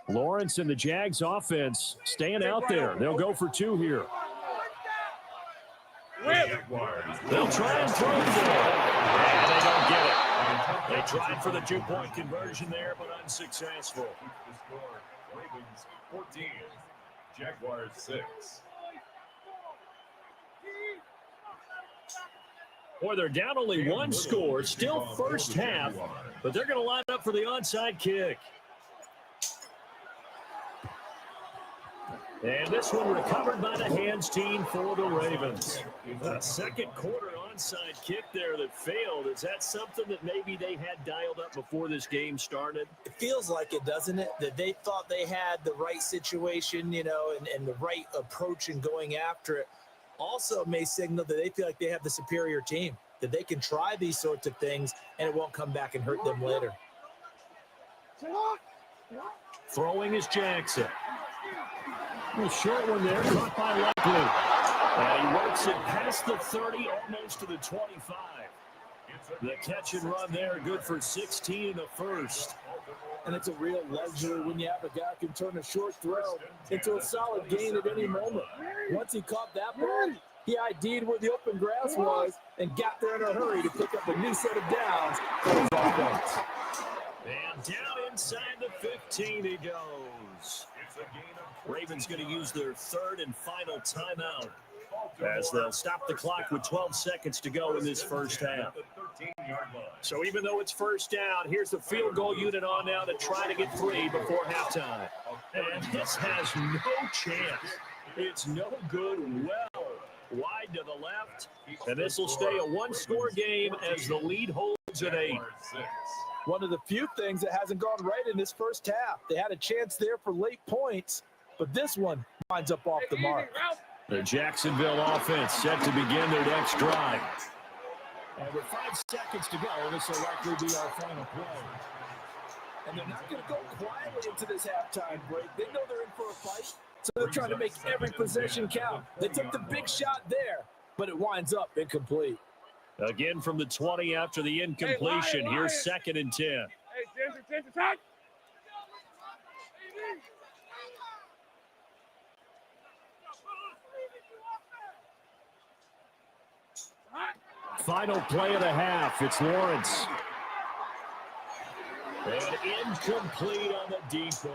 Lawrence and the Jags offense staying out there. They'll go for 2 here. They'll try and throw for it. And they don't get it. They tried for the 2-point conversion there, but unsuccessful. The score, Ravens 14, Jaguars 6. Boy, they're down only 1 score, still first half, but they're going to line up for the onside kick. And this one recovered by the hands team for the Ravens. A second quarter onside kick there that failed. Is that something that maybe they had dialed up before this game started? It feels like it, doesn't it? That they thought they had the right situation, and the right approach in going after it. Also may signal that they feel like they have the superior team, that they can try these sorts of things and it won't come back and hurt them later. Throwing is Jackson. A short one there, caught by Likely. And he works it past the 30, almost to the 25. The catch and run there, good for 16 in the first. And it's a real luxury when you have a guy who can turn a short throw into a solid gain at any moment. Once he caught that ball, he ID'd where the open grass was and got there in a hurry to pick up a new set of downs for his offense. And down inside the 15 he goes. Ravens going to use their 3rd and final timeout as they'll stop the clock with 12 seconds to go in this first half. So even though it's first down, here's the field goal unit on now to try to get 3 before halftime. And this has no chance. It's no good. Well wide to the left. And this will stay a 1-score game as the lead holds at 8. One of the few things that hasn't gone right in this first half. They had a chance there for late points, but this one winds up off the mark. The Jacksonville offense set to begin their next drive. And with 5 seconds to go, this will likely be our final play. And they're not going to go quietly into this halftime break. They know they're in for a fight, so they're trying to make every possession count. They took the big shot there, but it winds up incomplete. Again from the 20 after the incompletion. Here's 2nd and 10. Hey, attention, attack. Final play of the half. It's Lawrence. And incomplete on the deep ball.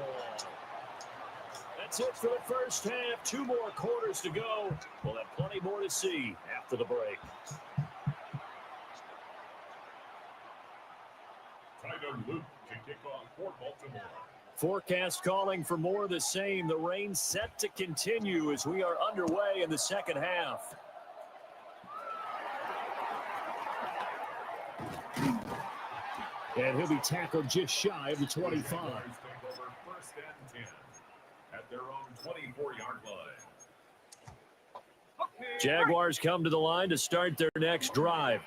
That's it for the first half. 2 more quarters to go. We'll have plenty more to see after the break. Tyler Luke to kick off for Baltimore. Forecast calling for more of the same. The rain set to continue as we are underway in the second half. And he'll be tackled just shy of the 25. Take over 1st and 10 at their own 24-yard line. Jaguars come to the line to start their next drive.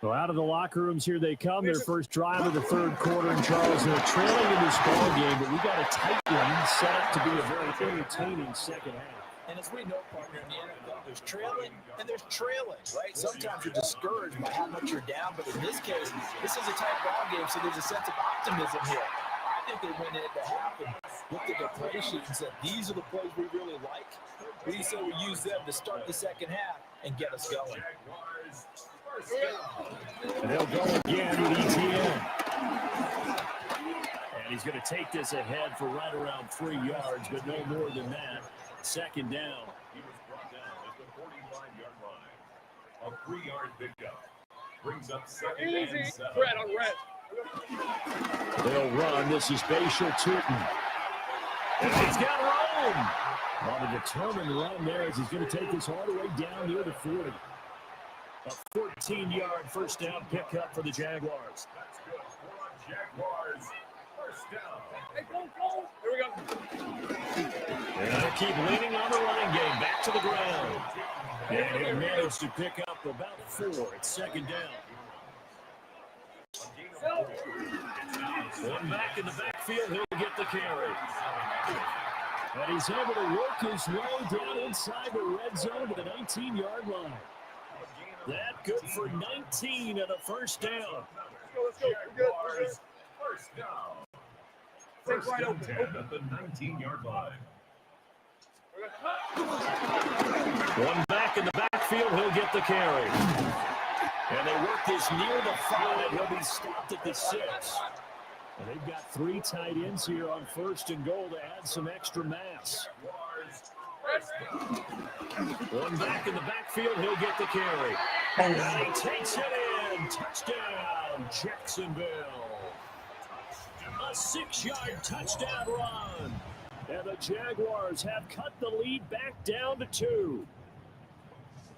So out of the locker rooms here they come. Their first drive of the 3rd quarter. And Charles, they're trailing in this ball game, but we got a tight one set up to be a very entertaining second half. And as we know, partner, in the NFL, there's trailing and there's trailing, right? Sometimes you're discouraged by how much you're down, but in this case, this is a tight ball game, so there's a sense of optimism here. I think they went in to half and looked at their play sheet and said, these are the plays we really like. We say we use them to start the second half and get us going. And they'll go again with ETN. And he's going to take this ahead for right around 3 yards, but no more than that. 2nd down. He was brought down at the 45-yard line. A 3-yard pickup brings up 2nd and 7. Red on red. They'll run. This is Bashal Tootin. And he's got room. On a determined run there as he's going to take this all the way down near the 40. A 14-yard first down pickup for the Jaguars. That's good for Jaguars. First down. Hey, go. Here we go. And they'll keep leaning on the running game. Back to the ground. And he'll manage to pick up about 4 at 2nd down. One back in the backfield, he'll get the carry. And he's able to work his way down inside the red zone to the 19-yard line. That good for 19 and a first down. Let's go. Jaguars. First down. First and 10 at the 19-yard line. One back in the backfield, he'll get the carry. And they work this near the 5. He'll be stopped at the 6. And they've got 3 tight ends here on 1st and goal to add some extra mass. One back in the backfield, he'll get the carry. And he takes it in. Touchdown, Jacksonville. A 6-yard touchdown run. And the Jaguars have cut the lead back down to 2.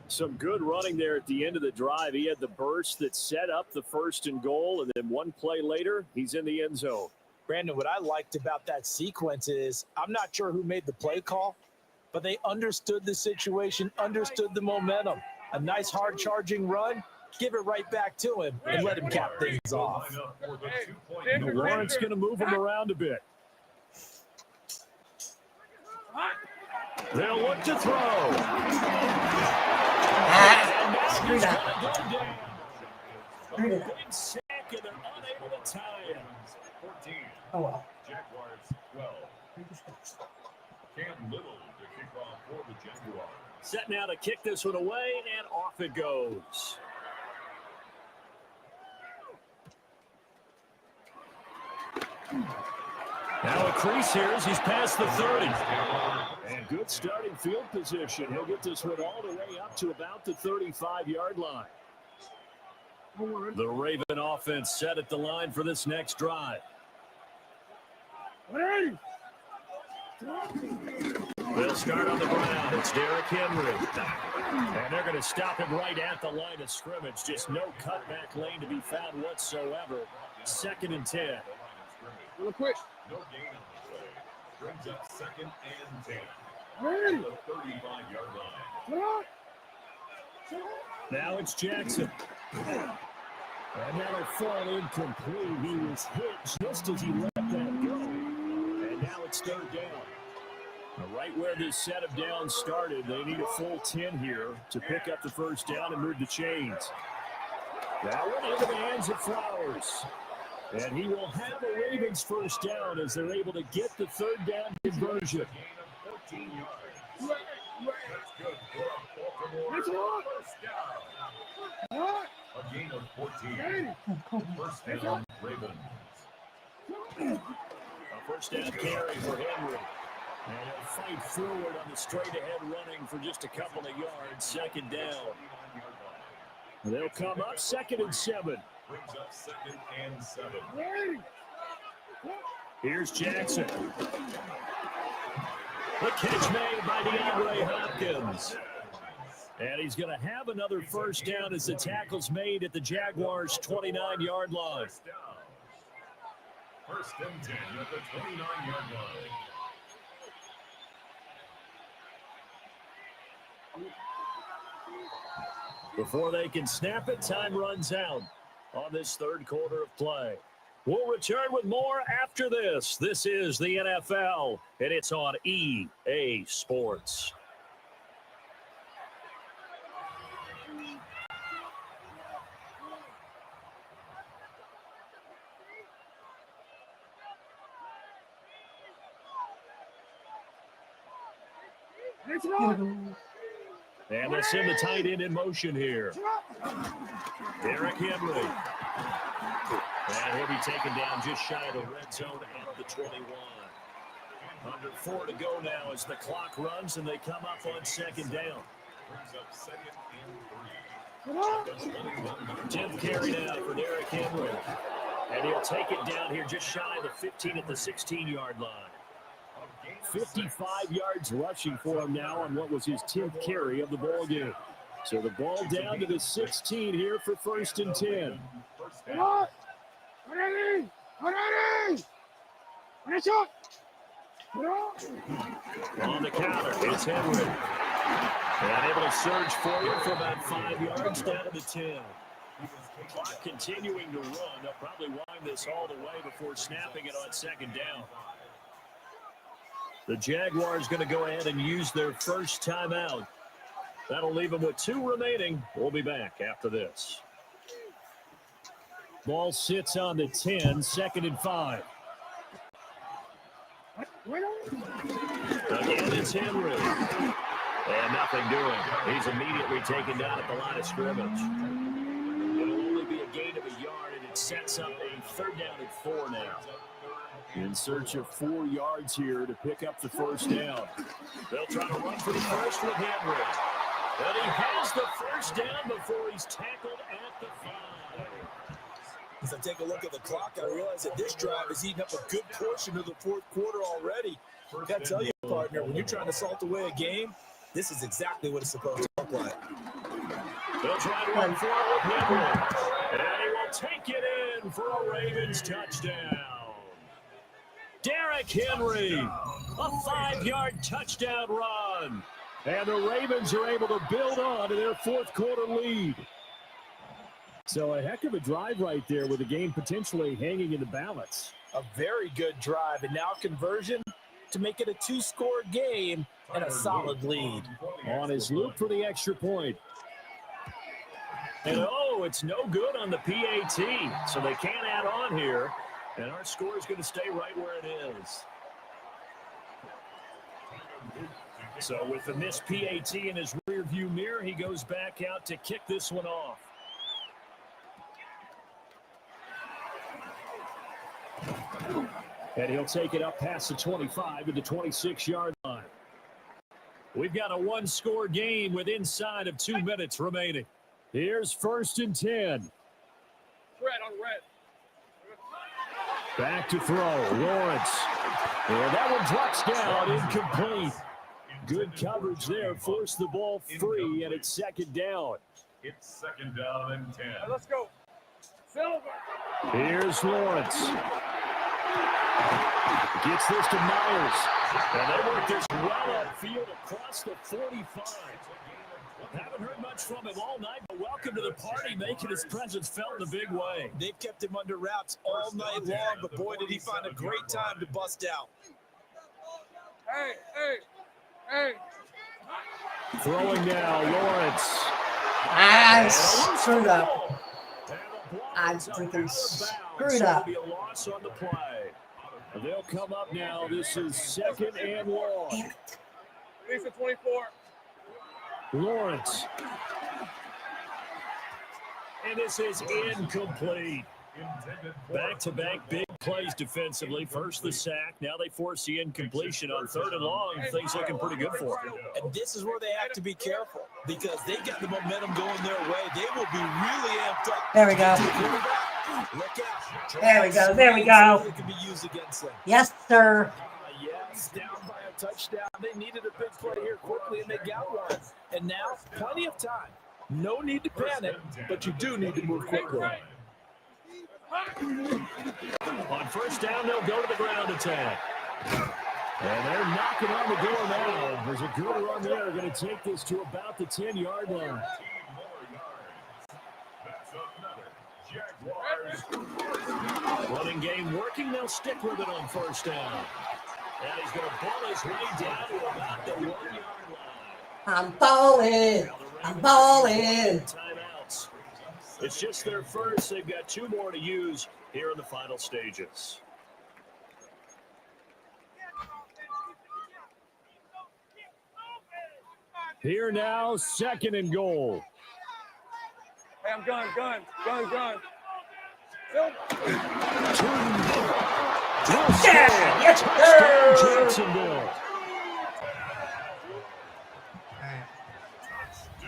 Some good running there at the end of the drive. He had the burst that set up the 1st and goal, and then one play later, he's in the end zone. Brandon, what I liked about that sequence is I'm not sure who made the play call, but they understood the situation, understood the momentum. A nice hard-charging run, give it right back to him, and let him cap things off. Lawrence going to move him around a bit. They'll look to throw. Screw that. A big sack, and they're unable to tie him. 14. Oh, well. Jaguars 12. Cam Little to kick off for the Jaguars. Set now to kick this one away, and off it goes. Now a crease here as he's past the 30. And good starting field position. He'll get this one all the way up to about the 35-yard line. The Raven offense set at the line for this next drive. They'll start on the ground. It's Derrick Henry. And they're going to stop him right at the line of scrimmage. Just no cutback lane to be found whatsoever. 2nd and 10. Real quick. No gain on the play. Brings up 2nd and 10. The 35-yard line. Now it's Jackson. And that'll fall incomplete. He was hit just as he let that go. And now it's 3rd down. Right where this set of downs started, they need a full 10 here to pick up the first down and move the chains. That one into the hands of Flowers. And he will have a Ravens first down as they're able to get the third down conversion. A gain of 14. First down, Ravens. A first down carry for Henry. And he'll fight forward on the straight-ahead running for just a couple of yards. Second down. They'll come up 2nd and 7. Brings up 2nd and 7. Here's Jackson. The catch made by DeAndre Hopkins. And he's going to have another first down as the tackle's made at the Jaguars' 29-yard line. First and 10 at the 29-yard line. Before they can snap it, time runs out on this third quarter of play. We'll return with more after this. This is the NFL, and it's on EA Sports. And they'll send the tight end in motion here. Derrick Henry. And he'll be taken down just shy of the red zone at the 21. Under 4 to go now as the clock runs and they come up on second down. Brings up 2nd and 3. 10th carry now for Derrick Henry. And he'll take it down here just shy of the 15 at the 16-yard line. 55 yards rushing for him now on what was his 10th carry of the ball game. So the ball down to the 16 here for 1st and 10. On the counter, it's Henry. And able to surge forward for about 5 yards down to the 10. Clock continuing to run. They'll probably wind this all the way before snapping it on second down. The Jaguars going to go ahead and use their first timeout. That'll leave them with 2 remaining. We'll be back after this. Ball sits on the 10, 2nd and 5. Again, it's Henry. And nothing doing. He's immediately taken down at the line of scrimmage. It'll only be a gain of a yard, and it sets up a 3rd down and 4 now. In search of 4 yards here to pick up the first down. They'll try to run for the first with Henry. And he has the first down before he's tackled at the 5. As I take a look at the clock, I realize that this drive is eating up a good portion of the 4th quarter already. I got to tell you, partner, when you're trying to salt away a game, this is exactly what it's supposed to look like. They'll try to run forward with Henry. And he will take it in for a Ravens touchdown. Derrick Henry, a 5-yard touchdown run. And the Ravens are able to build on to their 4th quarter lead. So a heck of a drive right there with the game potentially hanging in the balance. A very good drive, and now conversion to make it a 2-score game and a solid lead. On his loop for the extra point. And it's no good on the PAT, so they can't add on here. And our score is going to stay right where it is. So with the missed PAT in his rearview mirror, he goes back out to kick this one off. And he'll take it up past the 25 to the 26-yard line. We've got a 1-score game with inside of 2 minutes remaining. Here's 1st and 10. Red on red. Back to throw, Lawrence. And that one drops down, incomplete. Good coverage there, forced the ball free, and it's 2nd down. It's 2nd down and 10. Right, let's go. Silver. Here's Lawrence. Gets this to Myers. And they work this well upfield across the 45. Haven't heard much from him all night, but welcome to the party, making his presence felt in a big way. They've kept him under wraps all night long, but boy, did he find a great time to bust out. Hey. Throwing now, Lawrence. Screwed up. And I'm freaking screwed up. Be a loss on the play. They'll come up now. This is 2nd and long. Damn it. Lisa 24. Lawrence. And this is incomplete. Back-to-back big plays defensively. First the sack. Now they force the incompletion on 3rd and long. Things looking pretty good for them. And this is where they have to be careful because they got the momentum going their way. They will be really amped up. There we go. Look out. There we go. There we go. It can be used against them. Yes, sir. Yes, down by a touchdown. They needed a big play here quickly, and they got one. And now, plenty of time. No need to panic, but you do need to move quickly. On 1st down, they'll go to the ground attack. And they're knocking on the door now. There's a good run there. Going to take this to about the 10-yard line. Running game working. They'll stick with it on 1st down. And he's going to ball his way down to about the 1-yard line. I'm falling. I'm falling. Timeouts. It's just their first. They've got 2 more to use here in the final stages. Here now, 2nd and goal. Hey, I'm gun. Yeah, yes, sir. Jacksonville.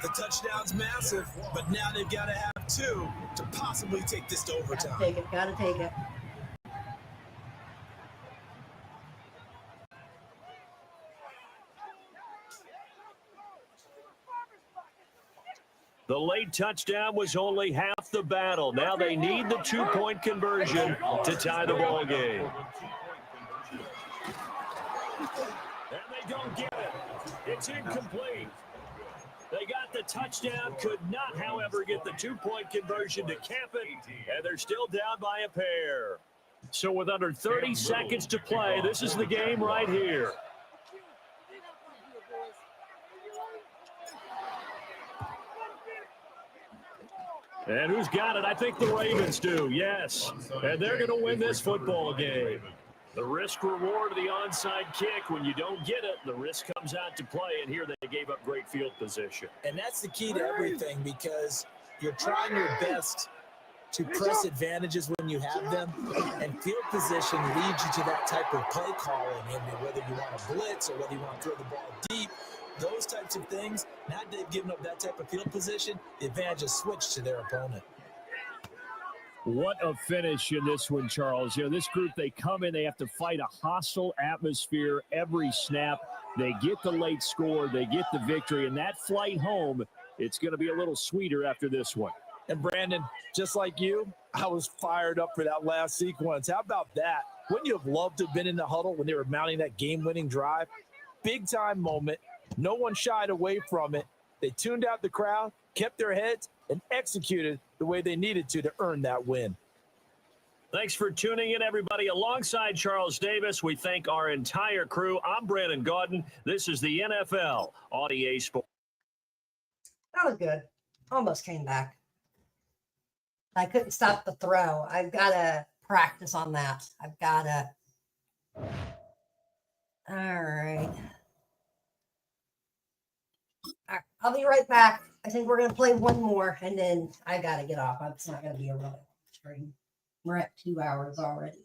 The touchdown's massive, but now they've got to have 2 to possibly take this to overtime. Gotta take it. Gotta take it. The late touchdown was only half the battle. Now they need the 2-point conversion to tie the ball game. And they don't get it. It's incomplete. They got the touchdown, could not, however, get the 2-point conversion to cap it, and they're still down by a pair. So with under 30 seconds to play, this is the game right here. And who's got it? I think the Ravens do, yes. And they're going to win this football game. The risk-reward of the onside kick, when you don't get it, the risk comes out to play, and here they gave up great field position. And that's the key to everything because you're trying your best to press advantages when you have them, and field position leads you to that type of play calling, and whether you want to blitz or whether you want to throw the ball deep, those types of things. Now they've given up that type of field position, the advantage is switched to their opponent. What a finish in this one, Charles. You know, this group, they come in, they have to fight a hostile atmosphere every snap. They get the late score, they get the victory, and that flight home, it's going to be a little sweeter after this one. And Brandon, just like you, I was fired up for that last sequence. How about that? Wouldn't you have loved to have been in the huddle when they were mounting that game-winning drive? Big-time moment. No one shied away from it. They tuned out the crowd, kept their heads, and executed the way they needed to earn that win. Thanks for tuning in, everybody. Alongside Charles Davis, we thank our entire crew. I'm Brandon Gaudin. This is the NFL on EA Sports. That was good. Almost came back. I couldn't stop the throw. I've got to practice on that. I've got to. All right. I'll be right back. I think we're going to play one more, and then I got to get off. It's not going to be a real stream. We're at 2 hours already.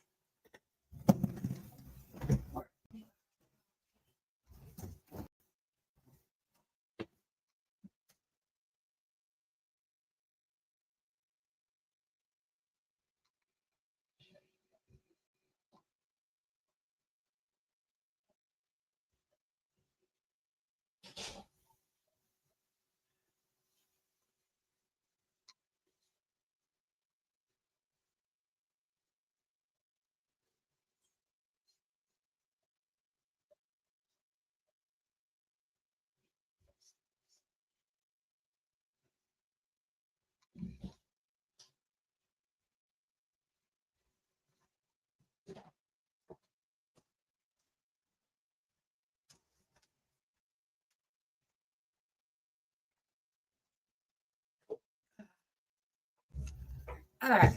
All right.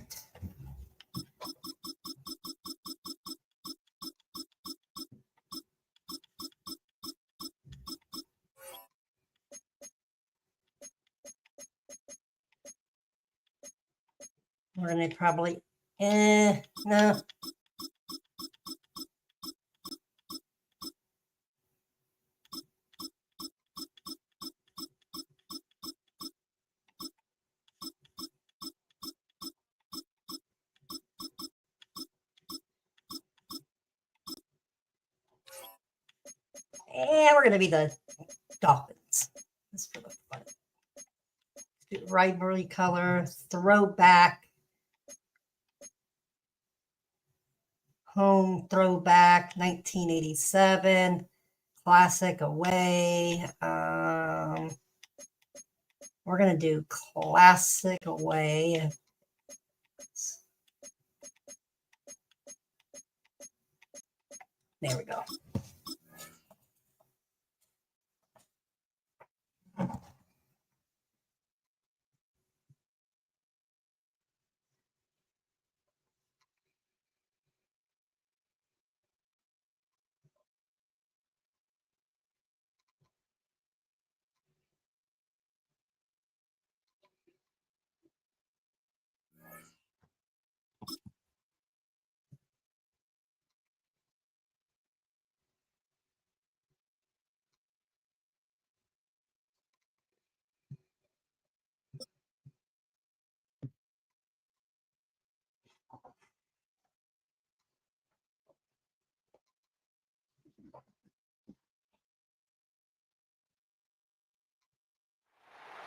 We're going to probably, no. Yeah, we're going to be the Dolphins. Just for the fun. Rivalry color, throwback, home throwback, 1987, classic away. We're going to do classic away. There we go.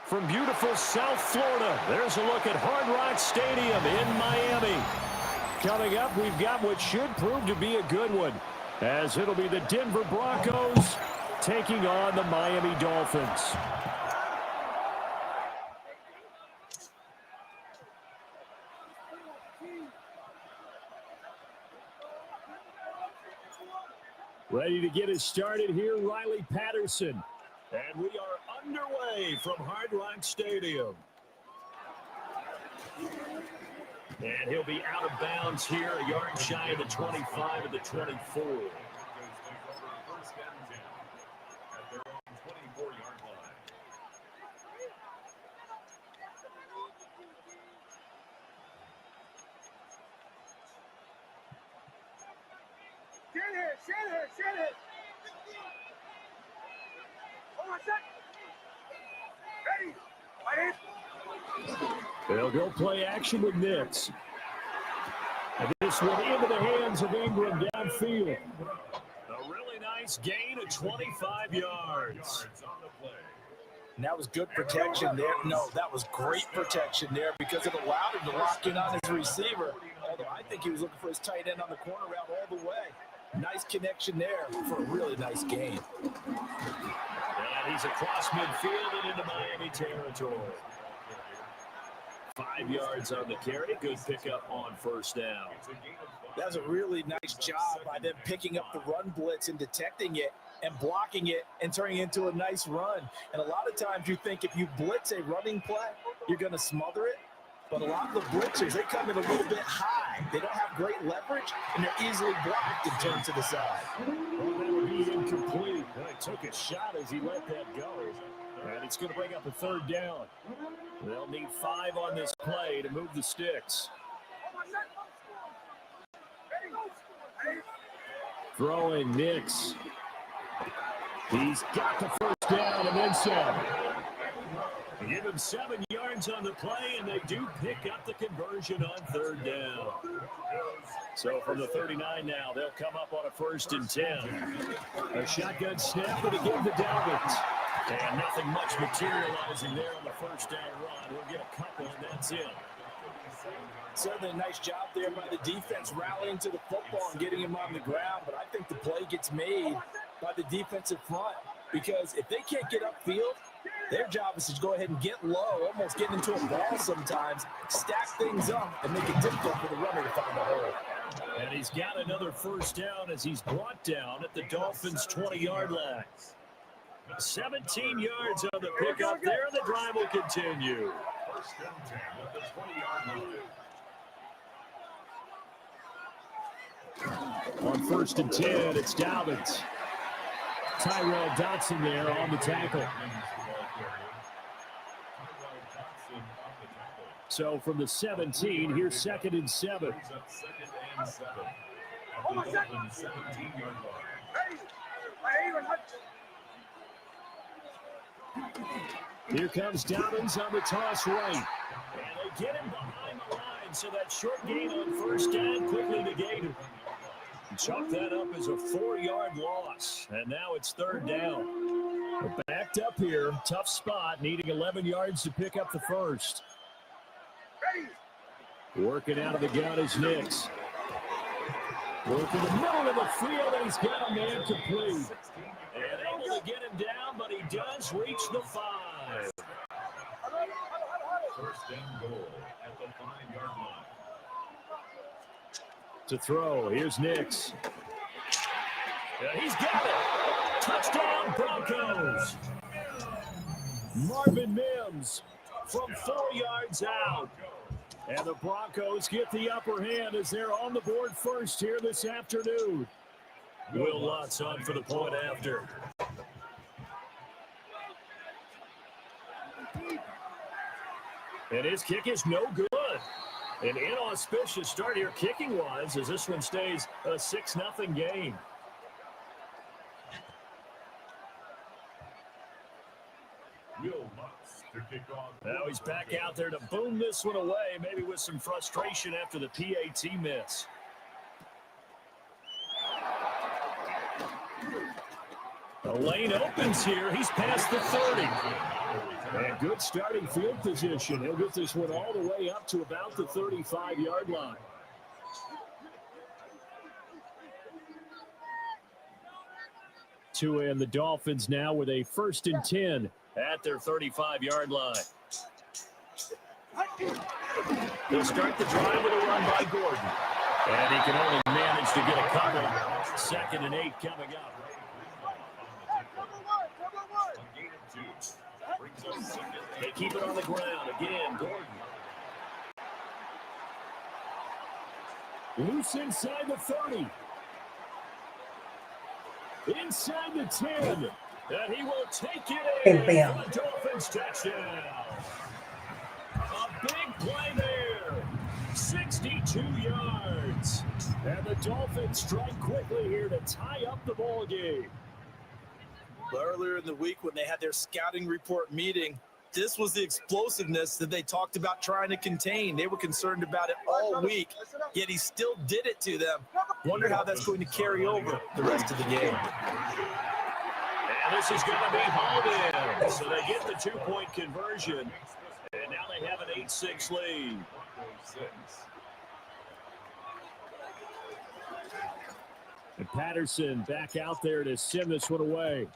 From beautiful South Florida, there's a look at Hard Rock Stadium in Miami. Coming up, we've got what should prove to be a good one, as it'll be the Denver Broncos taking on the Miami Dolphins. Ready to get it started here, Riley Patterson. And we are underway from Hard Rock Stadium. And he'll be out of bounds here, a yard shy of the 25 of the 24. Shit it. Hold on a sec. Ready? They'll go play action with Nix. And this one into the hands of Ingram downfield. A really nice gain of 25 yards. And that was good protection there. No, that was great protection there because it allowed him to lock in on his receiver. Although I think he was looking for his tight end on the corner route all the way. Nice connection there for a really nice game. And he's across midfield and into Miami territory. 5 yards on the carry. Good pickup on first down. That was a really nice job by them picking up the run blitz and detecting it and blocking it and turning it into a nice run. And a lot of times you think if you blitz a running play, you're going to smother it. But a lot of the blitzers, they come in a little bit high. They don't have great leverage, and they're easily blocked and turned to the side. Well, that would be incomplete. He took a shot as he let that go. And it's going to bring up a third down. They'll need 5 on this play to move the sticks. Throwing Nix. He's got the first down and then some. Give him 7 yards on the play, and they do pick up the conversion on third down. So from the 39 now, they'll come up on a 1st and 10. A shotgun snap and again to Dalvin. And nothing much materializing there on the first down run. We'll get a couple, and that's it. Certainly a nice job there by the defense rallying to the football and getting him on the ground. But I think the play gets made by the defensive front because if they can't get upfield, their job is to go ahead and get low, almost get into a ball sometimes, stack things up, and make it difficult for the runner to find the hole. And he's got another first down as he's brought down at the Dolphins' 20-yard line. 17 yards on the pickup there. The drive will continue. 1st and 10 at the 20-yard line. On 1st and 10, it's Dobbins. Tyrell Dotson there on the tackle. So from the 17, here's 2nd and 7. Here comes Dobbins on the toss right. And they get him behind the line, so that short gain on 1st down quickly negated. Chalk that up as a 4-yard loss, and now it's 3rd down. We're backed up here, tough spot, needing 11 yards to pick up the 1st. Working out of the gun is Nix. Working the middle of the field, and he's got a man complete. And able to get him down, but he does reach the 5. 1st and goal at the 5-yard line. To throw, here's Nix. Yeah, he's got it. Touchdown, Broncos. Marvin Mims from 4 yards out. And the Broncos get the upper hand as they're on the board first here this afternoon. Will Lutz on for the point after. And his kick is no good. An inauspicious start here kicking-wise as this one stays a 6-0 game. Will Lutz to kick off. Now he's back out there to boom this one away, maybe with some frustration after the PAT miss. The lane opens here. He's past the 30. And good starting field position. He'll get this one all the way up to about the 35-yard line. And the Dolphins now with a 1st and 10 at their 35-yard line. They'll start the drive with a run by Gordon. And he can only manage to get a couple. 2nd and 8 coming up. They keep it on the ground. Again, Gordon. Loose inside the 30. Inside the 10. And he will take it in. Bam. For the Dolphins touchdown. A big play there. 62 yards. And the Dolphins strike quickly here to tie up the ball game. Earlier in the week when they had their scouting report meeting, this was the explosiveness that they talked about trying to contain. They were concerned about it all week, yet he still did it to them. Wonder how that's going to carry over the rest of the game. And this is going to be hauled in. So they get the 2-point conversion. And now they have an 8-6 lead. And Patterson back out there to send this one away.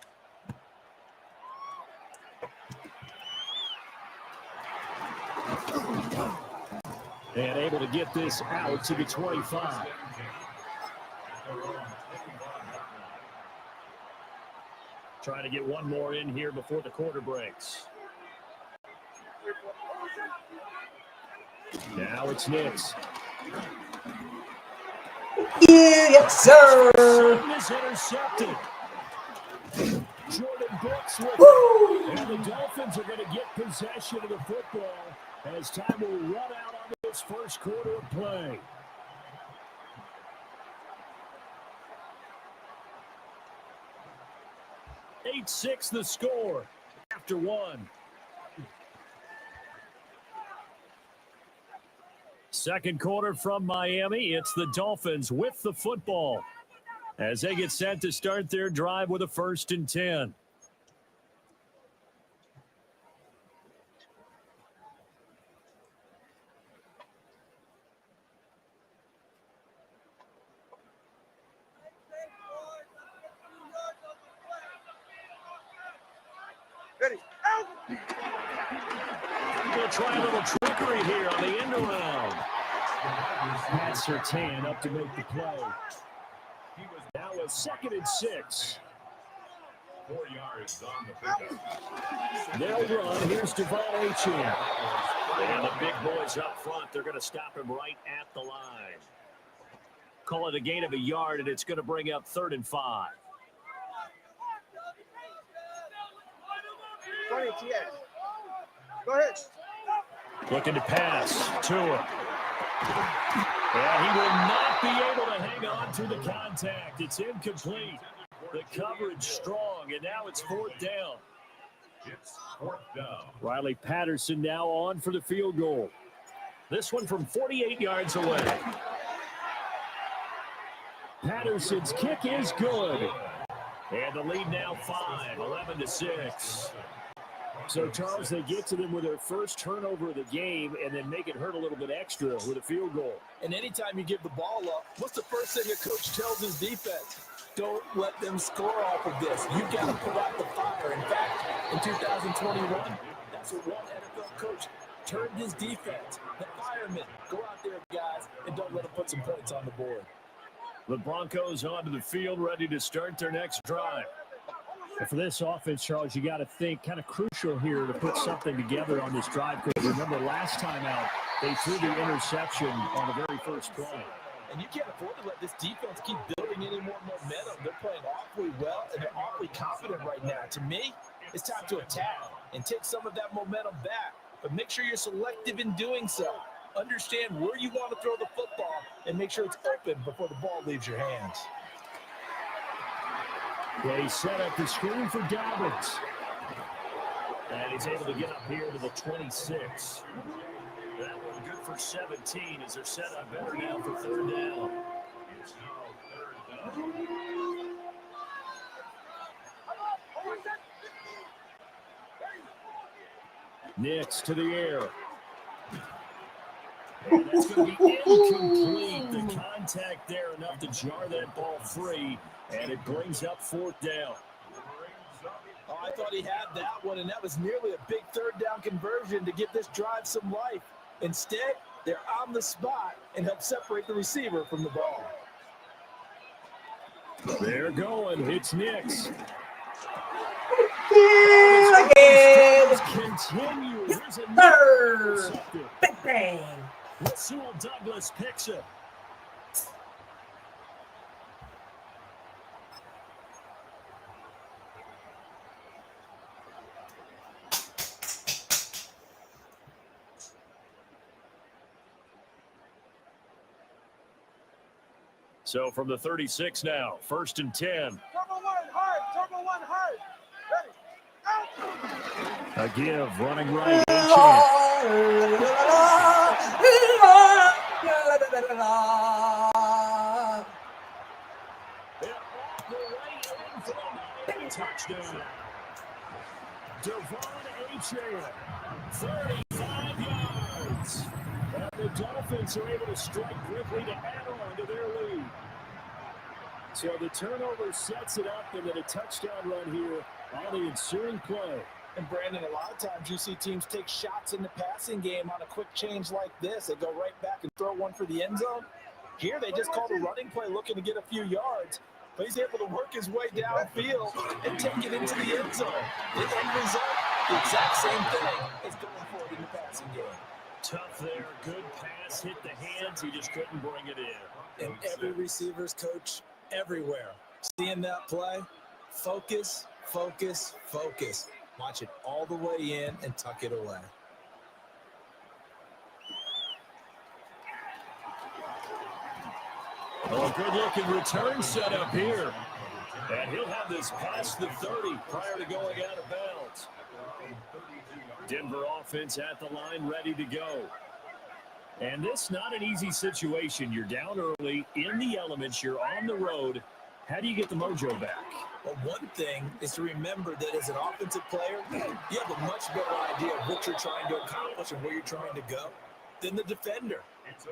And able to get this out to the 25. Trying to get one more in here before the quarter breaks. Now it's Nix. Yes, sir. Sutton is intercepted. Jordan Brooks with it. And the Dolphins are going to get possession of the football as time will run out on this first quarter of play. (8-6) the score after one. Second quarter from Miami. It's the Dolphins with the football as they get set to start their drive with a 1st and 10. Going to try a little trickery here on the end around. Pat Surtain up to make the play. Now a 2nd and 6. 4 yards on the pickup. They'll run. Here's Devon Achane. And the big boys up front, they're going to stop him right at the line. Call it a gain of a yard, and it's going to bring up 3rd and 5. 20 TS. Go ahead. Looking to pass. Tua. And he will not be able to hang on to the contact. It's incomplete. The coverage strong, and now it's 4th down. It's 4th down. Riley Patterson now on for the field goal. This one from 48 yards away. Patterson's kick is good. And the lead now 5, 11-6. So, Charles, they get to them with their first turnover of the game and then make it hurt a little bit extra with a field goal. And anytime you give the ball up, what's the first thing a coach tells his defense? Don't let them score off of this. You've got to put out the fire. In fact, in 2021, that's what one NFL coach turned his defense. The firemen. Go out there, guys, and don't let them put some points on the board. The Broncos onto the field, ready to start their next drive. And for this offense, Charles, you got to think kind of crucial here to put something together on this drive. Because remember, last time out, they threw the interception on the very first play. And you can't afford to let this defense keep building any more momentum. They're playing awfully well, and they're awfully confident right now. To me, it's time to attack and take some of that momentum back. But make sure you're selective in doing so. Understand where you want to throw the football and make sure it's open before the ball leaves your hands. They set up the screen for Dobbins. And he's able to get up here to the 26. That one good for 17 as they're set up better now for 3rd down. It's now 3rd down. Nix to the air. And that's going to be incomplete. The contact there enough to jar that ball free, and it brings up 4th down. Oh, I thought he had that one, and that was nearly a big 3rd down conversion to give this drive some life. Instead, they're on the spot and help separate the receiver from the ball. They're going. It's Nix. Continue. Here's a Big bang. Rasul Douglas picks it. So from the 36 now, 1st and 10. Turbo 1 hard. Turbo 1 hard. Ready. Out. A give, running right. Touchdown. Devon Achane, 35 yards. And the Dolphins are able to strike quickly to add on to their lead. So the turnover sets it up, and then a touchdown run here on the ensuing play. And Brandon, a lot of times you see teams take shots in the passing game on a quick change like this. They go right back and throw one for the end zone. Here they just called a running play looking to get a few yards, but he's able to work his way downfield and take it into the end zone. The end result, the exact same thing as going forward in the passing game. Tough there, good pass, hit the hands, he just couldn't bring it in. And every receiver's coach everywhere, seeing that play, focus, focus, focus. Watch it all the way in and tuck it away. Oh, good-looking return set up here. And he'll have this past the 30 prior to going out of bounds. Denver offense at the line, ready to go. And this not an easy situation. You're down early, in the elements, you're on the road. How do you get the mojo back? Well, one thing is to remember that as an offensive player, you have a much better idea of what you're trying to accomplish and where you're trying to go than the defender.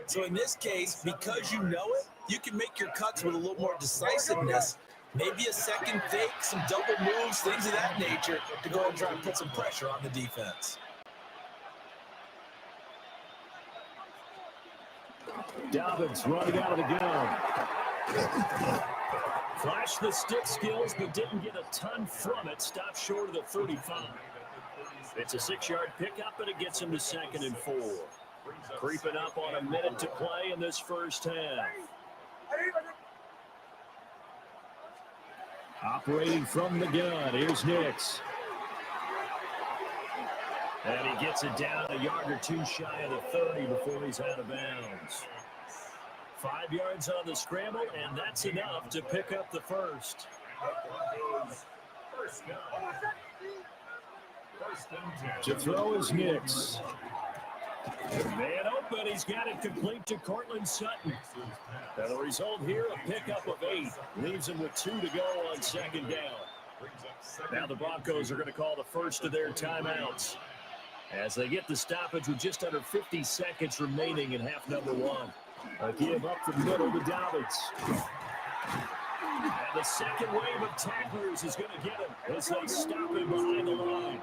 So in this case, because you know it, you can make your cuts with a little more decisiveness, maybe a second fake, some double moves, things of that nature, to go and try and put some pressure on the defense. Dobbins running out of the gun. Flashed the stick skills, but didn't get a ton from it. Stopped short of the 35. It's a 6-yard pickup, but it gets him to 2nd and 4. Creeping up on a minute to play in this first half. Operating from the gun, here's Nix. And he gets it down a yard or two shy of the 30 before he's out of bounds. 5 yards on the scramble, and that's enough to pick up the first. To throw is Nix. Man open, he's got it complete to Cortland Sutton. Now the result here, a pickup of 8. Leaves him with 2 to go on second down. Now the Broncos are going to call the first of their timeouts as they get the stoppage with just under 50 seconds remaining in half number 1. A give up the middle to Dobbins. And the second wave of tacklers is going to get him as they stop him behind the line.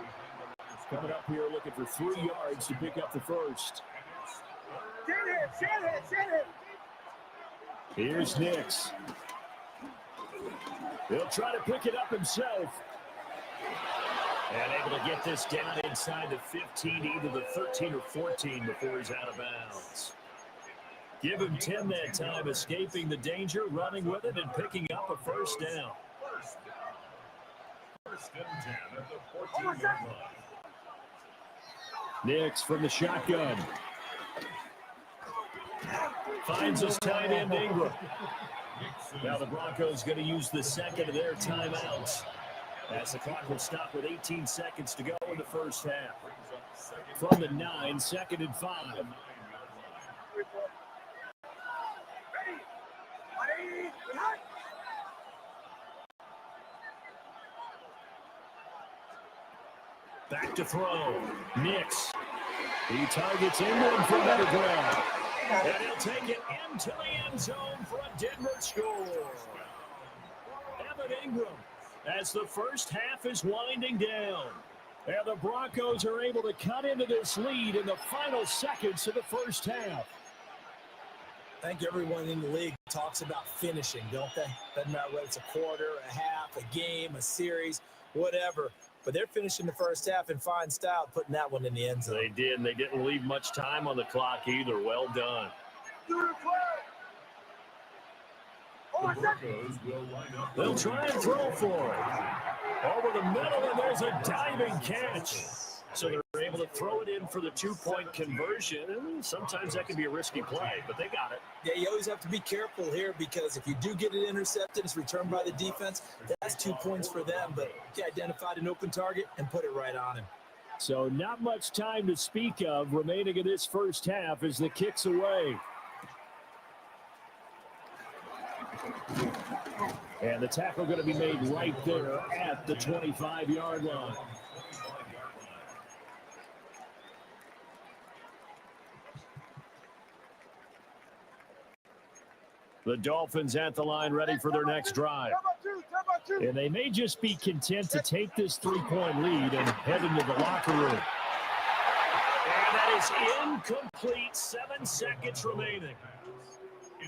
Coming up here looking for 3 yards to pick up the first. Here's Nix. He'll try to pick it up himself. And able to get this down inside the 15, either the 13 or 14 before he's out of bounds. Give him 10 that time, escaping the danger, running with it, and picking up a first down. First and 10 at the 14-yard line. Nix from the shotgun. Finds his tight end Ingram. Now the Broncos going to use the second of their timeouts, as the clock will stop with 18 seconds to go in the first half. From the 9, 2nd and 5. Back to throw. Nix. He targets Ingram for better ground. And he'll take it into the end zone for a Denver score. Evan Ingram, as the first half is winding down. And the Broncos are able to cut into this lead in the final seconds of the first half. I think everyone in the league talks about finishing, don't they? Doesn't matter whether it's a quarter, a half, a game, a series, whatever. But they're finishing the first half in fine style, putting that one in the end zone. They did, and they didn't leave much time on the clock either. Well done. They'll try and throw for it. Over the middle, and there's a diving catch. So they're able to throw it in for the 2-point conversion. And sometimes that can be a risky play, but they got it. Yeah, you always have to be careful here, because if you do get it intercepted, it's returned by the defense, that's 2 points for them. But he identified an open target and put it right on him. So not much time to speak of remaining in this first half as the kick's away. And the tackle going to be made right there at the 25-yard line. The Dolphins at the line, ready for their next drive. And they may just be content to take this 3-point lead and head into the locker room. And that is incomplete. 7 seconds remaining.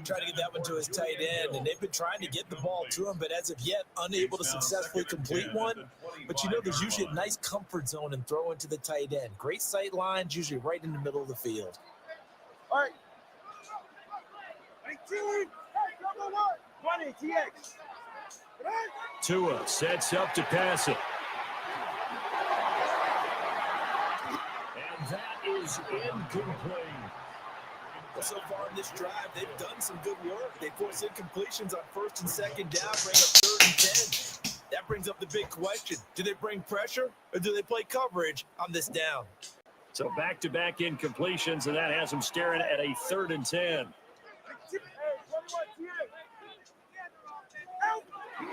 Trying to get that one to his tight end, and they've been trying to get the ball to him, but as of yet, unable to successfully complete one. But you know, there's usually a nice comfort zone in throwing to the tight end. Great sight lines, usually right in the middle of the field. All right. 19. 20, TX. Tua sets up to pass it. And that is incomplete. So far in this drive, they've done some good work. They force incompletions on 1st and 2nd down, bring up 3rd and 10. That brings up the big question. Do they bring pressure, or do they play coverage on this down? So back-to-back incompletions, and that has them staring at a 3rd and 10.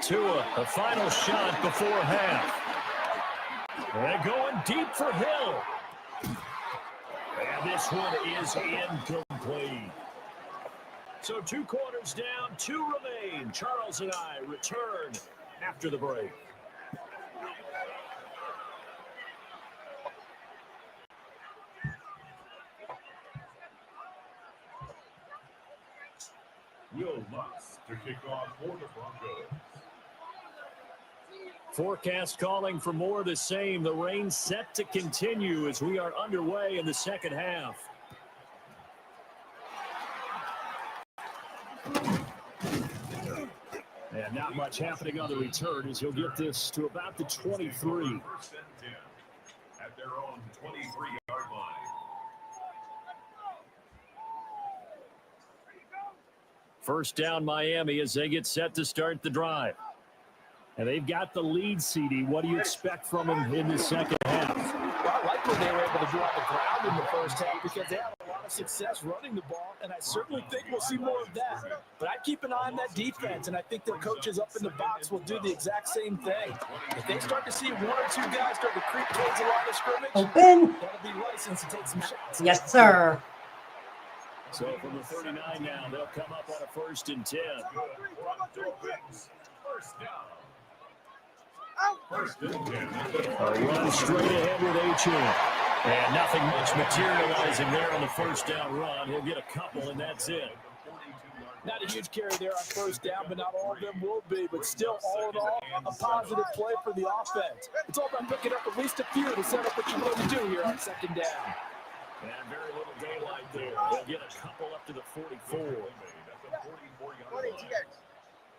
Tua, a final shot before half. They're going deep for Hill. And this one is incomplete. So 2 quarters down, 2 remain. Charles and I return after the break. Will Lutz to kick off for the Broncos. Forecast calling for more of the same. The rain set to continue as we are underway in the second half. And not much happening on the return as he'll get this to about the 23. First and 10 at their own 23-yard line. First down Miami as they get set to start the drive. And they've got the lead, CD. What do you expect from them in the second half? Well, I like what they were able to do on the ground in the first half because they had a lot of success running the ball, and I certainly think we'll see more of that. But I'd keep an eye on that defense, and I think their coaches up in the box will do the exact same thing. If they start to see one or two guys start to creep towards the line of scrimmage, Open. that'll be licensed to take some shots. Yes, sir. So from the 39 now, they'll come up on a 1st and 10. First down. A run straight ahead with H.M. And nothing much materializing there on the first down run. He'll get a couple, and that's it. Not a huge carry there on first down, but not all of them will be. But still, all in all, a positive play for the offense. It's all about picking up at least a few to set up what you want to do here on second down. And very little daylight there. They'll get a couple up to the 44.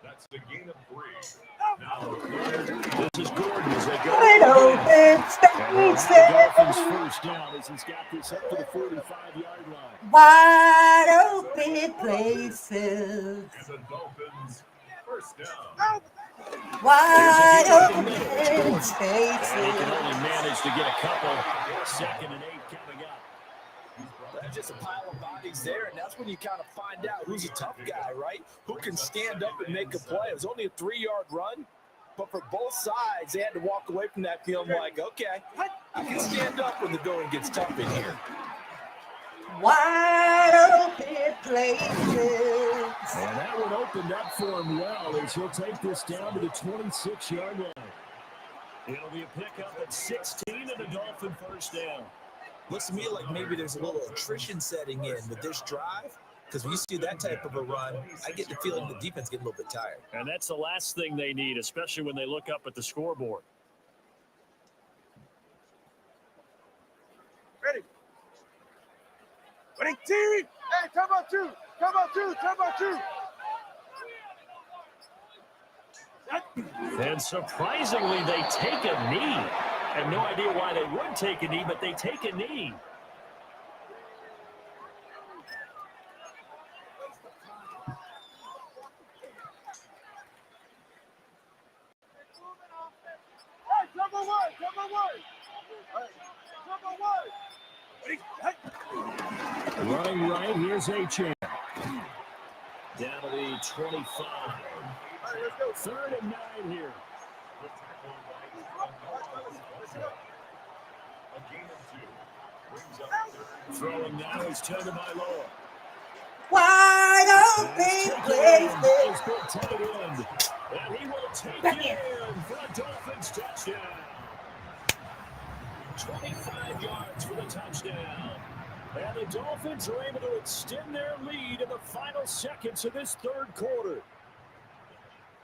That's the gain of 3. This is Gordon as they go. Wide open Dolphins spaces. first down as he's got this up to the 45-yard line. Wide open places. And the Dolphins first down. Wide open And he spaces. can only manage to get a couple. 2nd and 8 coming up. That's just a pile of bodies there, and that's when you kind of find out who's a tough guy, right? Who can stand up and make a play. It was only a 3-yard run, but for both sides, they had to walk away from that feeling like, okay, I can stand up when the going gets tough in here. Wide open places. And that one opened up for him well as he'll take this down to the 26-yard line. It'll be a pickup at 16 and a Dolphin first down. Looks to me like maybe there's a little attrition setting in with this drive, because when you see that type of a run, I get the feeling the defense getting a little bit tired. And that's the last thing they need, especially when they look up at the scoreboard. Ready, team. Hey, come on, two. And surprisingly, they take a knee. I have no idea why they would take a knee, but they take a knee. Running right, here's H.M. Down to the 25. 3rd and 9 here. Throwing now is Tagovailoa. Wide open places. Tight end. And he will take it in for a Dolphins touchdown. 25 yards for the touchdown. And the Dolphins are able to extend their lead in the final seconds of this 3rd quarter.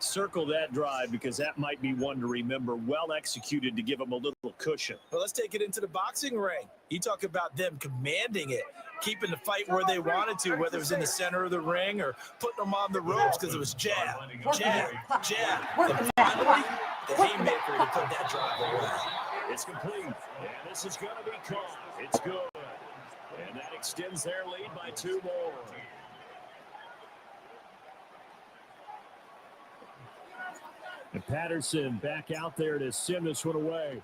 Circle that drive because that might be one to remember. Well executed to give them a little cushion. Well, let's take it into the boxing ring. You talk about them commanding it, keeping the fight where they wanted to, whether it was in the center of the ring or putting them on the ropes because it was jab. And finally, the haymaker to put that drive away. It's complete. And this is going to be caught. It's good. And that extends their lead by 2 more. And Patterson back out there to send this one away.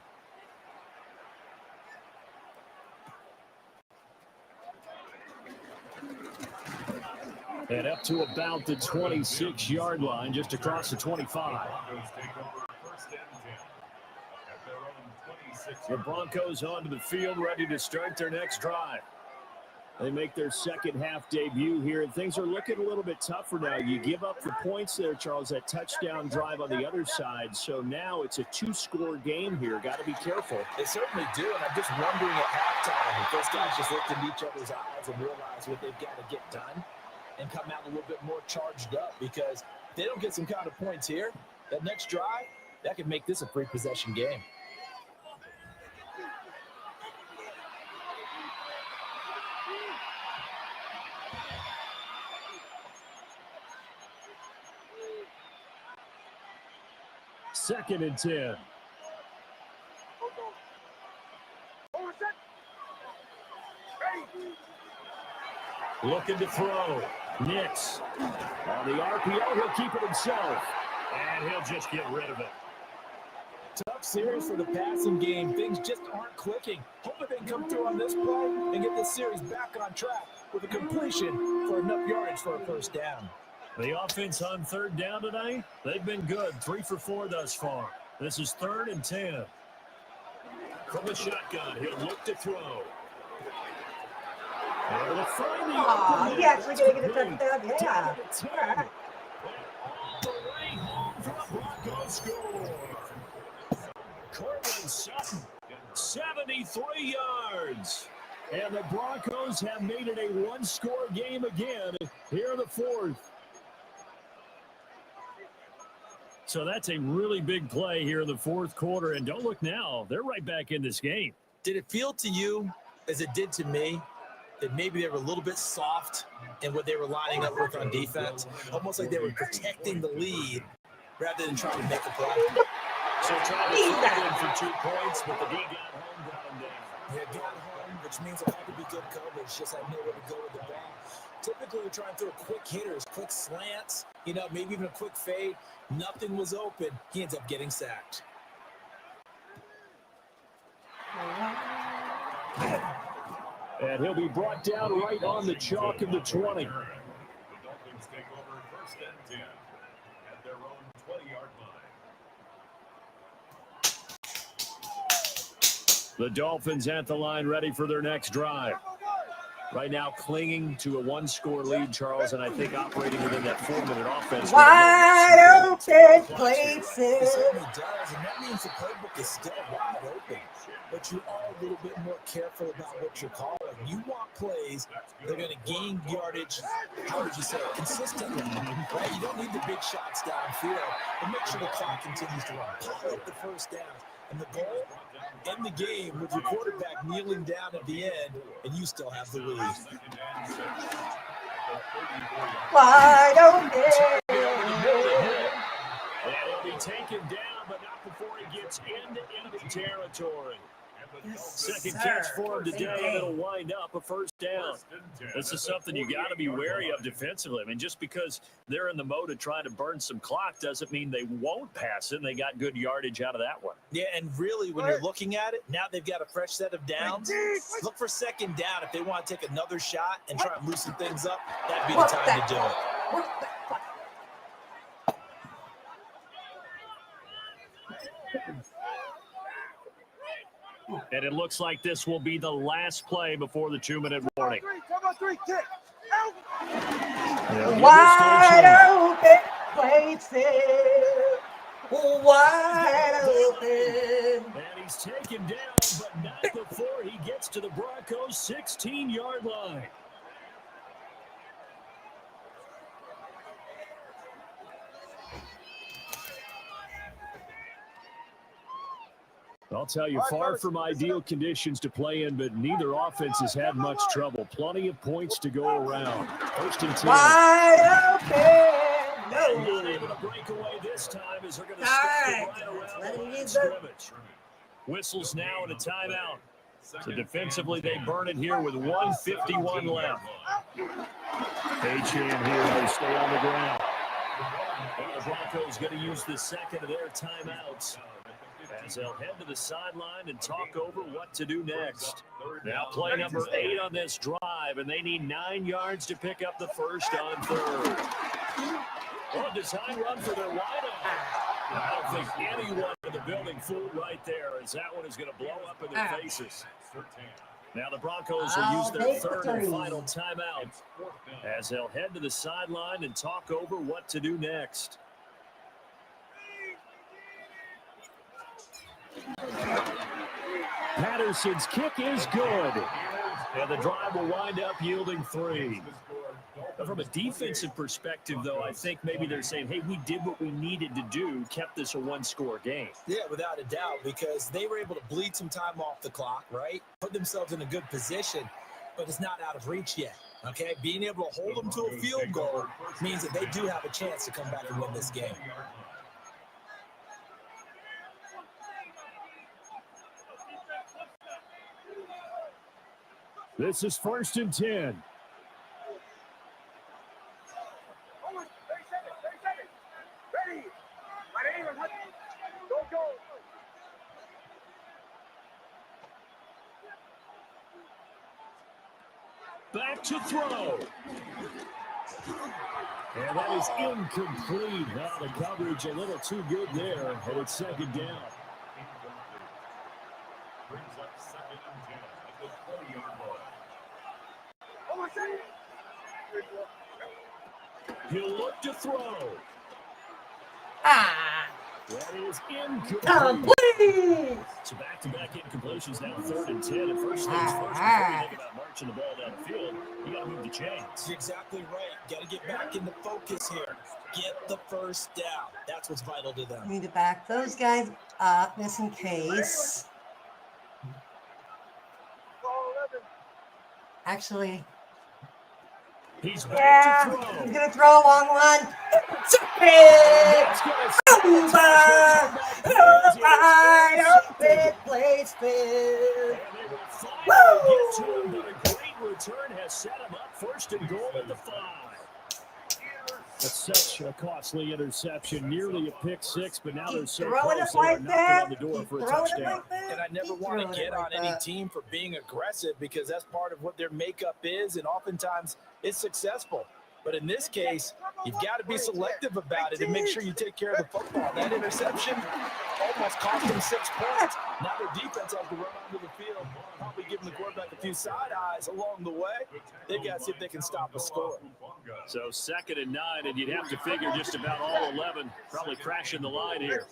And up to about the 26-yard line, just across the 25. The Broncos onto the field, ready to start their next drive. They make their second half debut here, and things are looking a little bit tougher now. You give up the points there, Charles, that touchdown drive on the other side. So now it's a 2-score game here. Got to be careful. They certainly do, and I'm just wondering at halftime if those guys just looked in each other's eyes and realize what they've got to get done and come out a little bit more charged up, because if they don't get some kind of points here, that next drive, that could make this a free possession game. 2nd and 10. Looking to throw. Nix. On the RPO, he'll keep it himself. And he'll just get rid of it. Tough series for the passing game. Things just aren't clicking. Hoping they can come through on this play and get this series back on track with a completion for enough yardage for a first down. The offense on 3rd down tonight, they've been good. 3 for 4 thus far. This is 3rd and 10. From the shotgun, he'll look to throw. Able to find the He actually going to get a touchdown. Yeah. All right. All the way home for the Broncos score. Cortland Sutton, 73 yards. And the Broncos have made it a 1-score game again here in the 4th. So that's a really big play here in the 4th quarter. And don't look now, they're right back in this game. Did it feel to you, as it did to me, that maybe they were a little bit soft in what they were lining up with on defense? Almost like they were protecting the lead rather than trying to make a play. So trying to throw in for 2 points, but the D got home, got him down. Yeah, got home, which means it had to be good coverage, just had nowhere to go with the ball. Typically, we're trying to throw quick hitters, quick slants, maybe even a quick fade. Nothing was open. He ends up getting sacked. And he'll be brought down right on the chalk of the 20. The Dolphins take over 1st and 10 at their own 20-yard line. The Dolphins at the line, ready for their next drive. Right now, clinging to a 1-score lead, Charles, and I think operating within that 4-minute offense. Wide open places. It certainly does, and that means the playbook is still wide open. But you are a little bit more careful about what you're calling. You want plays that are going to gain yardage, how would you say, consistently. Right? You don't need the big shots downfield, but make sure the clock continues to run. Pile up the first down. And the goal, end the game with your quarterback kneeling down at the end, and you still have the lead. Wide open. And he'll be taken down, but not before he gets into enemy territory. Second catch for him today, and it'll wind up a first down. This is something you got to be wary of defensively. I mean, just because they're in the mode of trying to burn some clock doesn't mean they won't pass it, and they got good yardage out of that one. Yeah, and really, when you're looking at it, now they've got a fresh set of downs. Look for 2nd down. If they want to take another shot and try and loosen things up, that'd be the time to do it. And it looks like this will be the last play before the 2-minute warning. Wide open places. Wide open. And he's taken down, but not before he gets to the Broncos' 16-yard line. I'll tell you, far from ideal conditions to play in, but neither offense has had much trouble. Plenty of points to go around. 1st and 10. Wide open. No. Not able to break away this time as they're going to stick right around the line of scrimmage. Whistles now and a timeout. So defensively, they burn it here with 1:51 left. H-hand here, they stay on the ground. And the Broncos going to use the second of their timeouts as they'll head to the sideline and talk over what to do next. Now play number 8 on this drive, and they need 9 yards to pick up the first on 3rd. Well, a design run for their wideout. I don't think anyone in the building fooled right there, as that one is going to blow up in their faces. Now the Broncos will use their 3rd and final timeout as they'll head to the sideline and talk over what to do next. Patterson's kick is good. And the drive will wind up yielding 3. From a defensive perspective, though, I think maybe they're saying, hey, we did what we needed to do, kept this a 1-score game. Yeah, without a doubt, because they were able to bleed some time off the clock, right? Put themselves in a good position, but it's not out of reach yet, okay? Being able to hold them to a field goal means that they do have a chance to come back and win this game. This is 1st and 10. Back to throw. And that is incomplete. Now the coverage a little too good there, and it's 2nd down. Brings up 2nd and 10 at the 20-yard line. He'll look to throw. That is incomplete. Complete. So back-to-back incompletions now 3rd and 10. And first things first, before you think about marching the ball down the field, you got to move the chains. You're exactly right. Got to get back into focus here. Get the first down. That's what's vital to them. We need to back those guys up just in case. Actually, he's back to throw. He's gonna throw a long one. Open place field. Woo! But a great return has set him up 1st and goal at the 5. That's such a costly interception, nearly a pick 6, but now they're so close they are knocking on the door for a touchdown. And I never want to get on any team for being aggressive because that's part of what their makeup is, and oftentimes it's successful. But in this case, you've got to be selective about it and make sure you take care of the football. That interception almost cost them 6 points. Now their defense has to run onto the field, probably giving the quarterback a few side eyes along the way. They've got to see if they can stop a score. So 2nd and 9, and you'd have to figure just about all 11 probably crashing the line here.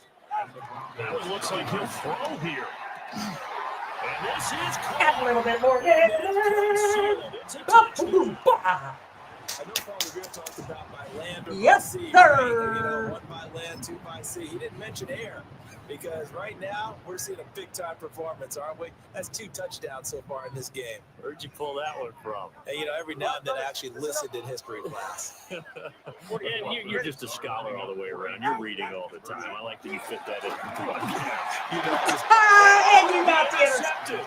That one looks like he'll throw here. And this is caught. A little bit more. I know Paul Revere talked about by land or yes, by sea. sir. Right? You know, 1 by land, 2 by sea. He didn't mention air because right now we're seeing a big-time performance, aren't we? That's 2 touchdowns so far in this game. Where'd you pull that one from? And, you know, every now and then I actually listened in history class. And you're just a scholar all the way around. You're reading all the time. I like that you fit that in. You know, and you got the intercepted.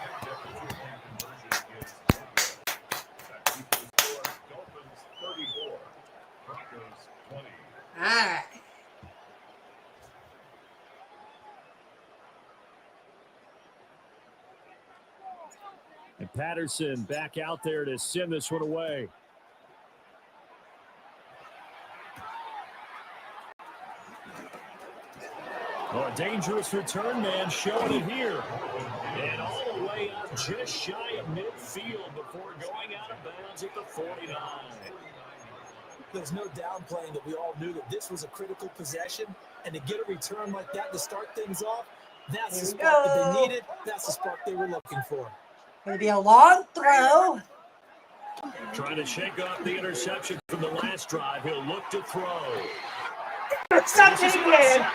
All right. And Patterson back out there to send this one away. Oh, a dangerous return man showing it here. And all the way up just shy of midfield before going out of bounds at the 49. There's no downplaying that we all knew that this was a critical possession, and to get a return like that to start things off, that's the spark that they needed. That's the spark they were looking for. Going to be a long throw. Trying to shake off the interception from the last drive. He'll look to throw. Intercepted again.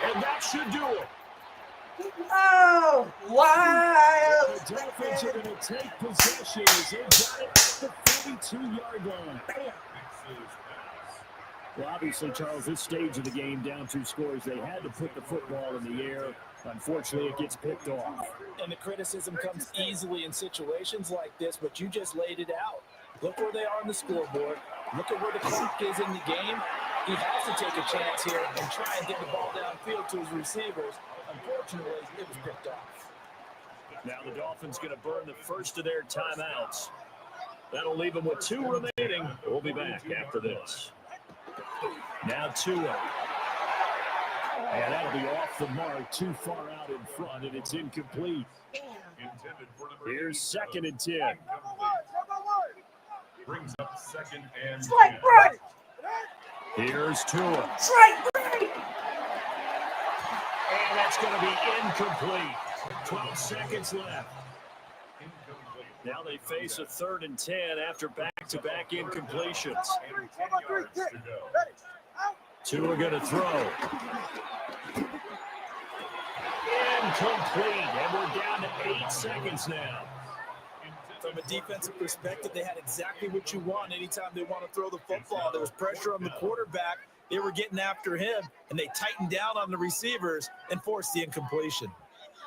And that should do it. Oh, wow. The Dolphins are going to take possession as they got it at the 42-yard line. Well, obviously, Charles, this stage of the game, down 2 scores, they had to put the football in the air. Unfortunately, it gets picked off. And the criticism comes easily in situations like this, but you just laid it out. Look where they are on the scoreboard. Look at where the clock is in the game. He has to take a chance here and try and get the ball downfield to his receivers. Unfortunately, it was picked off. Now the Dolphins going to burn the first of their timeouts. That'll leave them with 2 remaining. We'll be back after this. Now Tua. And that'll be off the mark, too far out in front, and it's incomplete. Here's 2nd and 10. Brings up 2nd and 10. Strike right. Here's Tua. Strike right. And that's going to be incomplete. 12 seconds left. Now they face a 3rd and 10 after back-to-back incompletions. 10 yards to go. Tua going to throw. Incomplete, and we're down to 8 seconds now. From a defensive perspective, they had exactly what you want anytime they want to throw the football. There was pressure on the quarterback. They were getting after him, and they tightened down on the receivers and forced the incompletion.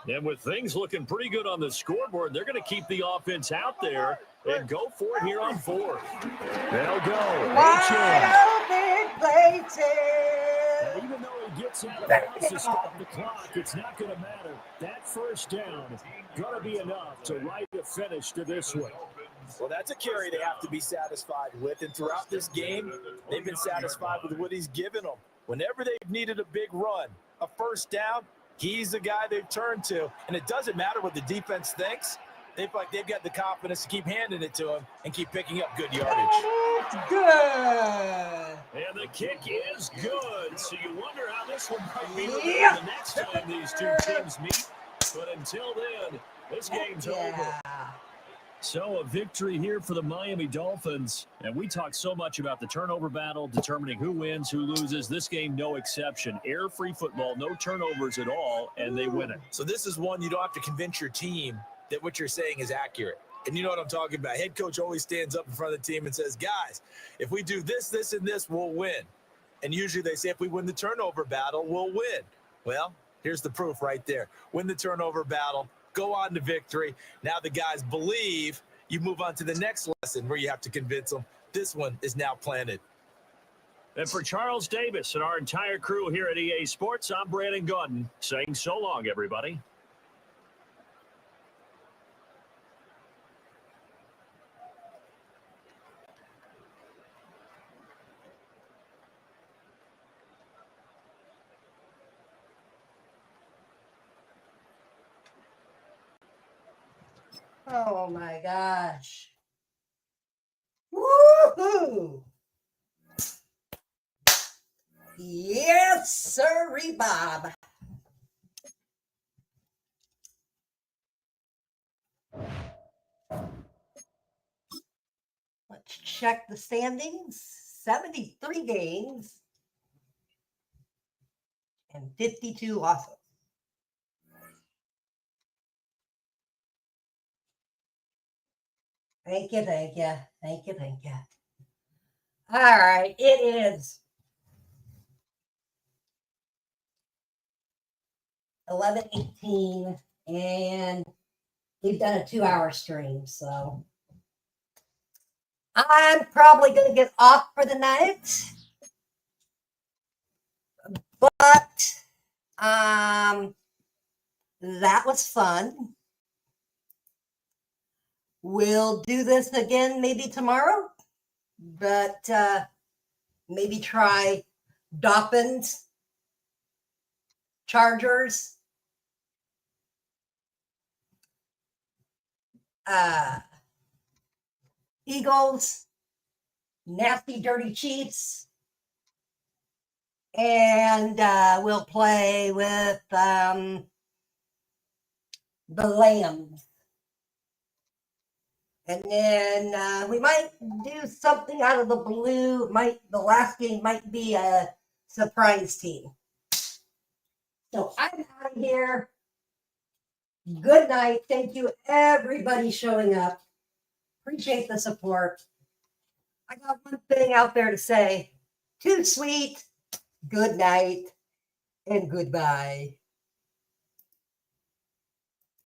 And with things looking pretty good on the scoreboard, they're going to keep the offense out there and go for it here on 4th. They'll go. Wide open places. And even though he gets out of bounds to stop the clock, it's not going to matter. That first down going to be enough to write a finish to this one. Well, that's a carry they have to be satisfied with. And throughout this game, they've been satisfied with what he's given them. Whenever they've needed a big run, a first down, he's the guy they've turned to. And it doesn't matter what the defense thinks. They've got the confidence to keep handing it to him and keep picking up good yardage. It's good. And the kick is good. So you wonder how this one might be Yep. the next time these two teams meet. But until then, this game's over. So a victory here for the Miami Dolphins. And we talked so much about the turnover battle, determining who wins, who loses. This game, no exception. Air-free football, no turnovers at all, and they win it. So this is one you don't have to convince your team that what you're saying is accurate. And you know what I'm talking about. Head coach always stands up in front of the team and says, guys, if we do this, this, and this, we'll win. And usually they say if we win the turnover battle, we'll win. Well, here's the proof right there. Win the turnover battle. Go on to victory. Now the guys believe. You move on to the next lesson where you have to convince them. This one is now planted. And for Charles Davis and our entire crew here at EA Sports, I'm Brandon Gordon saying so long, everybody. Oh my gosh. Woohoo! Yes, sirree, Bob. Let's check the standings. 73 games and 52 losses. Thank you, thank you, thank you, thank you. All right, it is 11:18, and we've done a 2-hour stream, so I'm probably going to get off for the night. But that was fun. We'll do this again maybe tomorrow, but maybe try Dolphins, Chargers, Eagles, nasty, dirty Chiefs, and we'll play with the Lambs. And then we might do something out of the blue. The last game might be a surprise team. So I'm out of here. Good night. Thank you, everybody, showing up. Appreciate the support. I got one thing out there to say. Too sweet. Good night and goodbye.